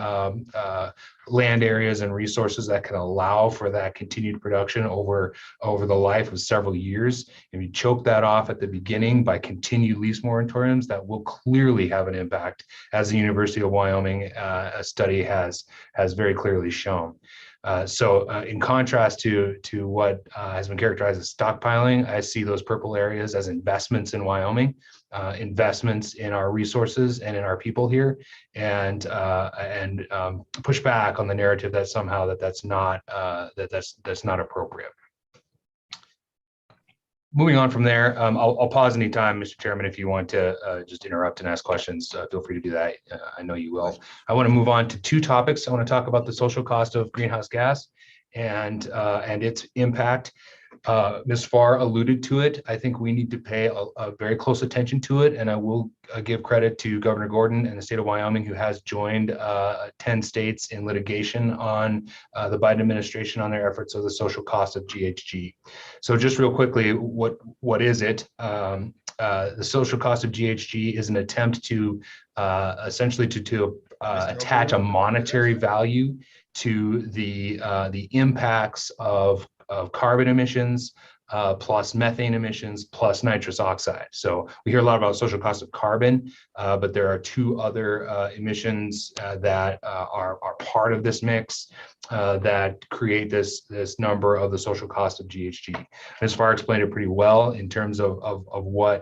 land areas and resources that can allow for that continued production over the life of several years. If you choke that off at the beginning by continued lease moratoriums, that will clearly have an impact, as the University of Wyoming study has very clearly shown. In contrast to what has been characterized as stockpiling, I see those purple areas as investments in Wyoming, investments in our resources and in our people here, and push back on the narrative that somehow that's not appropriate. Moving on from there, I'll pause anytime, Mr. Chairman, if you want to just interrupt and ask questions. Feel free to do that. I know you will. I want to move on to two topics. I want to talk about the social cost of greenhouse gas and its impact. Ms. Farr alluded to it. I think we need to pay a very close attention to it, and I will give credit to Governor Gordon and the state of Wyoming, who has joined 10 states in litigation on the Biden administration on their efforts of the social cost of GHG. So just real quickly, what is it? The social cost of GHG is an attempt to essentially to attach a monetary value to the impacts of carbon emissions, plus methane emissions, plus nitrous oxide. So we hear a lot about social cost of carbon, but there are two other emissions that are part of this mix that create this number of the social cost of GHG. Ms. Farr explained it pretty well in terms of what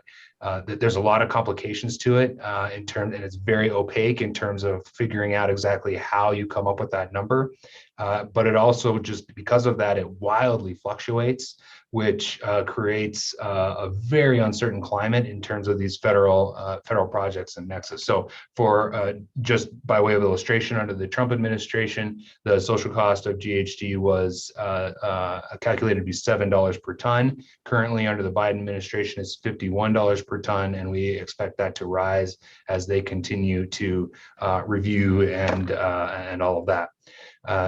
there's a lot of complications to it and it's very opaque in terms of figuring out exactly how you come up with that number. But it also, just because of that, it wildly fluctuates, which creates a very uncertain climate in terms of these federal projects and nexus. So for just by way of illustration, under the Trump administration, the social cost of GHG was calculated to be $7 per ton. Currently, under the Biden administration, is $51 per ton, and we expect that to rise as they continue to review and all of that.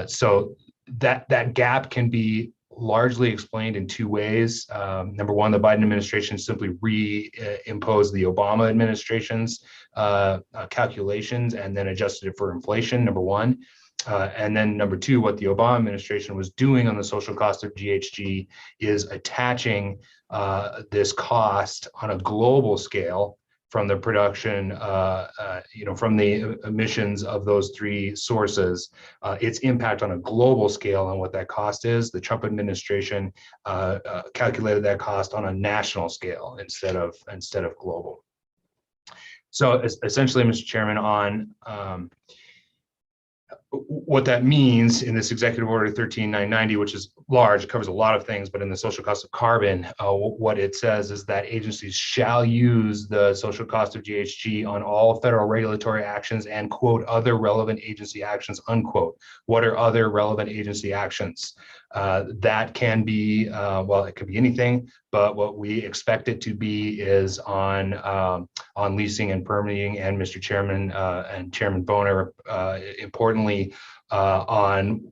So that gap can be largely explained in two ways. Number one, the Biden administration simply reimposed the Obama administration's calculations and then adjusted it for inflation, number one. And then number two, what the Obama administration was doing on the social cost of GHG is attaching this cost on a global scale from the production, from the emissions of those three sources, its impact on a global scale and what that cost is. The Trump administration calculated that cost on a national scale instead of global. So essentially, Mr. Chairman, on what that means in this Executive Order 13990, which is large, it covers a lot of things, but in the social cost of carbon, what it says is that agencies shall use the social cost of GHG on all federal regulatory actions and, quote, other relevant agency actions, unquote. What are other relevant agency actions? That can be, it could be anything, but what we expect it to be is on leasing and permitting, and Mr. Chairman and Chairman Boner, importantly, on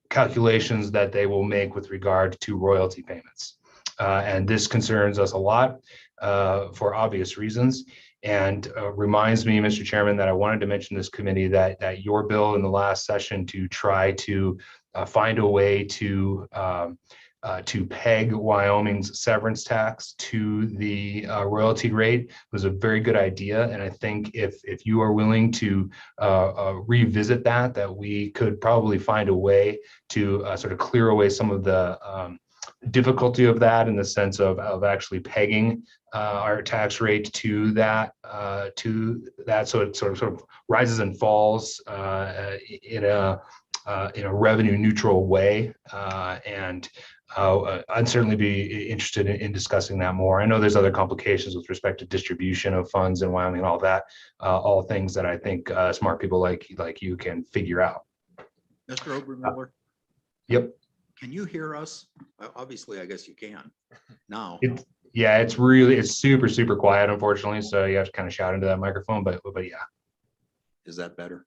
calculations that they will make with regard to royalty payments. And this concerns us a lot for obvious reasons. And reminds me, Mr. Chairman, that I wanted to mention this committee that your bill in the last session to try to find a way to peg Wyoming's severance tax to the royalty rate was a very good idea. And I think if you are willing to revisit that we could probably find a way to sort of clear away some of the difficulty of that in the sense of actually pegging our tax rate to that so it sort of rises and falls in a revenue neutral way. And I'd certainly be interested in discussing that more. I know there's other complications with respect to distribution of funds in Wyoming and all that, all things that I think smart people like you can figure out. Mr. Obermiller? Yep. Can you hear us? Obviously, I guess you can now. Yeah, it's super quiet, unfortunately. So you have to kind of shout into that microphone, but yeah. Is that better?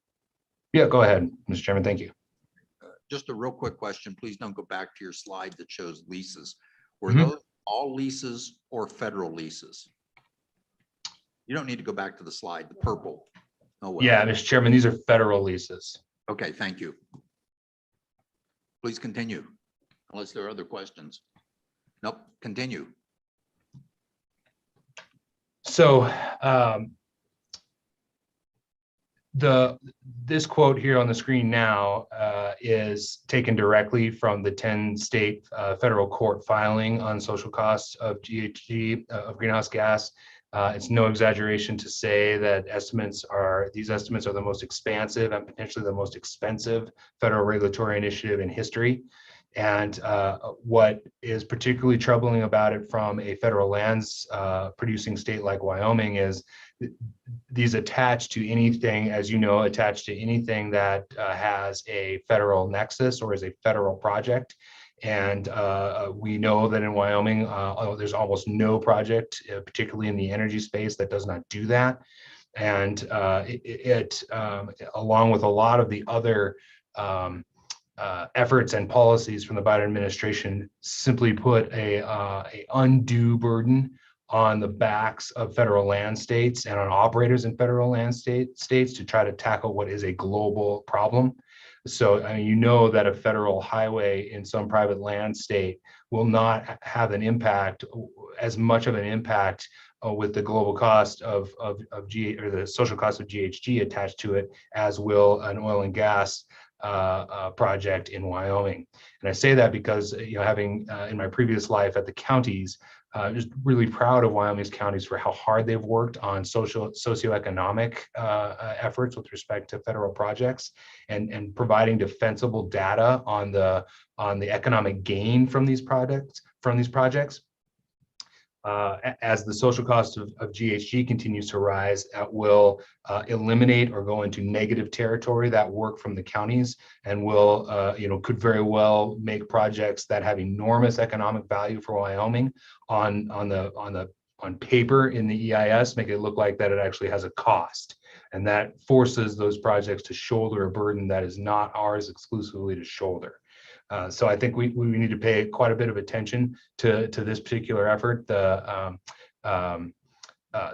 Yeah, go ahead, Mr. Chairman. Thank you. Just a real quick question. Please don't go back to your slide that shows leases. Were Mhm. those all leases or federal leases? You don't need to go back to the slide, the purple. Oh, well. Yeah, Mr. Chairman, these are federal leases. Okay, thank you. Please continue, unless there are other questions. Nope, continue. So this quote here on the screen now is taken directly from the 10-state federal court filing on social costs of GHG, of greenhouse gas. It's no exaggeration to say that these estimates are the most expansive and potentially the most expensive federal regulatory initiative in history. And what is particularly troubling about it from a federal lands producing state like Wyoming is these attach to anything, as you know, attached to anything that has a federal nexus or is a federal project. And we know that in Wyoming, there's almost no project, particularly in the energy space, that does not do that. And along with a lot of the other efforts and policies from the Biden administration, simply put a undue burden on the backs of federal land states and on operators in federal land states to try to tackle what is a global problem. So I mean, you know that a federal highway in some private land state will not have an impact, as much of an impact with the global cost of G, or the social cost of GHG attached to it, as will an oil and gas project in Wyoming. And I say that because, you know, having in my previous life at the counties, just really proud of Wyoming's counties for how hard they've worked on socioeconomic efforts with respect to federal projects and providing defensible data on the economic gain from these projects. As the social cost of GHG continues to rise, that will eliminate or go into negative territory, that work from the counties, and will, could very well make projects that have enormous economic value for Wyoming on paper in the EIS, make it look like that it actually has a cost. And that forces those projects to shoulder a burden that is not ours exclusively to shoulder. So I think we need to pay quite a bit of attention to this particular effort. The Biden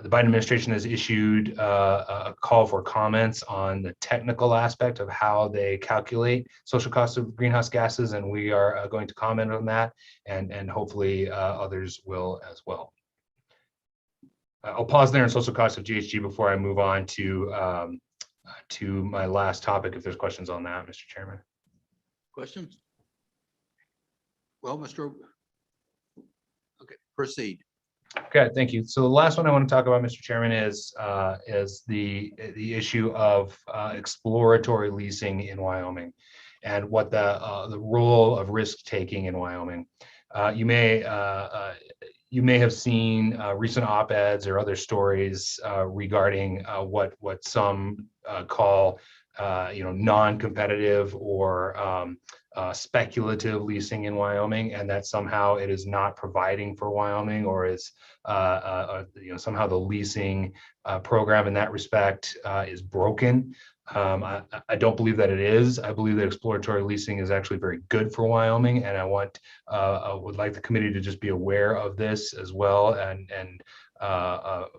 administration has issued a call for comments on the technical aspect of how they calculate social costs of greenhouse gases, and we are going to comment on that, and hopefully others will as well. I'll pause there on social costs of GHG before I move on to my last topic, if there's questions on that, Mr. Chairman. Questions? Well, okay, proceed. Okay, thank you. So the last one I want to talk about, Mr. Chairman, is the issue of exploratory leasing in Wyoming, and what the role of risk taking in Wyoming. You may have seen recent op-eds or other stories regarding what some call non-competitive or speculative leasing in Wyoming, and that somehow it is not providing for Wyoming, or is somehow the leasing program in that respect is broken. I don't believe that it is. I believe that exploratory leasing is actually very good for Wyoming, and I would like the committee to just be aware of this as well, and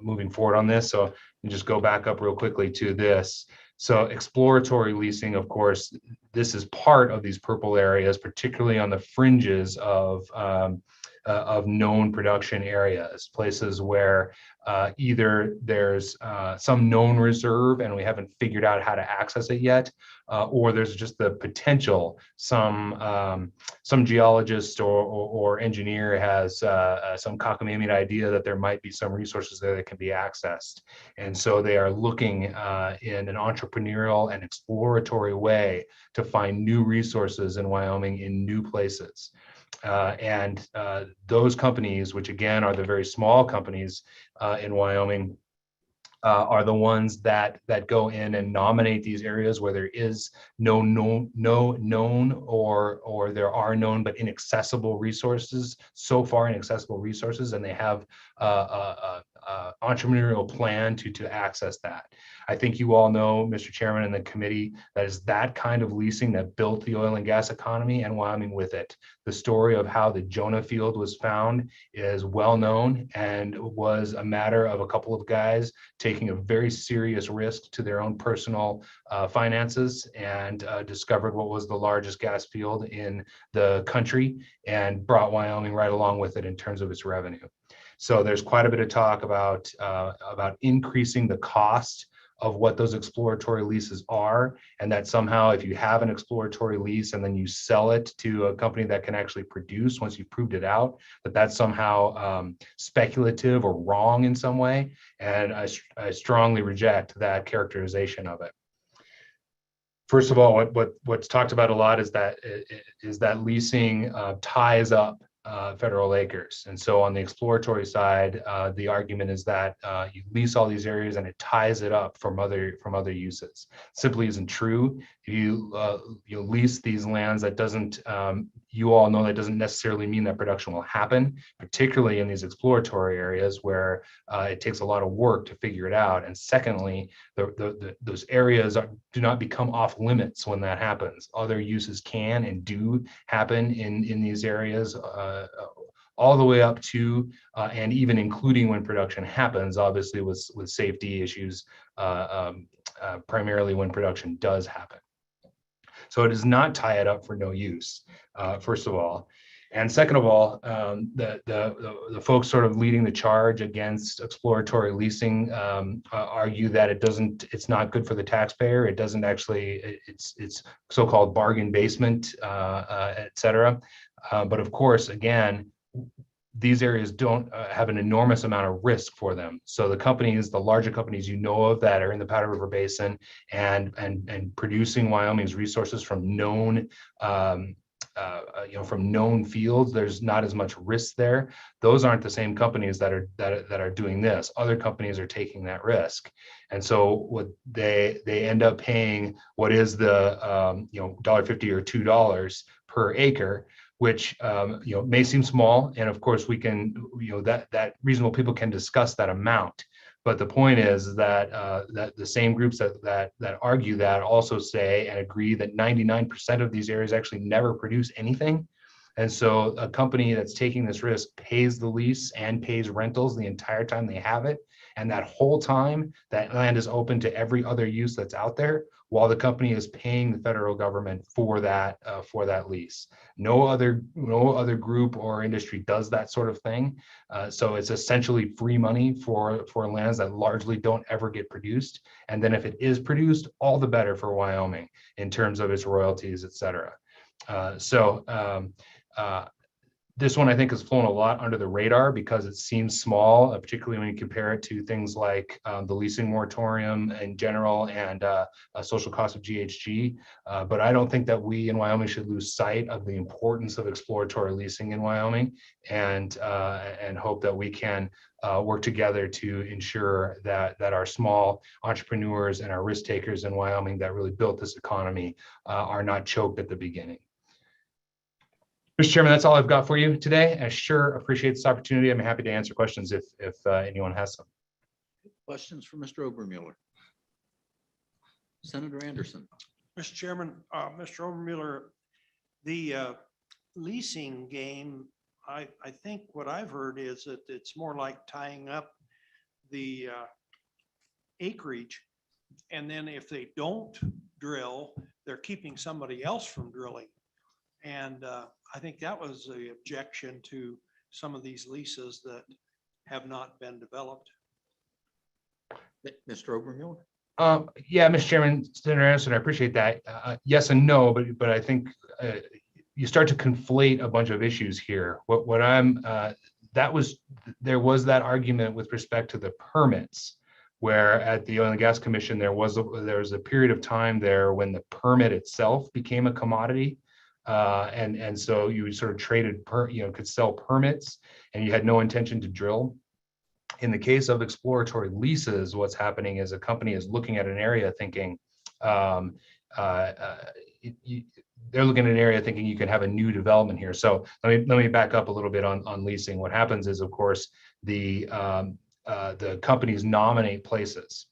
moving forward on this. So you just go back up real quickly to this. So exploratory leasing, of course, this is part of these purple areas, particularly on the fringes of known production areas, places where either there's some known reserve and we haven't figured out how to access it yet, or there's just the potential some geologist or engineer has some cockamamie idea that there might be some resources there that can be accessed. And so they are looking in an entrepreneurial and exploratory way to find new resources in Wyoming in new places. And those companies, which again are the very small companies in Wyoming, are the ones that go in and nominate these areas where there is no known or there are known but inaccessible resources, so far inaccessible resources, and they have entrepreneurial plan to access that. I think you all know, Mr. Chairman and the committee, that is that kind of leasing that built the oil and gas economy and Wyoming with it. The story of how the Jonah field was found is well known and was a matter of a couple of guys taking a very serious risk to their own personal finances and discovered what was the largest gas field in the country and brought Wyoming right along with it in terms of its revenue. So there's quite a bit of talk about increasing the cost of what those exploratory leases are, and that somehow if you have an exploratory lease and then you sell it to a company that can actually produce once you've proved it out, that's somehow speculative or wrong in some way. And I strongly reject that characterization of it. First of all, what's talked about a lot is that leasing ties up federal acres. And so on the exploratory side, the argument is that you lease all these areas and it ties it up from other uses. Simply isn't true. If you lease these lands, that doesn't, you all know that doesn't necessarily mean that production will happen, particularly in these exploratory areas where it takes a lot of work to figure it out. And secondly, those areas do not become off limits when that happens. Other uses can and do happen in these areas all the way up to and even including when production happens, obviously with safety issues, primarily when production does happen. So it does not tie it up for no use, first of all. And second of all, the folks sort of leading the charge against exploratory leasing argue that it's not good for the taxpayer. It doesn't actually, it's so-called bargain basement, et cetera. But of course, again, these areas don't have an enormous amount of risk for them. So the companies, the larger companies you know of that are in the Powder River Basin and producing Wyoming's resources from known from known fields, there's not as much risk there. Those aren't the same companies that are doing this. Other companies are taking that risk, and so what they end up paying what is the $1.50 or $2 per acre, which may seem small, and of course we can that reasonable people can discuss that amount. But the point is that that the same groups that argue that also say and agree that 99% of these areas actually never produce anything. And so a company that's taking this risk pays the lease and pays rentals the entire time they have it. And that whole time, that land is open to every other use that's out there, while the company is paying the federal government for that lease. No other group or industry does that sort of thing. So it's essentially free money for lands that largely don't ever get produced. And then if it is produced, all the better for Wyoming in terms of its royalties, et cetera. This one I think has flown a lot under the radar because it seems small, particularly when you compare it to things like the leasing moratorium in general and a social cost of GHG. But I don't think that we in Wyoming should lose sight of the importance of exploratory leasing in Wyoming, and hope that we can work together to ensure that our small entrepreneurs and our risk takers in Wyoming that really built this economy are not choked at the beginning. Mr. Chairman, that's all I've got for you today. I sure appreciate this opportunity. I'm happy to answer questions if anyone has some. Questions for Mr. Obermuller? Senator Anderson. Mr. Chairman, Mr. Overmüller, the leasing game, I think what I've heard is that it's more like tying up the acreage. And then if they don't drill, they're keeping somebody else from drilling. And I think that was the objection to some of these leases that have not been developed. Mr. Obermuller? Yeah, Mr. Chairman, Senator Anderson, I appreciate that. Yes and no, but I think you start to conflate a bunch of issues here. There was that argument with respect to the permits, where at the Oil and Gas Commission, there was a period of time there when the permit itself became a commodity. And so you sort of traded could sell permits and you had no intention to drill. In the case of exploratory leases, what's happening is a company is looking at an area thinking, they're looking at an area thinking you can have a new development here. So let me back up a little bit on leasing. What happens is, of course, the companies nominate places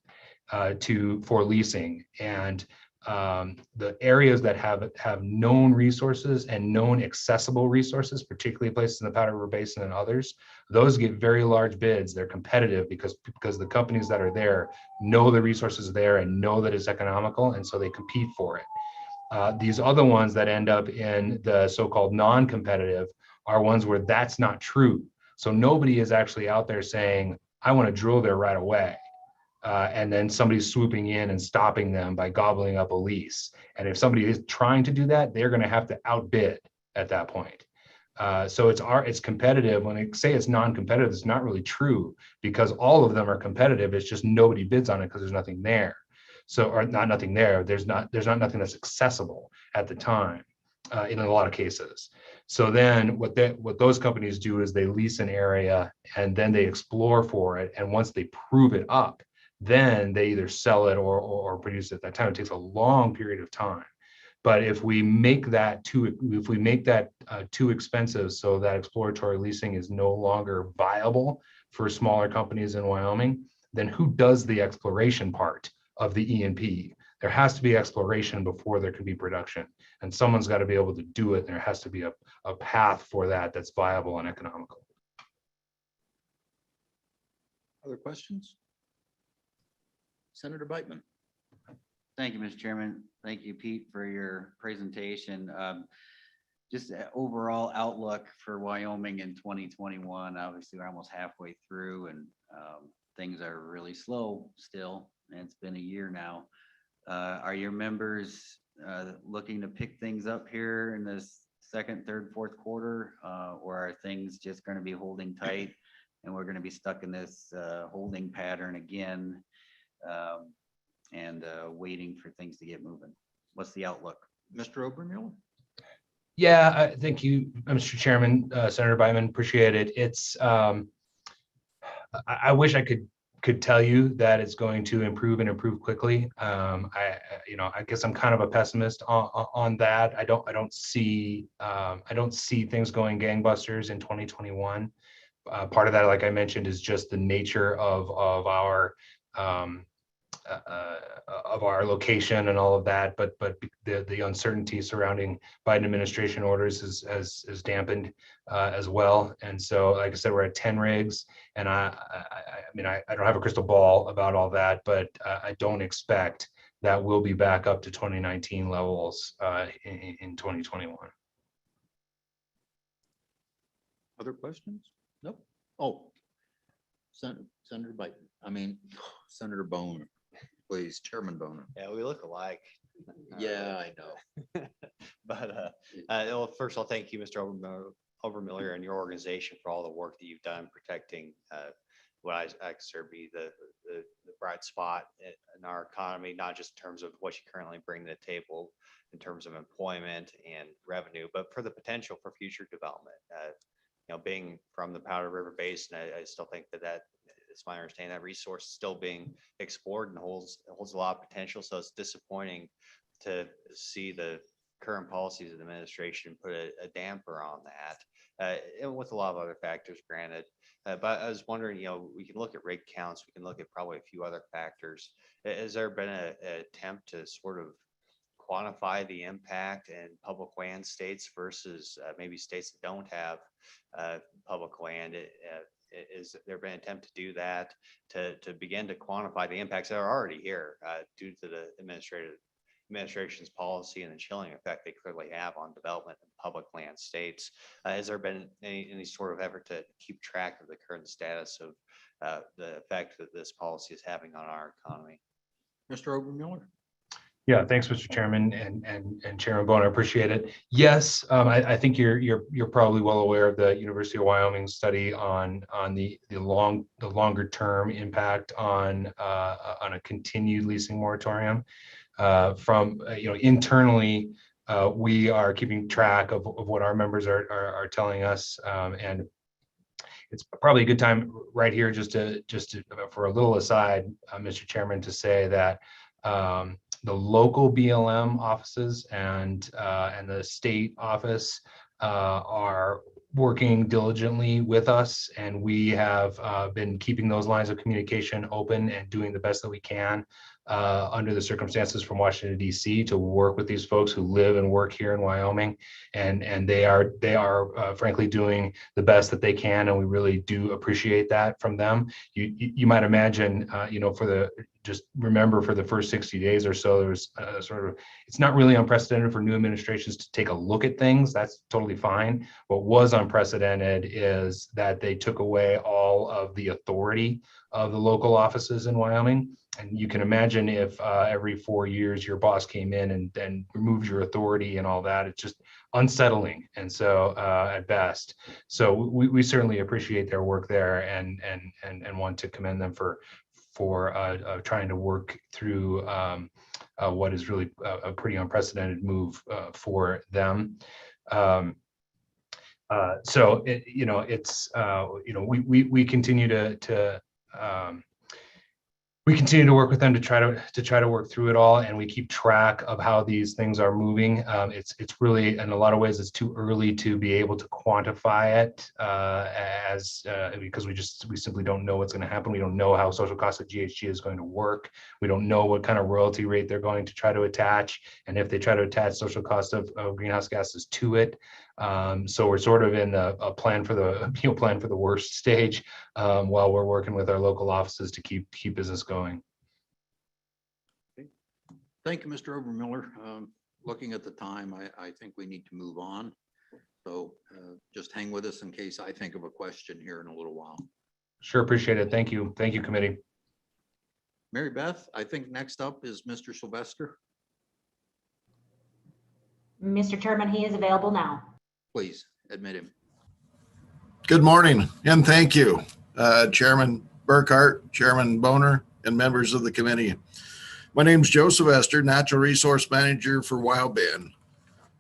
for leasing, and the areas that have known resources and known accessible resources, particularly places in the Powder River Basin and others, those get very large bids. They're competitive because the companies that are there know the resources there and know that it's economical, and so they compete for it. These other ones that end up in the so-called non-competitive are ones where that's not true. So nobody is actually out there saying, I want to drill there right away. And then somebody's swooping in and stopping them by gobbling up a lease. And if somebody is trying to do that, they're going to have to outbid at that point. So it's competitive. When they say it's non-competitive, it's not really true, because all of them are competitive. It's just nobody bids on it because there's nothing there. So, or not nothing there. There's not nothing that's accessible at the time in a lot of cases. So then what those companies do is they lease an area and then they explore for it. And once they prove it up, then they either sell it or produce it. At that time, it takes a long period of time. But if we make that too expensive, so that exploratory leasing is no longer viable for smaller companies in Wyoming, then who does the exploration part of the E&P? There has to be exploration before there can be production, and someone's got to be able to do it. And there has to be a path for that that's viable and economical. Other questions? Senator Beitman. Thank you, Mr. Chairman. Thank you, Pete, for your presentation. Just an overall outlook for Wyoming in 2021. Obviously, we're almost halfway through, and things are really slow still, and it's been a year now. Are your members looking to pick things up here in this second, third, fourth quarter, or are things just going to be holding tight and we're going to be stuck in this holding pattern again? And waiting for things to get moving? What's the outlook? Mr. Obermuller? Yeah, thank you, Mr. Chairman, Senator Beitman, appreciate it. It's I wish I could tell you that it's going to improve and improve quickly. I guess I'm kind of a pessimist on that. I don't see things going gangbusters in 2021. Part of that, like I mentioned, is just the nature of our location and all of that, but the uncertainty surrounding Biden administration orders has dampened as well. And so, like I said, we're at 10 rigs, and I don't have a crystal ball about all that, but I don't expect that we'll be back up to 2019 levels in 2021. Other questions? Nope. Oh, Senator Beitman. Senator Boner. Please, Chairman Boner. Yeah, we look alike. Yeah, I know. But well, first of all, thank you, Mr. Obermuller, and your organization for all the work that you've done protecting what I consider to be the bright spot in our economy, not just in terms of what you currently bring to the table in terms of employment and revenue, but for the potential for future development. Being from the Powder River Basin, I still think that it's my understanding that resource is still being explored and holds a lot of potential. So it's disappointing to see the current policies of the administration put a damper on that, and with a lot of other factors, granted. But I was wondering, we can look at rate counts, we can look at probably a few other factors. Has there been an attempt to sort of quantify the impact in public land states versus maybe states that don't have public land? Is there been an attempt to do that, to begin to quantify the impacts that are already here due to the administration's policy and the chilling effect they clearly have on development in public land states? Has there been any sort of effort to keep track of the current status of the effect that this policy is having on our economy? Mr. Obermuller? Yeah, thanks, Mr. Chairman and Chairman Bone. I appreciate it. Yes, I think you're probably well aware of the University of Wyoming study on the longer term impact on a continued leasing moratorium. Internally, we are keeping track of what our members are telling us, and it's probably a good time right here just to for a little aside, Mr. Chairman, to say that the local BLM offices and the state office are working diligently with us, and we have been keeping those lines of communication open and doing the best that we can under the circumstances from Washington, D.C. to work with these folks who live and work here in Wyoming, and they are frankly doing the best that they can, and we really do appreciate that from them. You might imagine, just remember, for the first 60 days or so, there's it's not really unprecedented for new administrations to take a look at things. That's totally fine. What was unprecedented is that they took away all of the authority of the local offices in Wyoming. And you can imagine if every 4 years your boss came in and then removed your authority and all that, it's just unsettling. And so at best, so we certainly appreciate their work there and want to commend them for trying to work through what is really a pretty unprecedented move for them. So we continue to we continue to work with them to try to work through it all, and we keep track of how these things are moving. It's really, in a lot of ways, it's too early to be able to quantify it because we simply don't know what's going to happen. We don't know how social cost of GHG is going to work. We don't know what kind of royalty rate they're going to try to attach, and if they try to attach social cost of greenhouse gases to it. So we're sort of in a plan for the worst stage while we're working with our local offices to keep business going. Thank you, Mr. Obermuller. Looking at the time, I think we need to move on. So just hang with us in case I think of a question here in a little while. Sure, appreciate it. Thank you. Thank you, committee. Mary Beth, I think next up is Mr. Sylvester. Mr. Chairman, he is available now. Please admit him. Good morning and thank you, Chairman Burkhart, Chairman Boner, and members of the committee. My name is Joe Sylvester, Natural Resource Manager for Wyoming.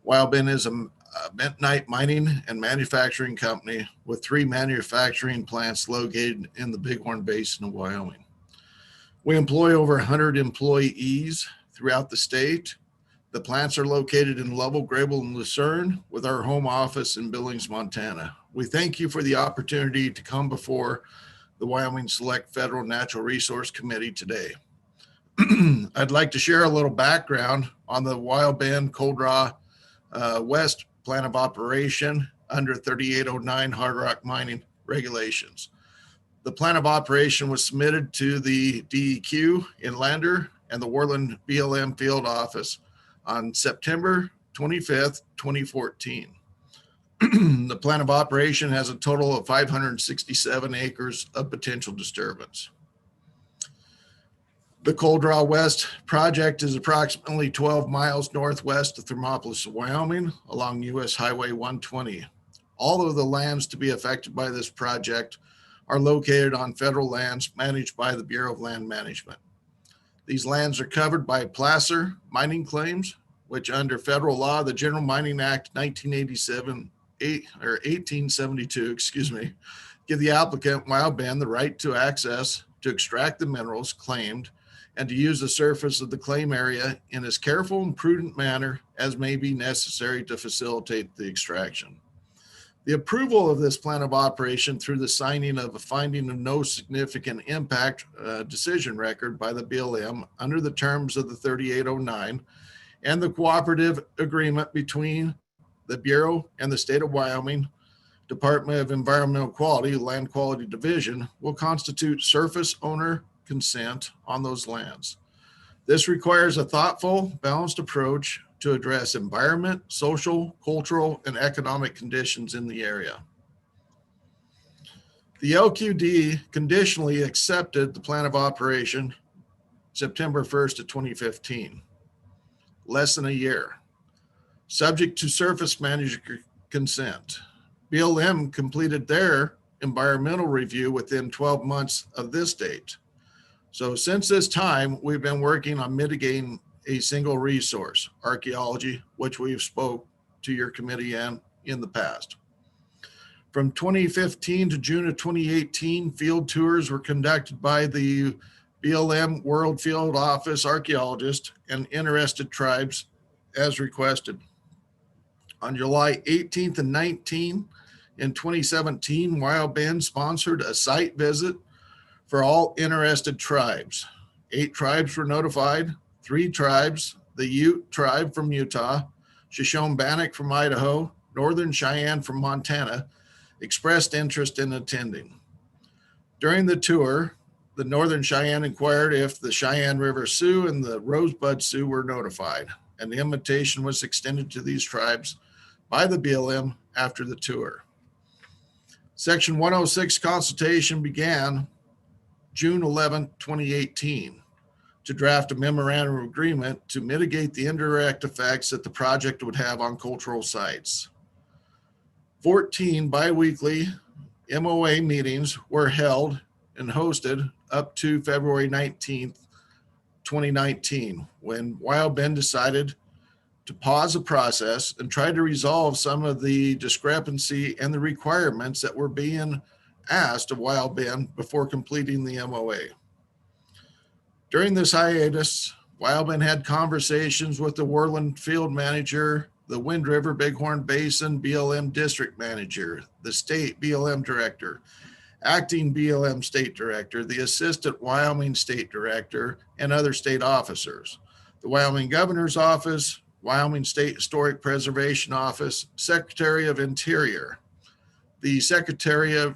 Wyoming is a bentonite mining and manufacturing company with 3 manufacturing plants located in the Bighorn Basin of Wyoming. We employ over 100 employees throughout the state. The plants are located in Lovell, Grable, and Lucerne, with our home office in Billings, Montana. We thank you for the opportunity to come before the Wyoming Select Federal Natural Resource Committee today. I'd like to share a little background on the Wild Bend Coal Draw West Plan of Operation under 3809 Hard Rock Mining Regulations. The plan of operation was submitted to the DEQ in Lander and the Worland BLM field office on September 25th, 2014. The plan of operation has a total of 567 acres of potential disturbance. The Coal Draw West project is approximately 12 miles northwest of Thermopolis, Wyoming, along US Highway 120. All of the lands to be affected by this project are located on federal lands managed by the Bureau of Land Management. These lands are covered by placer mining claims, which under federal law, the General Mining Act 1872, give the applicant Wild Bend the right to access to extract the minerals claimed and to use the surface of the claim area in as careful and prudent manner as may be necessary to facilitate the extraction. The approval of this plan of operation through the signing of a finding of no significant impact decision record by the BLM under the terms of the 3809 and the cooperative agreement between the Bureau and the State of Wyoming Department of Environmental Quality, Land Quality Division will constitute surface owner consent on those lands. This requires a thoughtful, balanced approach to address environment, social, cultural, and economic conditions in the area. The LQD conditionally accepted the plan of operation September 1st of 2015, less than a year, subject to surface manager consent. BLM completed their environmental review within 12 months of this date. So since this time, we've been working on mitigating a single resource, archaeology, which we've spoke to your committee in the past. From 2015 to June of 2018, field tours were conducted by the BLM World Field Office archaeologists and interested tribes as requested. On July 18th and 19th in 2017, Wild Bend sponsored a site visit for all interested tribes. 8 tribes were notified, 3 tribes, the Ute tribe from Utah, Shoshone-Bannock from Idaho, Northern Cheyenne from Montana, expressed interest in attending. During the tour, the Northern Cheyenne inquired if the Cheyenne River Sioux and the Rosebud Sioux were notified, and the invitation was extended to these tribes by the BLM after the tour. Section 106 consultation began June 11, 2018, to draft a memorandum of agreement to mitigate the indirect effects that the project would have on cultural sites. 14 biweekly MOA meetings were held and hosted up to February 19th, 2019, when Wild Bend decided to pause the process and try to resolve some of the discrepancy and the requirements that were being asked of Wild Bend before completing the MOA. During this hiatus, Wild Bend had conversations with the Worland Field Manager, the Wind River Bighorn Basin BLM District Manager, the State BLM Director, Acting BLM State Director, the Assistant Wyoming State Director, and other state officers, the Wyoming Governor's Office, Wyoming State Historic Preservation Office, Secretary of Interior, the Secretary of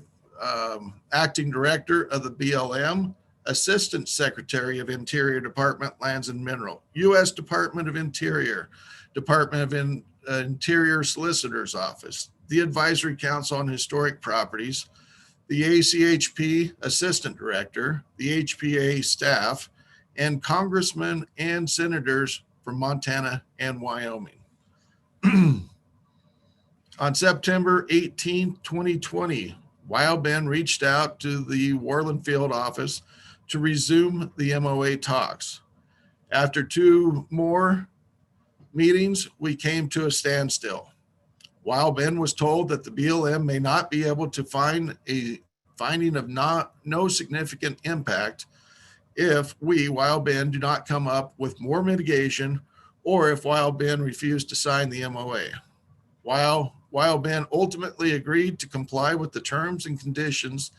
Acting Director of the BLM, Assistant Secretary of Interior Department, Lands and Mineral, U.S. Department of Interior, Department of Interior Solicitor's Office, the Advisory Council on Historic Properties, the ACHP Assistant Director, the HPA staff, and congressmen and senators from Montana and Wyoming. On September 18, 2020, Wild Bend reached out to the Worland Field Office to resume the MOA talks. After 2 more meetings, we came to a standstill. Wild Bend was told that the BLM may not be able to find a finding of no significant impact if we, Wild Bend, do not come up with more mitigation, or if Wild Bend refused to sign the MOA. While Wild Bend ultimately agreed to comply with the terms and conditions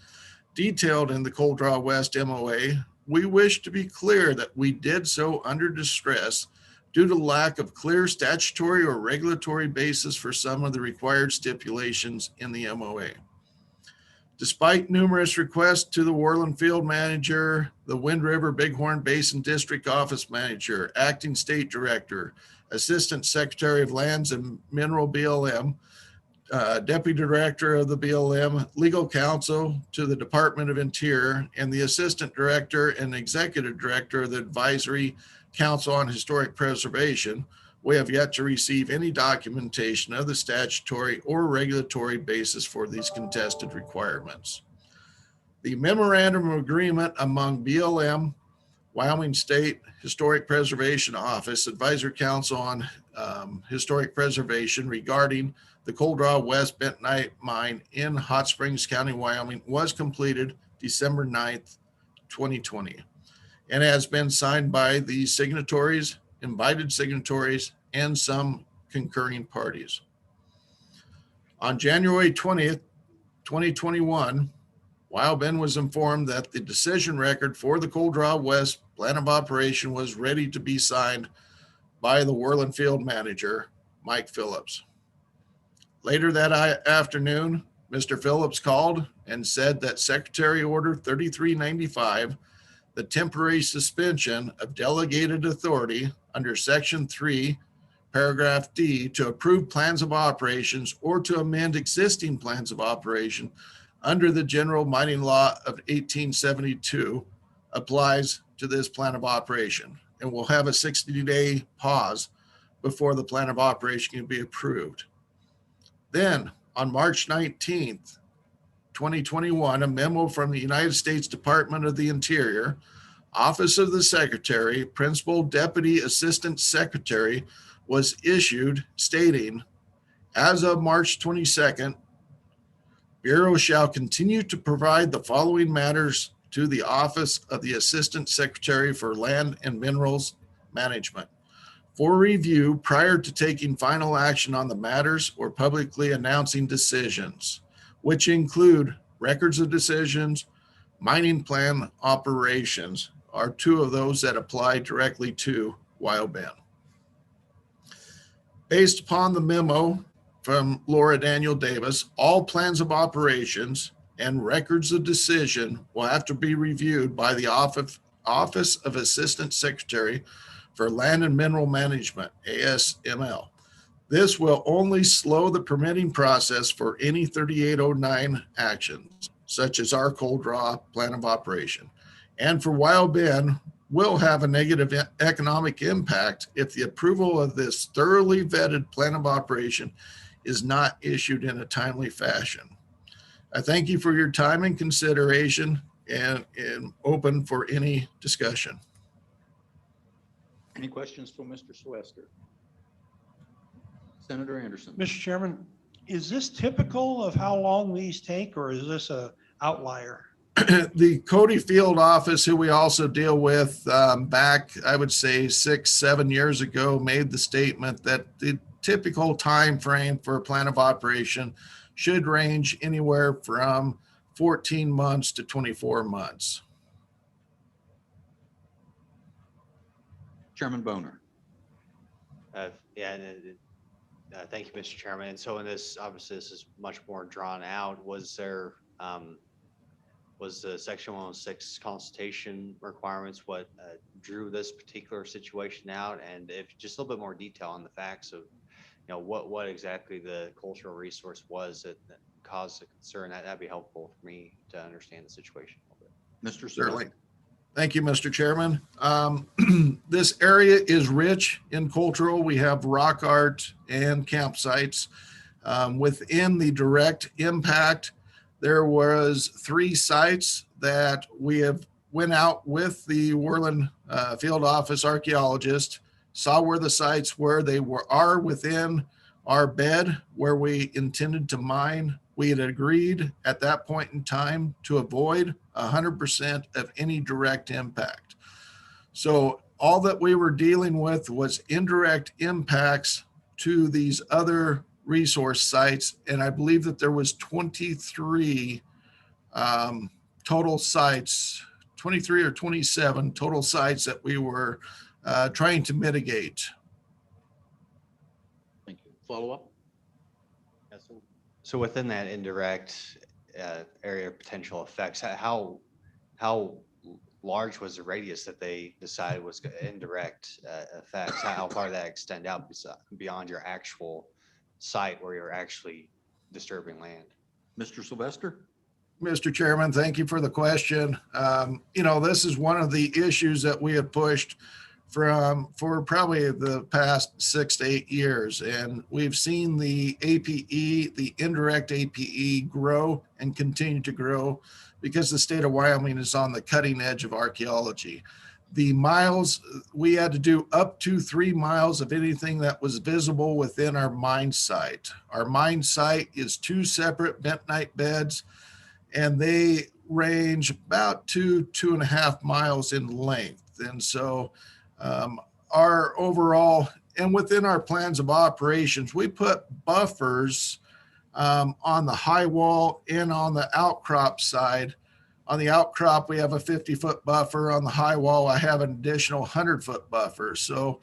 detailed in the Cold Draw West MOA, we wish to be clear that we did so under distress due to lack of clear statutory or regulatory basis for some of the required stipulations in the MOA. Despite numerous requests to the Worland Field Manager, the Wind River Bighorn Basin District Office Manager, Acting State Director, Assistant Secretary of Lands and Mineral BLM, Deputy Director of the BLM, Legal Counsel to the Department of Interior, and the Assistant Director and Executive Director of the Advisory Council on Historic Preservation, we have yet to receive any documentation of the statutory or regulatory basis for these contested requirements. The memorandum of agreement among BLM, Wyoming State Historic Preservation Office, Advisory Council on Historic Preservation regarding the Cold Draw West Bentonite Mine in Hot Springs County, Wyoming was completed December 9th, 2020. and has been signed by the signatories, invited signatories, and some concurring parties. On January 20th, 2021, Wyoming was informed that the decision record for the Cold Draw West plan of operation was ready to be signed by the Worland Field Manager, Mike Phillips. Later that afternoon, Mr. Phillips called and said that Secretary Order 3395, the temporary suspension of delegated authority under Section 3, Paragraph D, to approve plans of operations or to amend existing plans of operation under the General Mining Law of 1872, applies to this plan of operation, and will have a 60-day pause before the plan of operation can be approved. Then, on March 19th, 2021, a memo from the United States Department of the Interior, Office of the Secretary, Principal Deputy Assistant Secretary, was issued stating, as of March 22nd, Bureau shall continue to provide the following matters to the Office of the Assistant Secretary for Land and Minerals Management for review prior to taking final action on the matters or publicly announcing decisions, which include records of decisions, mining plan operations are two of those that apply directly to Wyoming. Based upon the memo from Laura Daniel Davis, all plans of operations and records of decision will have to be reviewed by the Office of Assistant Secretary for Land and Mineral Management, ASML. This will only slow the permitting process for any 3809 actions, such as our cold draw plan of operation. And for Wyoming, will have a negative economic impact if the approval of this thoroughly vetted plan of operation is not issued in a timely fashion. I thank you for your time and consideration, and open for any discussion. Any questions for Mr. Sylvester? Senator Anderson. Mr. Chairman, is this typical of how long these take, or is this a outlier? The Cody Field Office, who we also deal with, back, I would say 6-7 years ago, made the statement that the typical time frame for a plan of operation should range anywhere from 14 months to 24 months. Chairman Boner. Yeah, thank you, Mr. Chairman. And so in this, obviously, this is much more drawn out. Was there, was the Section 106 consultation requirements what drew this particular situation out? And if just a little bit more detail on the facts of, what exactly the cultural resource was that caused the concern, that'd be helpful for me to understand the situation a little bit. Mr. Certainly. Thank you, Mr. Chairman. This area is rich in cultural. We have rock art and campsites. Within the direct impact, there was 3 sites that we have went out with the Worland Field Office archaeologist, saw where the sites were. They are within our bed where we intended to mine. We had agreed at that point in time to avoid 100% of any direct impact. So all that we were dealing with was indirect impacts to these other resource sites. And I believe that there was 23 total sites, 23 or 27 total sites that we were trying to mitigate. Thank you. Follow up? So within that indirect area of potential effects, how large was the radius that they decided was indirect effects? How far did that extend out beyond your actual site where you're actually disturbing land? Mr. Sylvester. Mr. Chairman, thank you for the question. This is one of the issues that we have pushed for probably the past 6 to 8 years. And we've seen the APE, the indirect APE grow and continue to grow because the state of Wyoming is on the cutting edge of archaeology. The miles, we had to do up to 3 miles of anything that was visible within our mine site. Our mine site is 2 separate bentonite beds, and they range about 2.5 miles in length. And so our overall, and within our plans of operations, we put buffers on the high wall and on the outcrop side. On the outcrop, we have a 50-foot buffer. On the high wall, I have an additional 100-foot buffer. So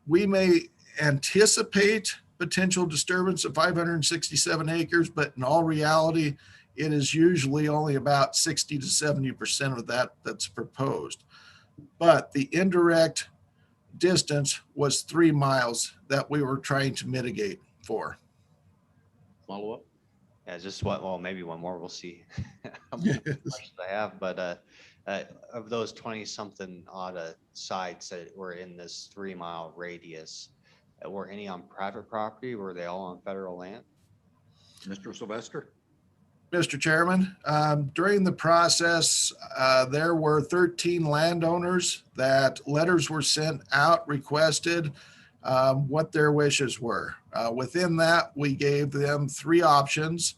we may anticipate potential disturbance of 567 acres, but in all reality, it is usually only about 60 to 70% of that that's proposed. But the indirect distance was 3 miles that we were trying to mitigate for. Follow up? Yeah, just what, well, maybe one more, we'll see how many questions I have, but of those 20 something odd sites that were in this 3 mile radius, were any on private property? Were they all on federal land? Mr. Sylvester? Mr. Chairman, during the process, there were 13 landowners that letters were sent out, requested what their wishes were. Within that, we gave them 3 options: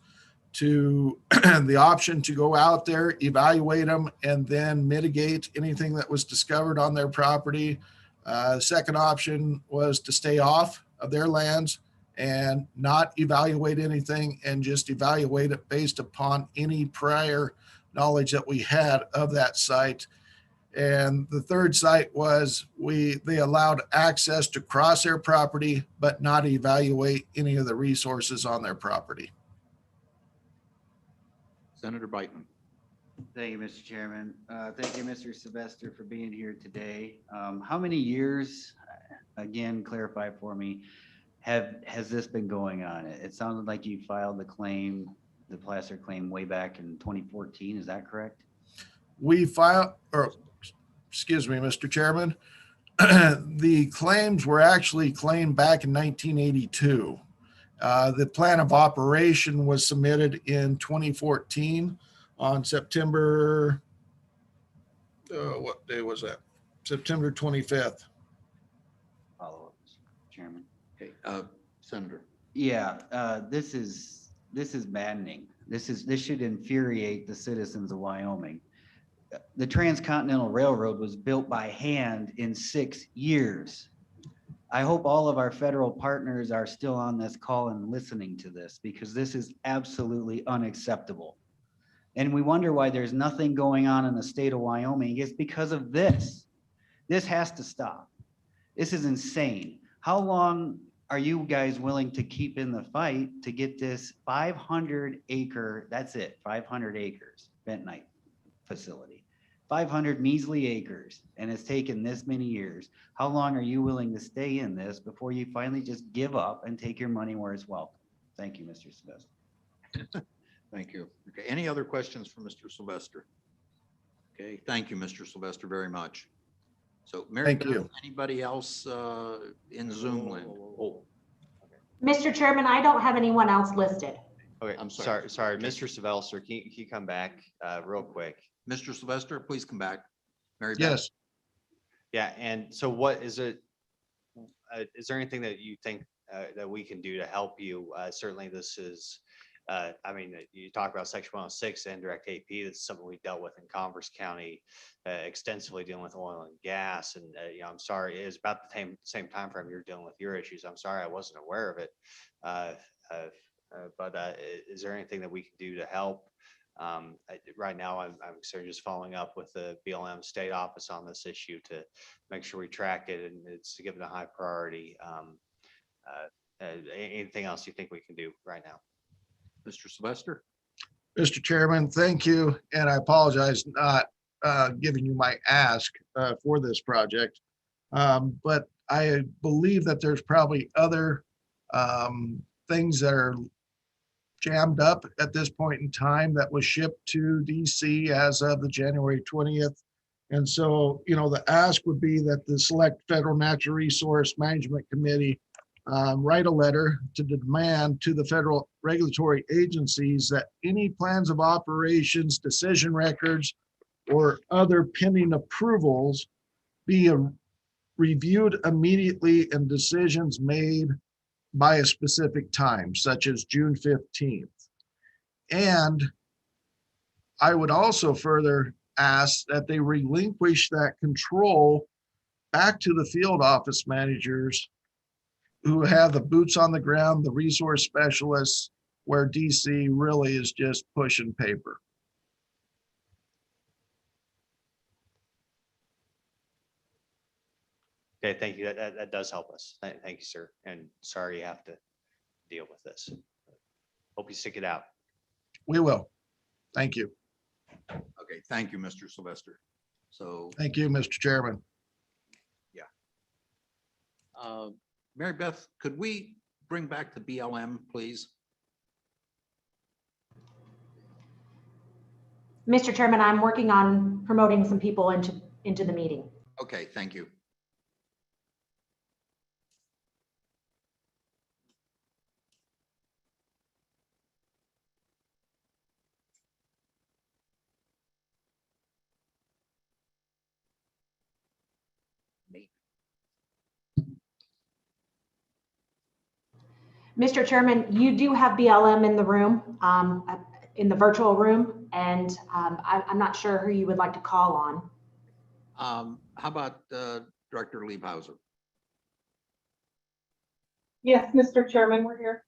to the option to go out there, evaluate them, and then mitigate anything that was discovered on their property. Second option was to stay off of their lands and not evaluate anything and just evaluate it based upon any prior knowledge that we had of that site. And the third site was they allowed access to cross their property, but not evaluate any of the resources on their property. Senator Brightman. Thank you, Mr. Chairman. Thank you, Mr. Sylvester, for being here today. How many years, again, clarify for me, has this been going on? It sounded like you filed the claim, the placer claim, way back in 2014. Is that correct? We filed, or excuse me, Mr. Chairman, the claims were actually claimed back in 1982. The plan of operation was submitted in 2014 on September, what day was that? September 25th. Follow up, Mr. Chairman. Okay, Senator. Yeah, this is maddening. This should infuriate the citizens of Wyoming. The Transcontinental Railroad was built by hand in 6 years. I hope all of our federal partners are still on this call and listening to this, because this is absolutely unacceptable. And we wonder why there's nothing going on in the state of Wyoming. It's because of this. This has to stop. This is insane. How long are you guys willing to keep in the fight to get this 500 acre, that's it, 500 acres, bentonite facility, 500 measly acres, and it's taken this many years? How long are you willing to stay in this before you finally just give up and take your money where it's welcome? Thank you, Mr. Sylvester. Thank you. Okay, any other questions for Mr. Sylvester? Okay, thank you, Mr. Sylvester, very much. So, Mary Thank Beth, you. anybody else in Zoom land? Oh, Mr. Chairman, I don't have anyone else listed. Okay, I'm sorry. sorry, Mr. Sylvester, can you come back real quick? Mr. Sylvester, please come back. Mary Beth? Yes. Yeah, and so what is it, is there anything that you think that we can do to help you? Certainly this is, I mean, you talk about Section 106, indirect AP, that's something we dealt with in Converse County extensively, dealing with oil and gas. And you know, I'm sorry, it's about the same time frame you're dealing with your issues. I'm sorry I wasn't aware of it. But is there anything that we can do to help? Right now, I'm sort of just following up with the BLM state office on this issue to make sure we track it, and it's to give it a high priority. Anything else you think we can do right now? Mr. Sylvester? Mr. Chairman, thank you. And I apologize not giving you my ask for this project. But I believe that there's probably other things that are jammed up at this point in time that was shipped to DC as of the January 20th. And so, you know, the ask would be that the Select Federal Natural Resource Management Committee write a letter to demand to the federal regulatory agencies that any plans of operations, decision records, or other pending approvals be reviewed immediately and decisions made by a specific time, such as June 15th. And I would also further ask that they relinquish that control back to the field office managers who have the boots on the ground, the resource specialists, where DC really is just pushing paper. Okay, thank you. That does help us. Thank you, sir. And sorry you have to deal with this. Hope you stick it out. We will. Thank you. Okay, thank you, Mr. Sylvester. So, Thank you, Mr. Chairman. Mary Beth, could we bring back the BLM, please? Mr. Chairman, I'm working on promoting some people into the meeting. Okay, thank you. Mr. Chairman, you do have BLM in the room, in the virtual room, and I'm not sure who you would like to call on. How about Director Liebhauser? Yes, Mr. Chairman, we're here.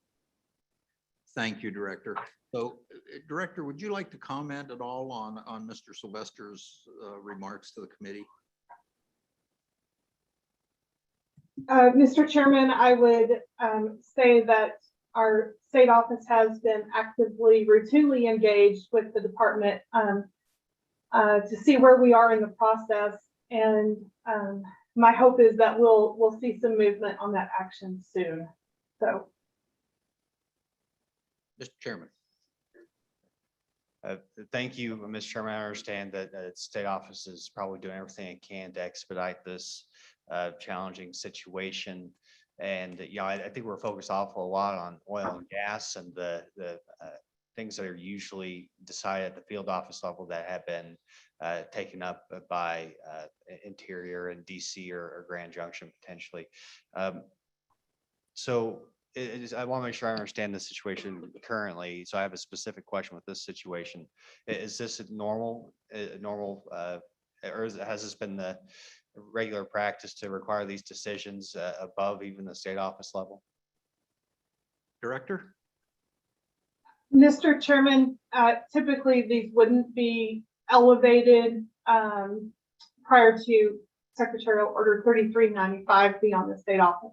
Thank you, Director. So, Director, would you like to comment at all on Mr. Sylvester's remarks to the committee? Mr. Chairman, I would say that our state office has been actively, routinely engaged with the department to see where we are in the process. And my hope is that we'll see some movement on that action soon. So, Mr. Chairman. Thank you, Mr. Chairman. I understand that state office is probably doing everything it can to expedite this challenging situation. And, I think we're focused awful a lot on oil and gas and the things that are usually decided at the field office level that have been taken up by Interior and DC or Grand Junction potentially. So I want to make sure I understand the situation currently. So I have a specific question with this situation. Is this normal, or has this been the regular practice to require these decisions above even the state office level? Director? Mr. Chairman, typically these wouldn't be elevated prior to Secretarial Order 3395 being on the state office.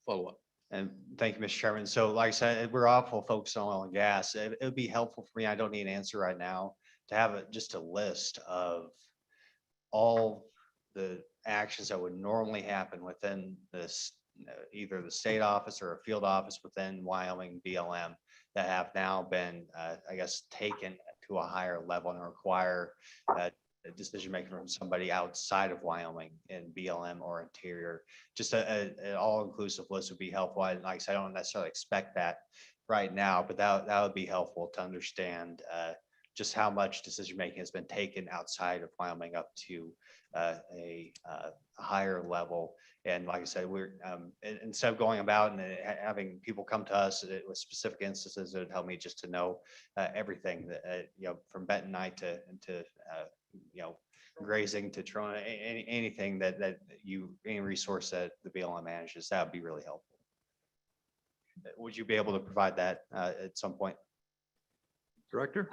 Follow up. And thank you, Mr. Chairman. So like I said, we're awful focused on oil and gas. It would be helpful for me, I don't need an answer right now, to have just a list of all the actions that would normally happen within this, either the state office or a field office within Wyoming BLM that have now been, I guess, taken to a higher level and require decision making from somebody outside of Wyoming in BLM or Interior. Just an all-inclusive list would be helpful. Like I said, I don't necessarily expect that right now, but that would be helpful to understand just how much decision making has been taken outside of Wyoming up to a higher level. And like I said, we're instead of going about and having people come to us with specific instances, it would help me just to know everything that from Benton night to grazing to Trona, anything that any resource that the BLM manages, that would be really helpful. Would you be able to provide that at some point? Director?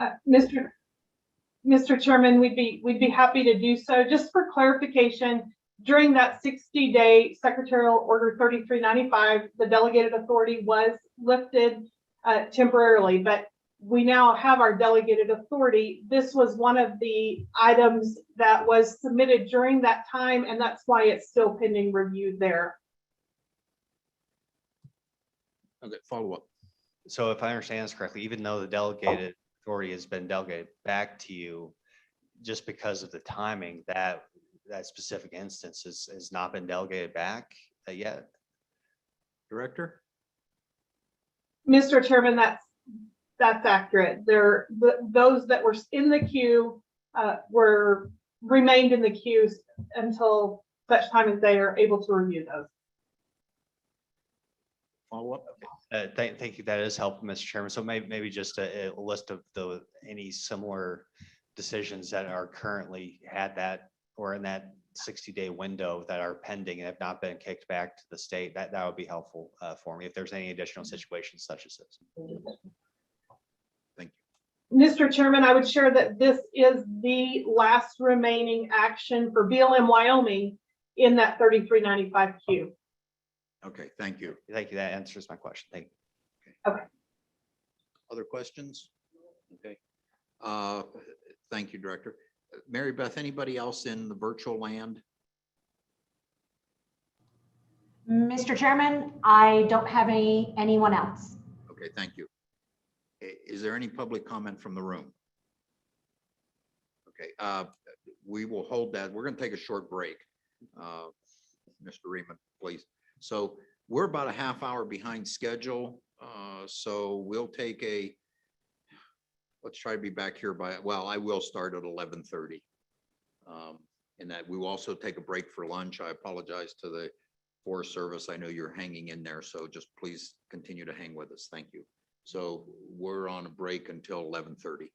Mr. Chairman, we'd be happy to do so. Just for clarification, during that 60-day Secretarial Order 3395, the delegated authority was lifted temporarily, but we now have our delegated authority. This was one of the items that was submitted during that time, and that's why it's still pending review there. Okay, follow up. So if I understand this correctly, even though the delegated authority has been delegated back to you, just because of the timing, that specific instance has not been delegated back yet? Director? Mr. Chairman, that's accurate. Those that were in the queue remained in the queue until such time as they are able to review those. Follow up. Thank you. That is helpful, Mr. Chairman. So maybe just a list of any similar decisions that are currently had that or in that 60-day window that are pending and have not been kicked back to the state. That would be helpful for me if there's any additional situations such as this. Thank you. Mr. Chairman, I would share that this is the last remaining action for BLM Wyoming in that 3395 queue. Okay, thank you. Thank you. That answers my question. Thank you. Okay. Other questions? Okay. Thank you, Director. Mary Beth, anybody else in the virtual land? Mr. Chairman, I don't have anyone else. Okay, thank you. Is there any public comment from the room? Okay, we will hold that. We're going to take a short break. Mr. Reedman, please. So we're about a half hour behind schedule. So we'll take let's try to be back here well, I will start at 11:30. And that we will also take a break for lunch. I apologize to the Forest Service. I know you're hanging in there, so just please continue to hang with us. Thank you. So we're on a break until 11:30.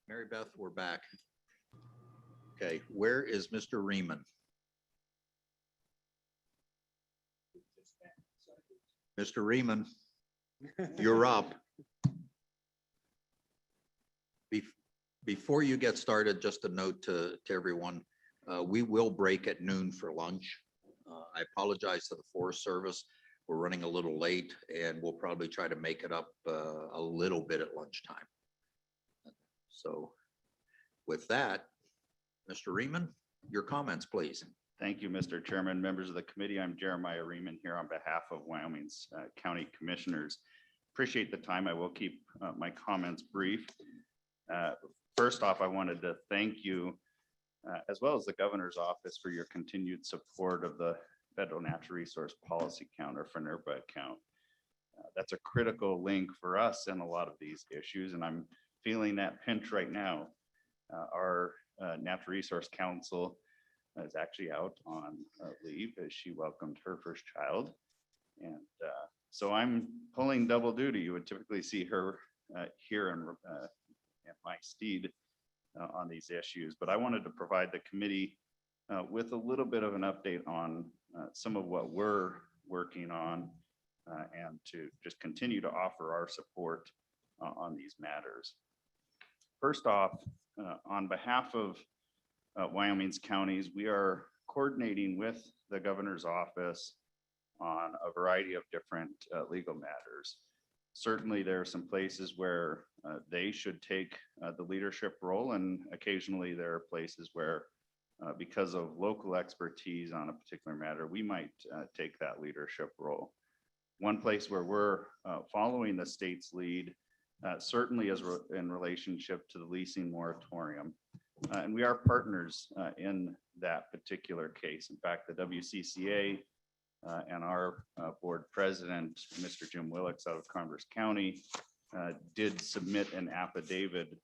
Mary Beth, we're back. Okay, where is Mr. Reeman? Mr. Reeman, you're up. Before you get started, just a note to everyone, we will break at noon for lunch. I apologize to the Forest Service. We're running a little late and we'll probably try to make it up a little bit at lunchtime. So with that, Mr. Reeman, your comments, please. Thank you, Mr. Chairman, members of the committee. I'm Jeremiah Reeman here on behalf of Wyoming's county commissioners. Appreciate the time. I will keep my comments brief. First off, I wanted to thank you, as well as the governor's office, for your continued support of the Federal Natural Resource Policy Count, or FNRPA account. That's a critical link for us in a lot of these issues, and I'm feeling that pinch right now. Our Natural Resource Council is actually out on leave as she welcomed her first child. And so I'm pulling double duty. You would typically see her here in my steed on these issues, but I wanted to provide the committee with a little bit of an update on some of what we're working on and to just continue to offer our support on these matters. First off, on behalf of Wyoming's counties, we are coordinating with the governor's office on a variety of different legal matters. Certainly, there are some places where they should take the leadership role, and occasionally there are places where, because of local expertise on a particular matter, we might take that leadership role. One place where we're following the state's lead certainly is in relationship to the leasing moratorium. And we are partners in that particular case. In fact, the WCCA and our board president, Mr. Jim Willix out of Converse County, did submit an affidavit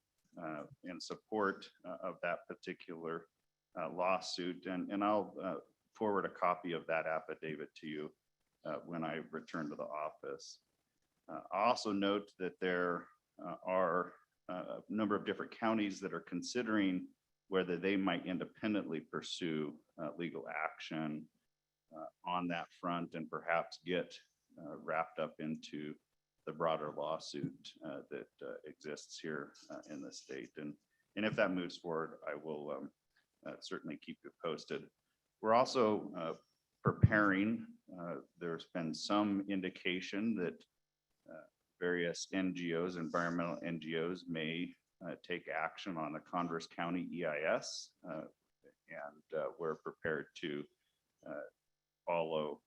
in support of that particular lawsuit. And I'll forward a copy of that affidavit to you when I return to the office. I also note that there are a number of different counties that are considering whether they might independently pursue legal action on that front and perhaps get wrapped up into the broader lawsuit that exists here in the state. And if that moves forward, I will certainly keep you posted. We're also preparing. There's been some indication that various NGOs, environmental NGOs, may take action on the Converse County EIS, and we're prepared to follow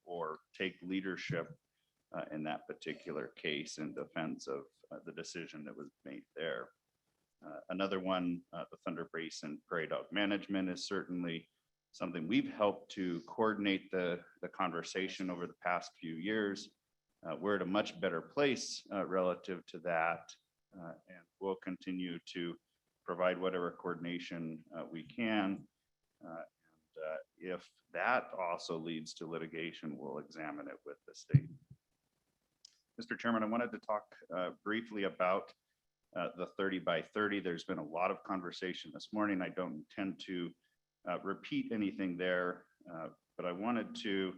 or take leadership in that particular case in defense of the decision that was made there. Another one, the Thunder Basin Prairie Dog Management, is certainly something we've helped to coordinate the conversation over the past few years. We're at a much better place relative to that, and we'll continue to provide whatever coordination we can. If that also leads to litigation, we'll examine it with the state. Mr. Chairman, I wanted to talk briefly about the 30 by 30. There's been a lot of conversation this morning. I don't intend to repeat anything there, but I wanted to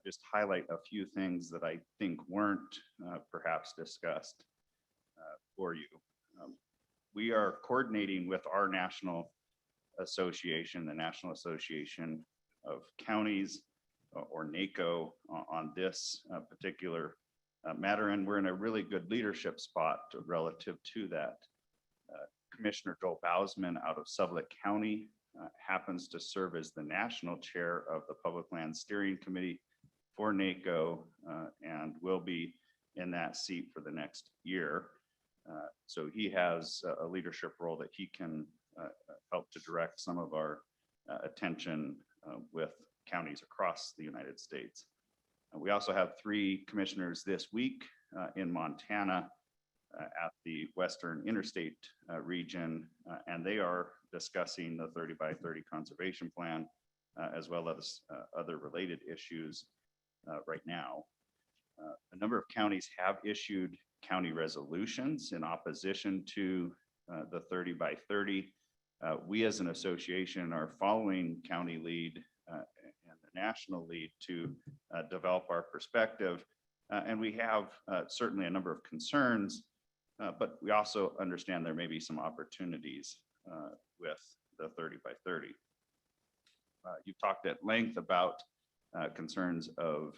just highlight a few things that I think weren't perhaps discussed for you. We are coordinating with our national association, the National Association of Counties, or NACO, on this particular matter, and we're in a really good leadership spot relative to that. Commissioner Joel Bausman out of Sublette County happens to serve as the national chair of the Public Land Steering Committee for NACO, and will be in that seat for the next year. So he has a leadership role that he can help to direct some of our attention with counties across the United States. We also have 3 commissioners this week in Montana at the Western Interstate region, and they are discussing the 30 by 30 conservation plan, as well as other related issues right now. A number of counties have issued county resolutions in opposition to the 30 by 30. We as an association are following county lead and the national lead to develop our perspective. And we have certainly a number of concerns, but we also understand there may be some opportunities with the 30 by 30. You've talked at length about concerns of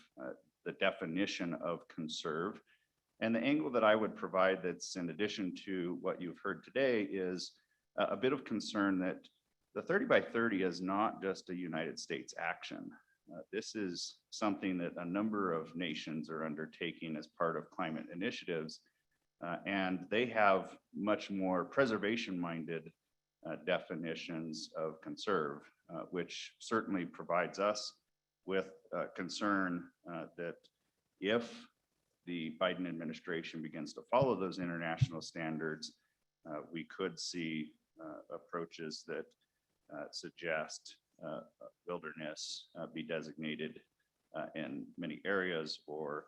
the definition of conserve. And the angle that I would provide that's in addition to what you've heard today is a bit of concern that the 30 by 30 is not just a United States action. This is something that a number of nations are undertaking as part of climate initiatives. And they have much more preservation-minded definitions of conserve, which certainly provides us with concern that if the Biden administration begins to follow those international standards, we could see approaches that suggest wilderness be designated in many areas or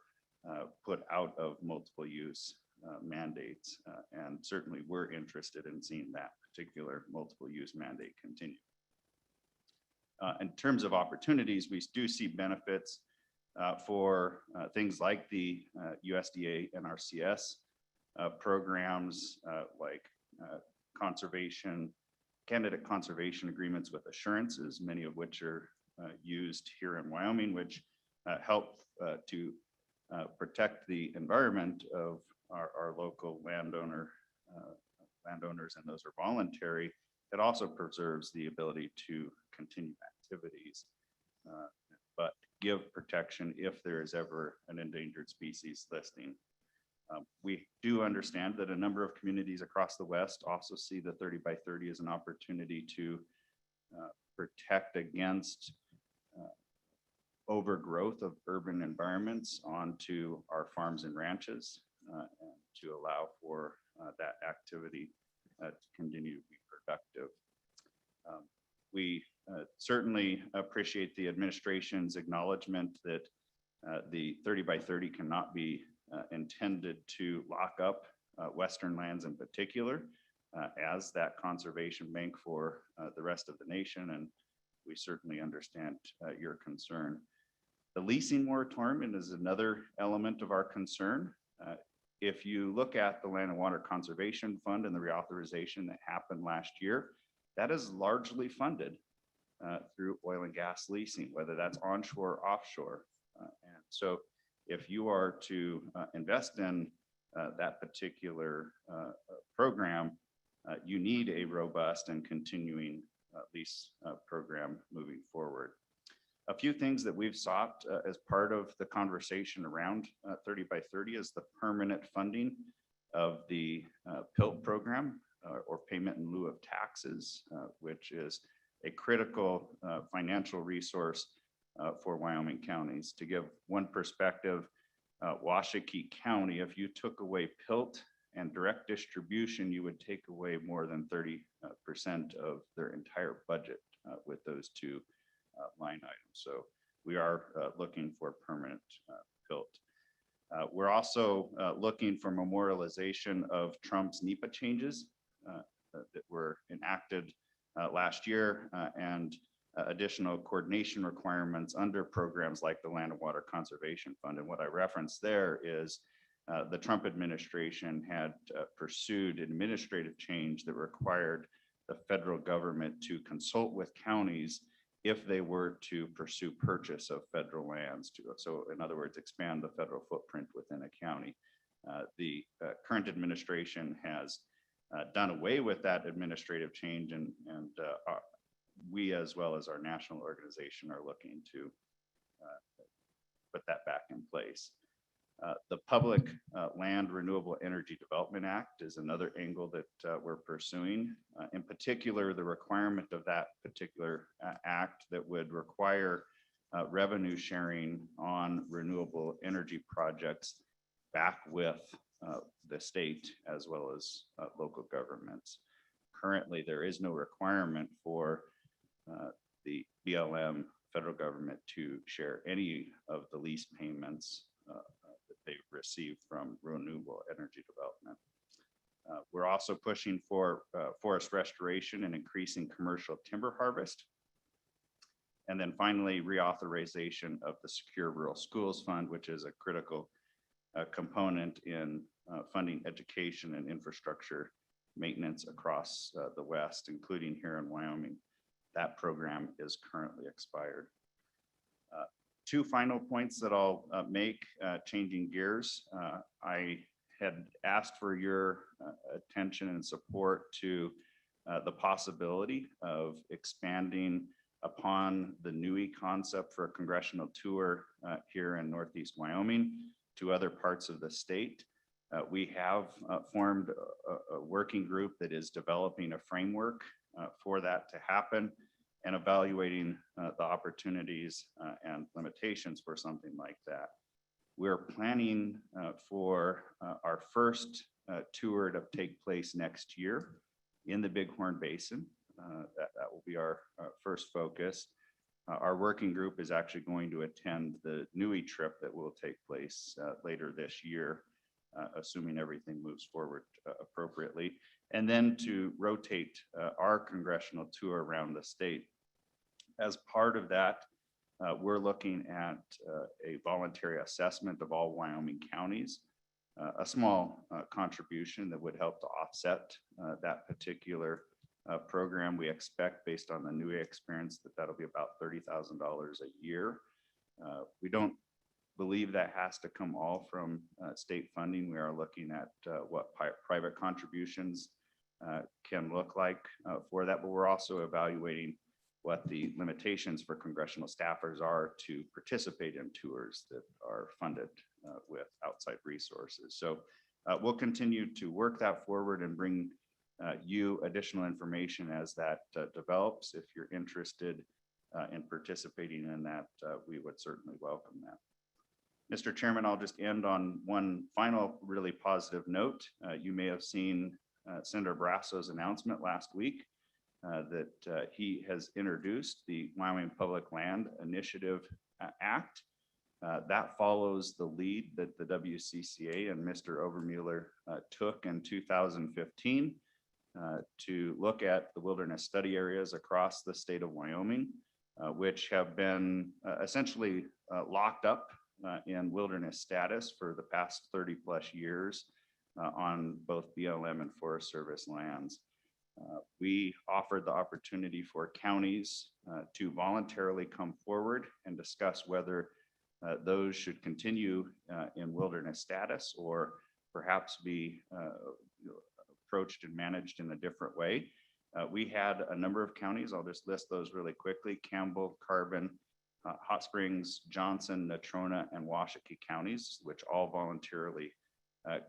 put out of multiple use mandates. And certainly we're interested in seeing that particular multiple use mandate continue. In terms of opportunities, we do see benefits for things like the USDA NRCS programs like candidate conservation agreements with assurances, many of which are used here in Wyoming, which help to protect the environment of our local landowners, and those are voluntary. It also preserves the ability to continue activities, but give protection if there is ever an endangered species listing. We do understand that a number of communities across the West also see the 30 by 30 as an opportunity to protect against overgrowth of urban environments onto our farms and ranches, and to allow for that activity to continue to be productive. We certainly appreciate the administration's acknowledgement that the 30 by 30 cannot be intended to lock up Western lands in particular as that conservation bank for the rest of the nation, and we certainly understand your concern. The leasing moratorium is another element of our concern. If you look at the Land and Water Conservation Fund and the reauthorization that happened last year, that is largely funded through oil and gas leasing, whether that's onshore or offshore. And so if you are to invest in that particular program, you need a robust and continuing lease program moving forward. A few things that we've sought as part of the conversation around 30 by 30 is the permanent funding of the PILT program, or payment in lieu of taxes, which is a critical financial resource for Wyoming counties. To give one perspective, Washakie County, if you took away PILT and direct distribution, you would take away more than 30% of their entire budget with those two line items. So we are looking for permanent PILT. We're also looking for memorialization of Trump's NEPA changes that were enacted last year, and additional coordination requirements under programs like the Land and Water Conservation Fund. And what I referenced there is the Trump administration had pursued administrative change that required the federal government to consult with counties if they were to pursue purchase of federal lands. So in other words, expand the federal footprint within a county. The current administration has done away with that administrative change, and we, as well as our national organization, are looking to put that back in place. The Public Land Renewable Energy Development Act is another angle that we're pursuing. In particular, the requirement of that particular act that would require revenue sharing on renewable energy projects back with the state as well as local governments. Currently, there is no requirement for the BLM federal government to share any of the lease payments that they receive from renewable energy development. We're also pushing for forest restoration and increasing commercial timber harvest. And then finally, reauthorization of the Secure Rural Schools Fund, which is a critical component in funding education and infrastructure maintenance across the West, including here in Wyoming. That program is currently expired. Two final points that I'll make, changing gears. I had asked for your attention and support to the possibility of expanding upon the NUI concept for a congressional tour here in Northeast Wyoming to other parts of the state. We have formed a working group that is developing a framework for that to happen and evaluating the opportunities and limitations for something like that. We're planning for our first tour to take place next year in the Bighorn Basin. That will be our first focus. Our working group is actually going to attend the NUI trip that will take place later this year, assuming everything moves forward appropriately, and then to rotate our congressional tour around the state. As part of that, we're looking at a voluntary assessment of all Wyoming counties, a small contribution that would help to offset that particular program. We expect, based on the NUI experience, that that'll be about $30,000 a year. We don't believe that has to come all from state funding. We are looking at what private contributions can look like for that, but we're also evaluating what the limitations for congressional staffers are to participate in tours that are funded with outside resources. So we'll continue to work that forward and bring you additional information as that develops. If you're interested in participating in that, we would certainly welcome that. Mr. Chairman, I'll just end on one final really positive note. You may have seen Senator Barrasso's announcement last week that he has introduced the Wyoming Public Land Initiative Act. That follows the lead that the WCCA and Mr. Overmuller took in 2015 to look at the wilderness study areas across the state of Wyoming, which have been essentially locked up in wilderness status for the past 30 plus years on both BLM and Forest Service lands. We offered the opportunity for counties to voluntarily come forward and discuss whether those should continue in wilderness status or perhaps be approached and managed in a different way. We had a number of counties. I'll just list those really quickly: Campbell, Carbon, Hot Springs, Johnson, Natrona, and Washakie counties, which all voluntarily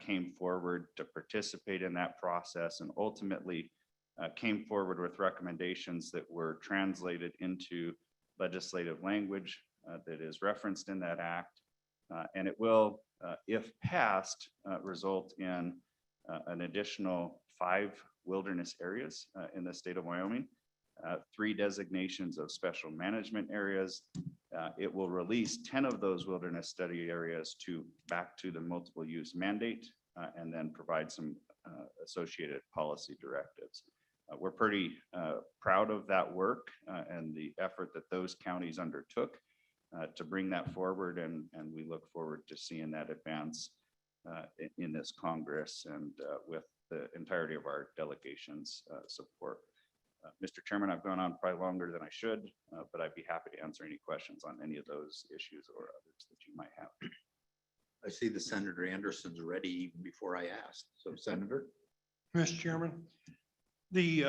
came forward to participate in that process and ultimately came forward with recommendations that were translated into legislative language that is referenced in that act. And it will, if passed, result in an additional 5 wilderness areas in the state of Wyoming, 3 designations of special management areas. It will release 10 of those wilderness study areas back to the multiple use mandate and then provide some associated policy directives. We're pretty proud of that work and the effort that those counties undertook to bring that forward, and we look forward to seeing that advance in this Congress and with the entirety of our delegation's support. Mr. Chairman, I've gone on probably longer than I should, but I'd be happy to answer any questions on any of those issues or others that you might have. I see the Senator Anderson's ready even before I asked. So Senator. Mr. Chairman, the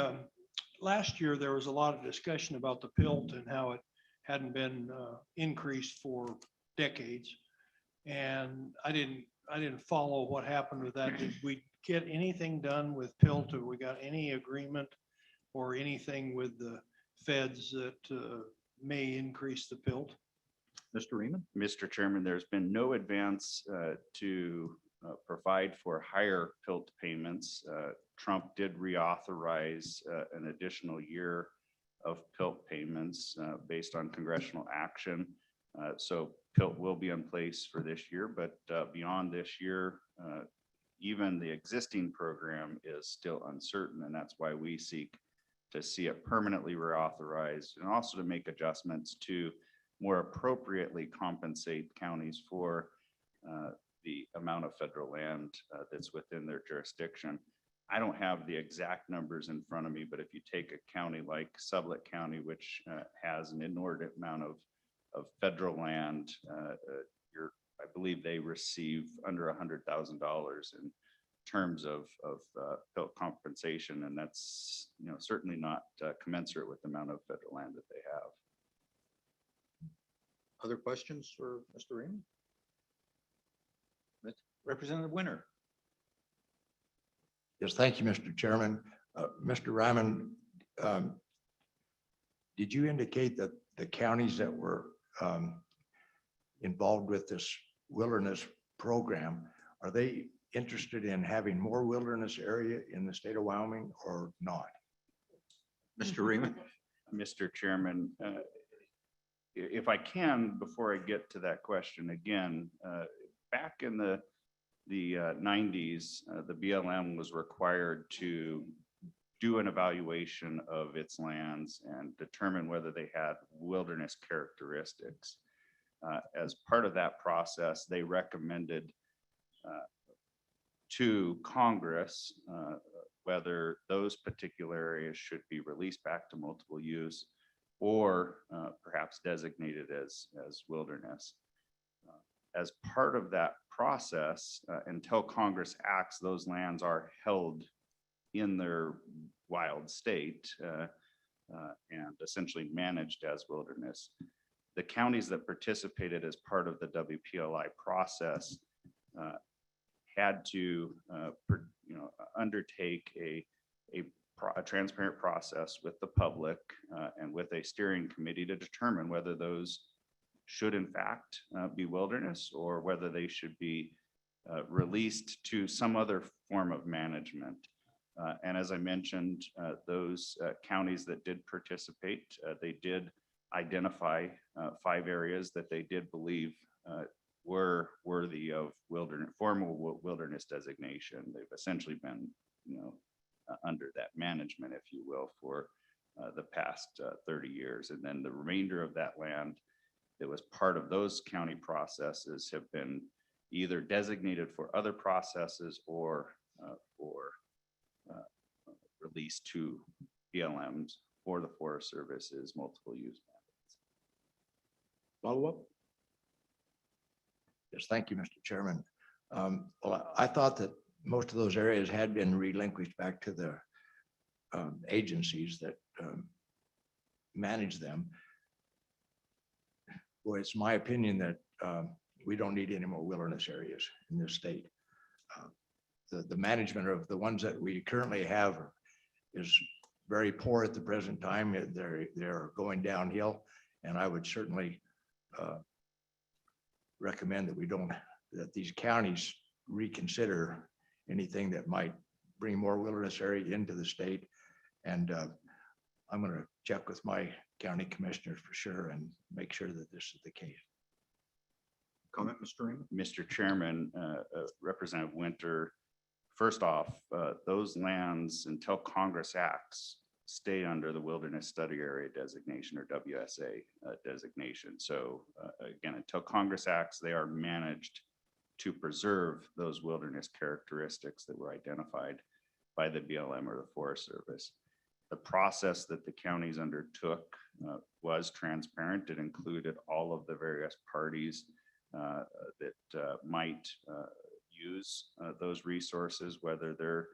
last year there was a lot of discussion about the PILT and how it hadn't been increased for decades, and I didn't follow what happened with that. Did we get anything done with PILT, or we got any agreement or anything with the feds that may increase the PILT? Mr. Riemann. Mr. Chairman, there's been no advance to provide for higher PILT payments. Trump did reauthorize an additional year of PILT payments based on congressional action. So PILT will be in place for this year, but beyond this year, even the existing program is still uncertain, and that's why we seek to see it permanently reauthorized and also to make adjustments to more appropriately compensate counties for the amount of federal land that's within their jurisdiction. I don't have the exact numbers in front of me, but if you take a county like Sublette County, which has an inordinate amount of federal land, I believe they receive under $100,000 in terms of federal compensation, and that's certainly not commensurate with the amount of federal land that they have. Other questions for Mr. Raymond? Representative Winter. Yes, thank you, Mr. Chairman. Mr. Ryman, did you indicate that the counties that were involved with this wilderness program, are they interested in having more wilderness area in the state of Wyoming or not? Mr. Raymond. Mr. Chairman, if I can, before I get to that question again, back in the 90s, the BLM was required to do an evaluation of its lands and determine whether they had wilderness characteristics. As part of that process, they recommended to Congress whether those particular areas should be released back to multiple use or perhaps designated as wilderness. As part of that process, until Congress acts, those lands are held in their wild state and essentially managed as wilderness. The counties that participated as part of the WPLI process had to undertake a transparent process with the public and with a steering committee to determine whether those should in fact be wilderness or whether they should be released to some other form of management. And as I mentioned, those counties that did participate, they did identify 5 areas that they did believe were worthy of formal wilderness designation. They've essentially been, under that management, if you will, for the past 30 years. And then the remainder of that land that was part of those county processes have been either designated for other processes or for released to BLMs or the Forest Service's multiple use mandates. Follow up? Yes, thank you, Mr. Chairman. Well, I thought that most of those areas had been relinquished back to the agencies that manage them. Well, it's my opinion that we don't need any more wilderness areas in this state. The management of the ones that we currently have is very poor at the present time. They're going downhill, and I would certainly recommend that these counties reconsider anything that might bring more wilderness area into the state. And I'm going to check with my county commissioners for sure and make sure that this is the case. Comment, Mr. Raymond? Mr. Chairman, Representative Winter, first off, those lands until Congress acts stay under the Wilderness Study Area designation or WSA designation. So again, until Congress acts, they are managed to preserve those wilderness characteristics that were identified by the BLM or the Forest Service. The process that the counties undertook was transparent. It included all of the various parties that might use those resources, whether they're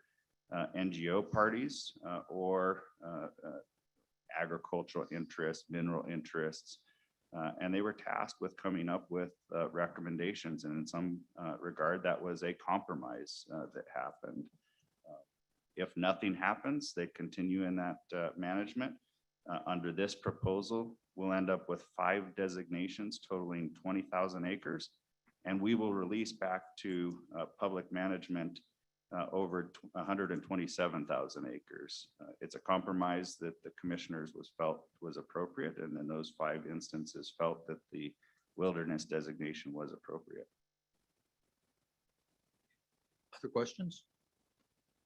NGO parties or agricultural interests, mineral interests, and they were tasked with coming up with recommendations. And in some regard, that was a compromise that happened. If nothing happens, they continue in that management. Under this proposal, we'll end up with 5 designations totaling 20,000 acres, and we will release back to public management over 127,000 acres. It's a compromise that the commissioners felt was appropriate, and in those 5 instances felt that the wilderness designation was appropriate. Other questions?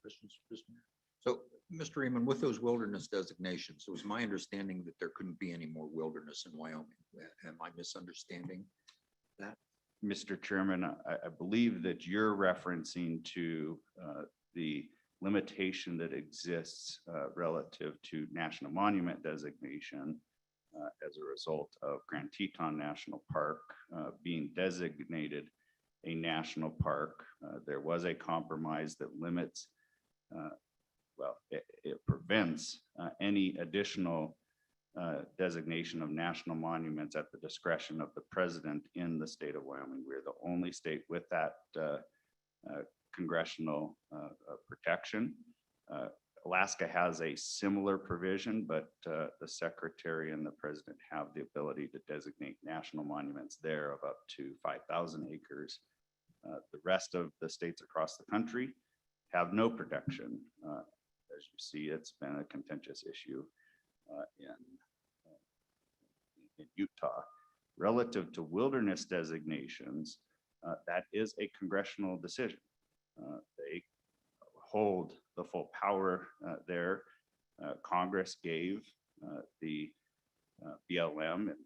Questions, Mr. Mayor? So, Mr. Raymond, with those wilderness designations, it was my understanding that there couldn't be any more wilderness in Wyoming. Am I misunderstanding that? Mr. Chairman, I believe that you're referencing to the limitation that exists relative to national monument designation as a result of Grand Teton National Park being designated a national park. There was a compromise that limits, it prevents any additional designation of national monuments at the discretion of the president in the state of Wyoming. We're the only state with that congressional protection. Alaska has a similar provision, but the secretary and the president have the ability to designate national monuments there of up to 5,000 acres. The rest of the states across the country have no protection. As you see, it's been a contentious issue in Utah. Relative to wilderness designations, that is a congressional decision. They hold the full power there. Congress gave the BLM in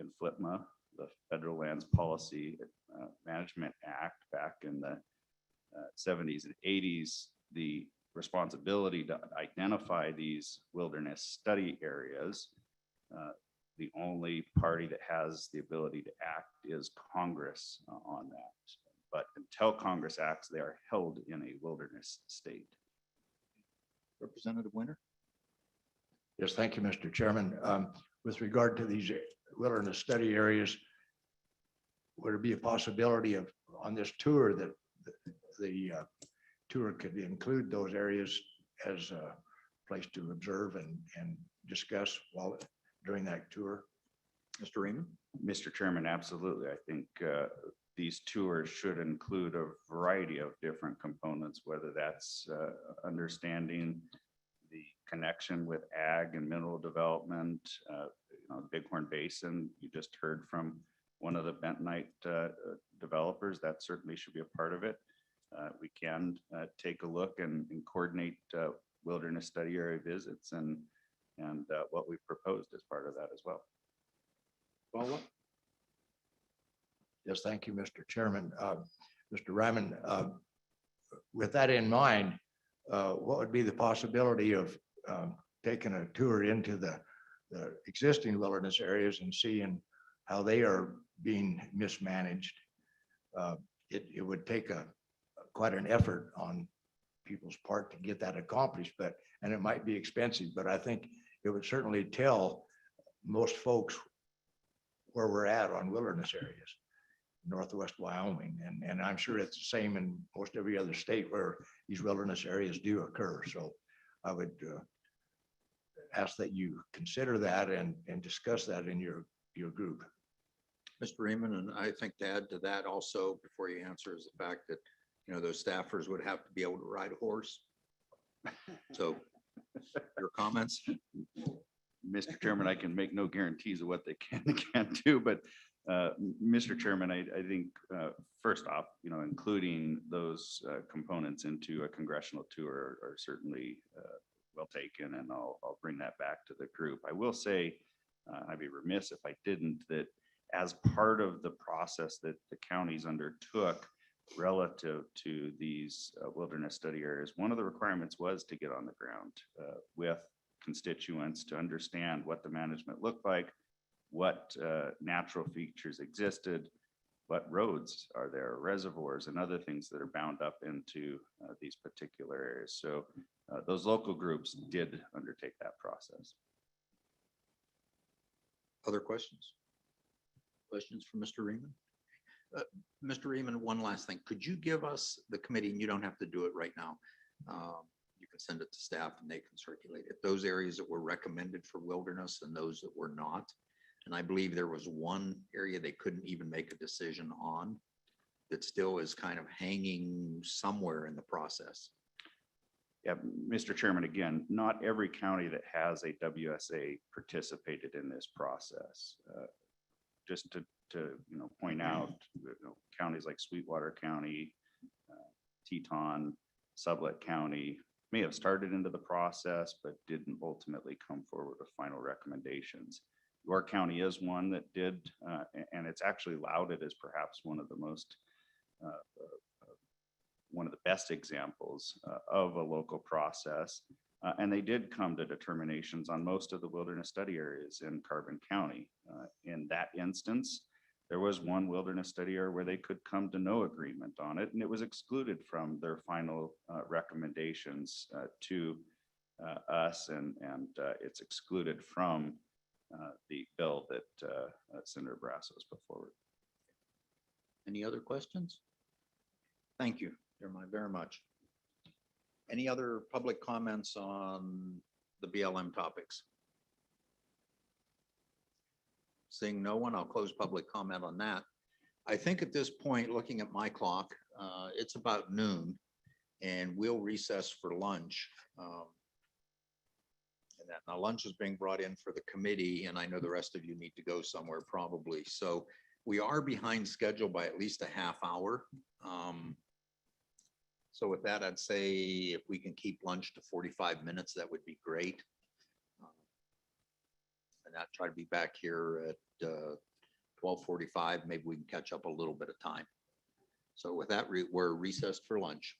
FLTMA, the Federal Lands Policy Management Act back in the 70s and 80s, the responsibility to identify these wilderness study areas. The only party that has the ability to act is Congress on that. But until Congress acts, they are held in a wilderness state. Representative Winter? Yes, thank you, Mr. Chairman. With regard to these wilderness study areas, would there be a possibility of, on this tour, that the tour could include those areas as a place to observe and discuss while during that tour? Mr. Raymond? Mr. Chairman, absolutely. I think these tours should include a variety of different components, whether that's understanding the connection with ag and mineral development, the Bighorn Basin. You just heard from one of the bentonite developers. That certainly should be a part of it. We can take a look and coordinate wilderness study area visits and what we've proposed as part of that as well. Follow-up? Yes, thank you, Mr. Chairman. Mr. Ryman, with that in mind, what would be the possibility of taking a tour into the existing wilderness areas and seeing how they are being mismanaged? It would take quite an effort on people's part to get that accomplished, and it might be expensive, but I think it would certainly tell most folks where we're at on wilderness areas, Northwest Wyoming, and I'm sure it's the same in most every other state where these wilderness areas do occur. So I would ask that you consider that and discuss that in your group. Mr. Raymond, and I think to add to that also, before you answer, is the fact that, those staffers would have to be able to ride a horse. So your comments? Mr. Chairman, I can make no guarantees of what they can and can't do, but Mr. Chairman, I think first off, including those components into a congressional tour are certainly well taken, and I'll bring that back to the group. I will say, I'd be remiss if I didn't, that as part of the process that the counties undertook relative to these wilderness study areas, one of the requirements was to get on the ground with constituents to understand what the management looked like, what natural features existed, what roads are there, reservoirs, and other things that are bound up into these particular areas. So those local groups did undertake that process. Other questions? Questions for Mr. Raymond? Mr. Raymond, one last thing. Could you give us the committee, and you don't have to do it right now. You can send it to staff and they can circulate it. Those areas that were recommended for wilderness and those that were not. And I believe there was one area they couldn't even make a decision on that still is kind of hanging somewhere in the process. Yeah, Mr. Chairman, again, not every county that has a WSA participated in this process. Just to point out, counties like Sweetwater County, Teton, Sublette County may have started into the process, but didn't ultimately come forward with final recommendations. York County is one that did, and it's actually lauded as perhaps one of the most, one of the best examples of a local process. And they did come to determinations on most of the wilderness study areas in Carbon County. In that instance, there was one wilderness study area where they could come to no agreement on it, and it was excluded from their final recommendations to us, and it's excluded from the bill that Senator Barrasso has put forward. Any other questions? Thank you, Jeremiah, very much. Any other public comments on the BLM topics? Seeing no one, I'll close public comment on that. I think at this point, looking at my clock, it's about noon, and we'll recess for lunch. And that now lunch is being brought in for the committee, and I know the rest of you need to go somewhere probably. So we are behind schedule by at least a half hour. So with that, I'd say if we can keep lunch to 45 minutes, that would be great. And I'll try to be back here at 12:45. Maybe we can catch up a little bit of time. So with that, we're recessed for lunch.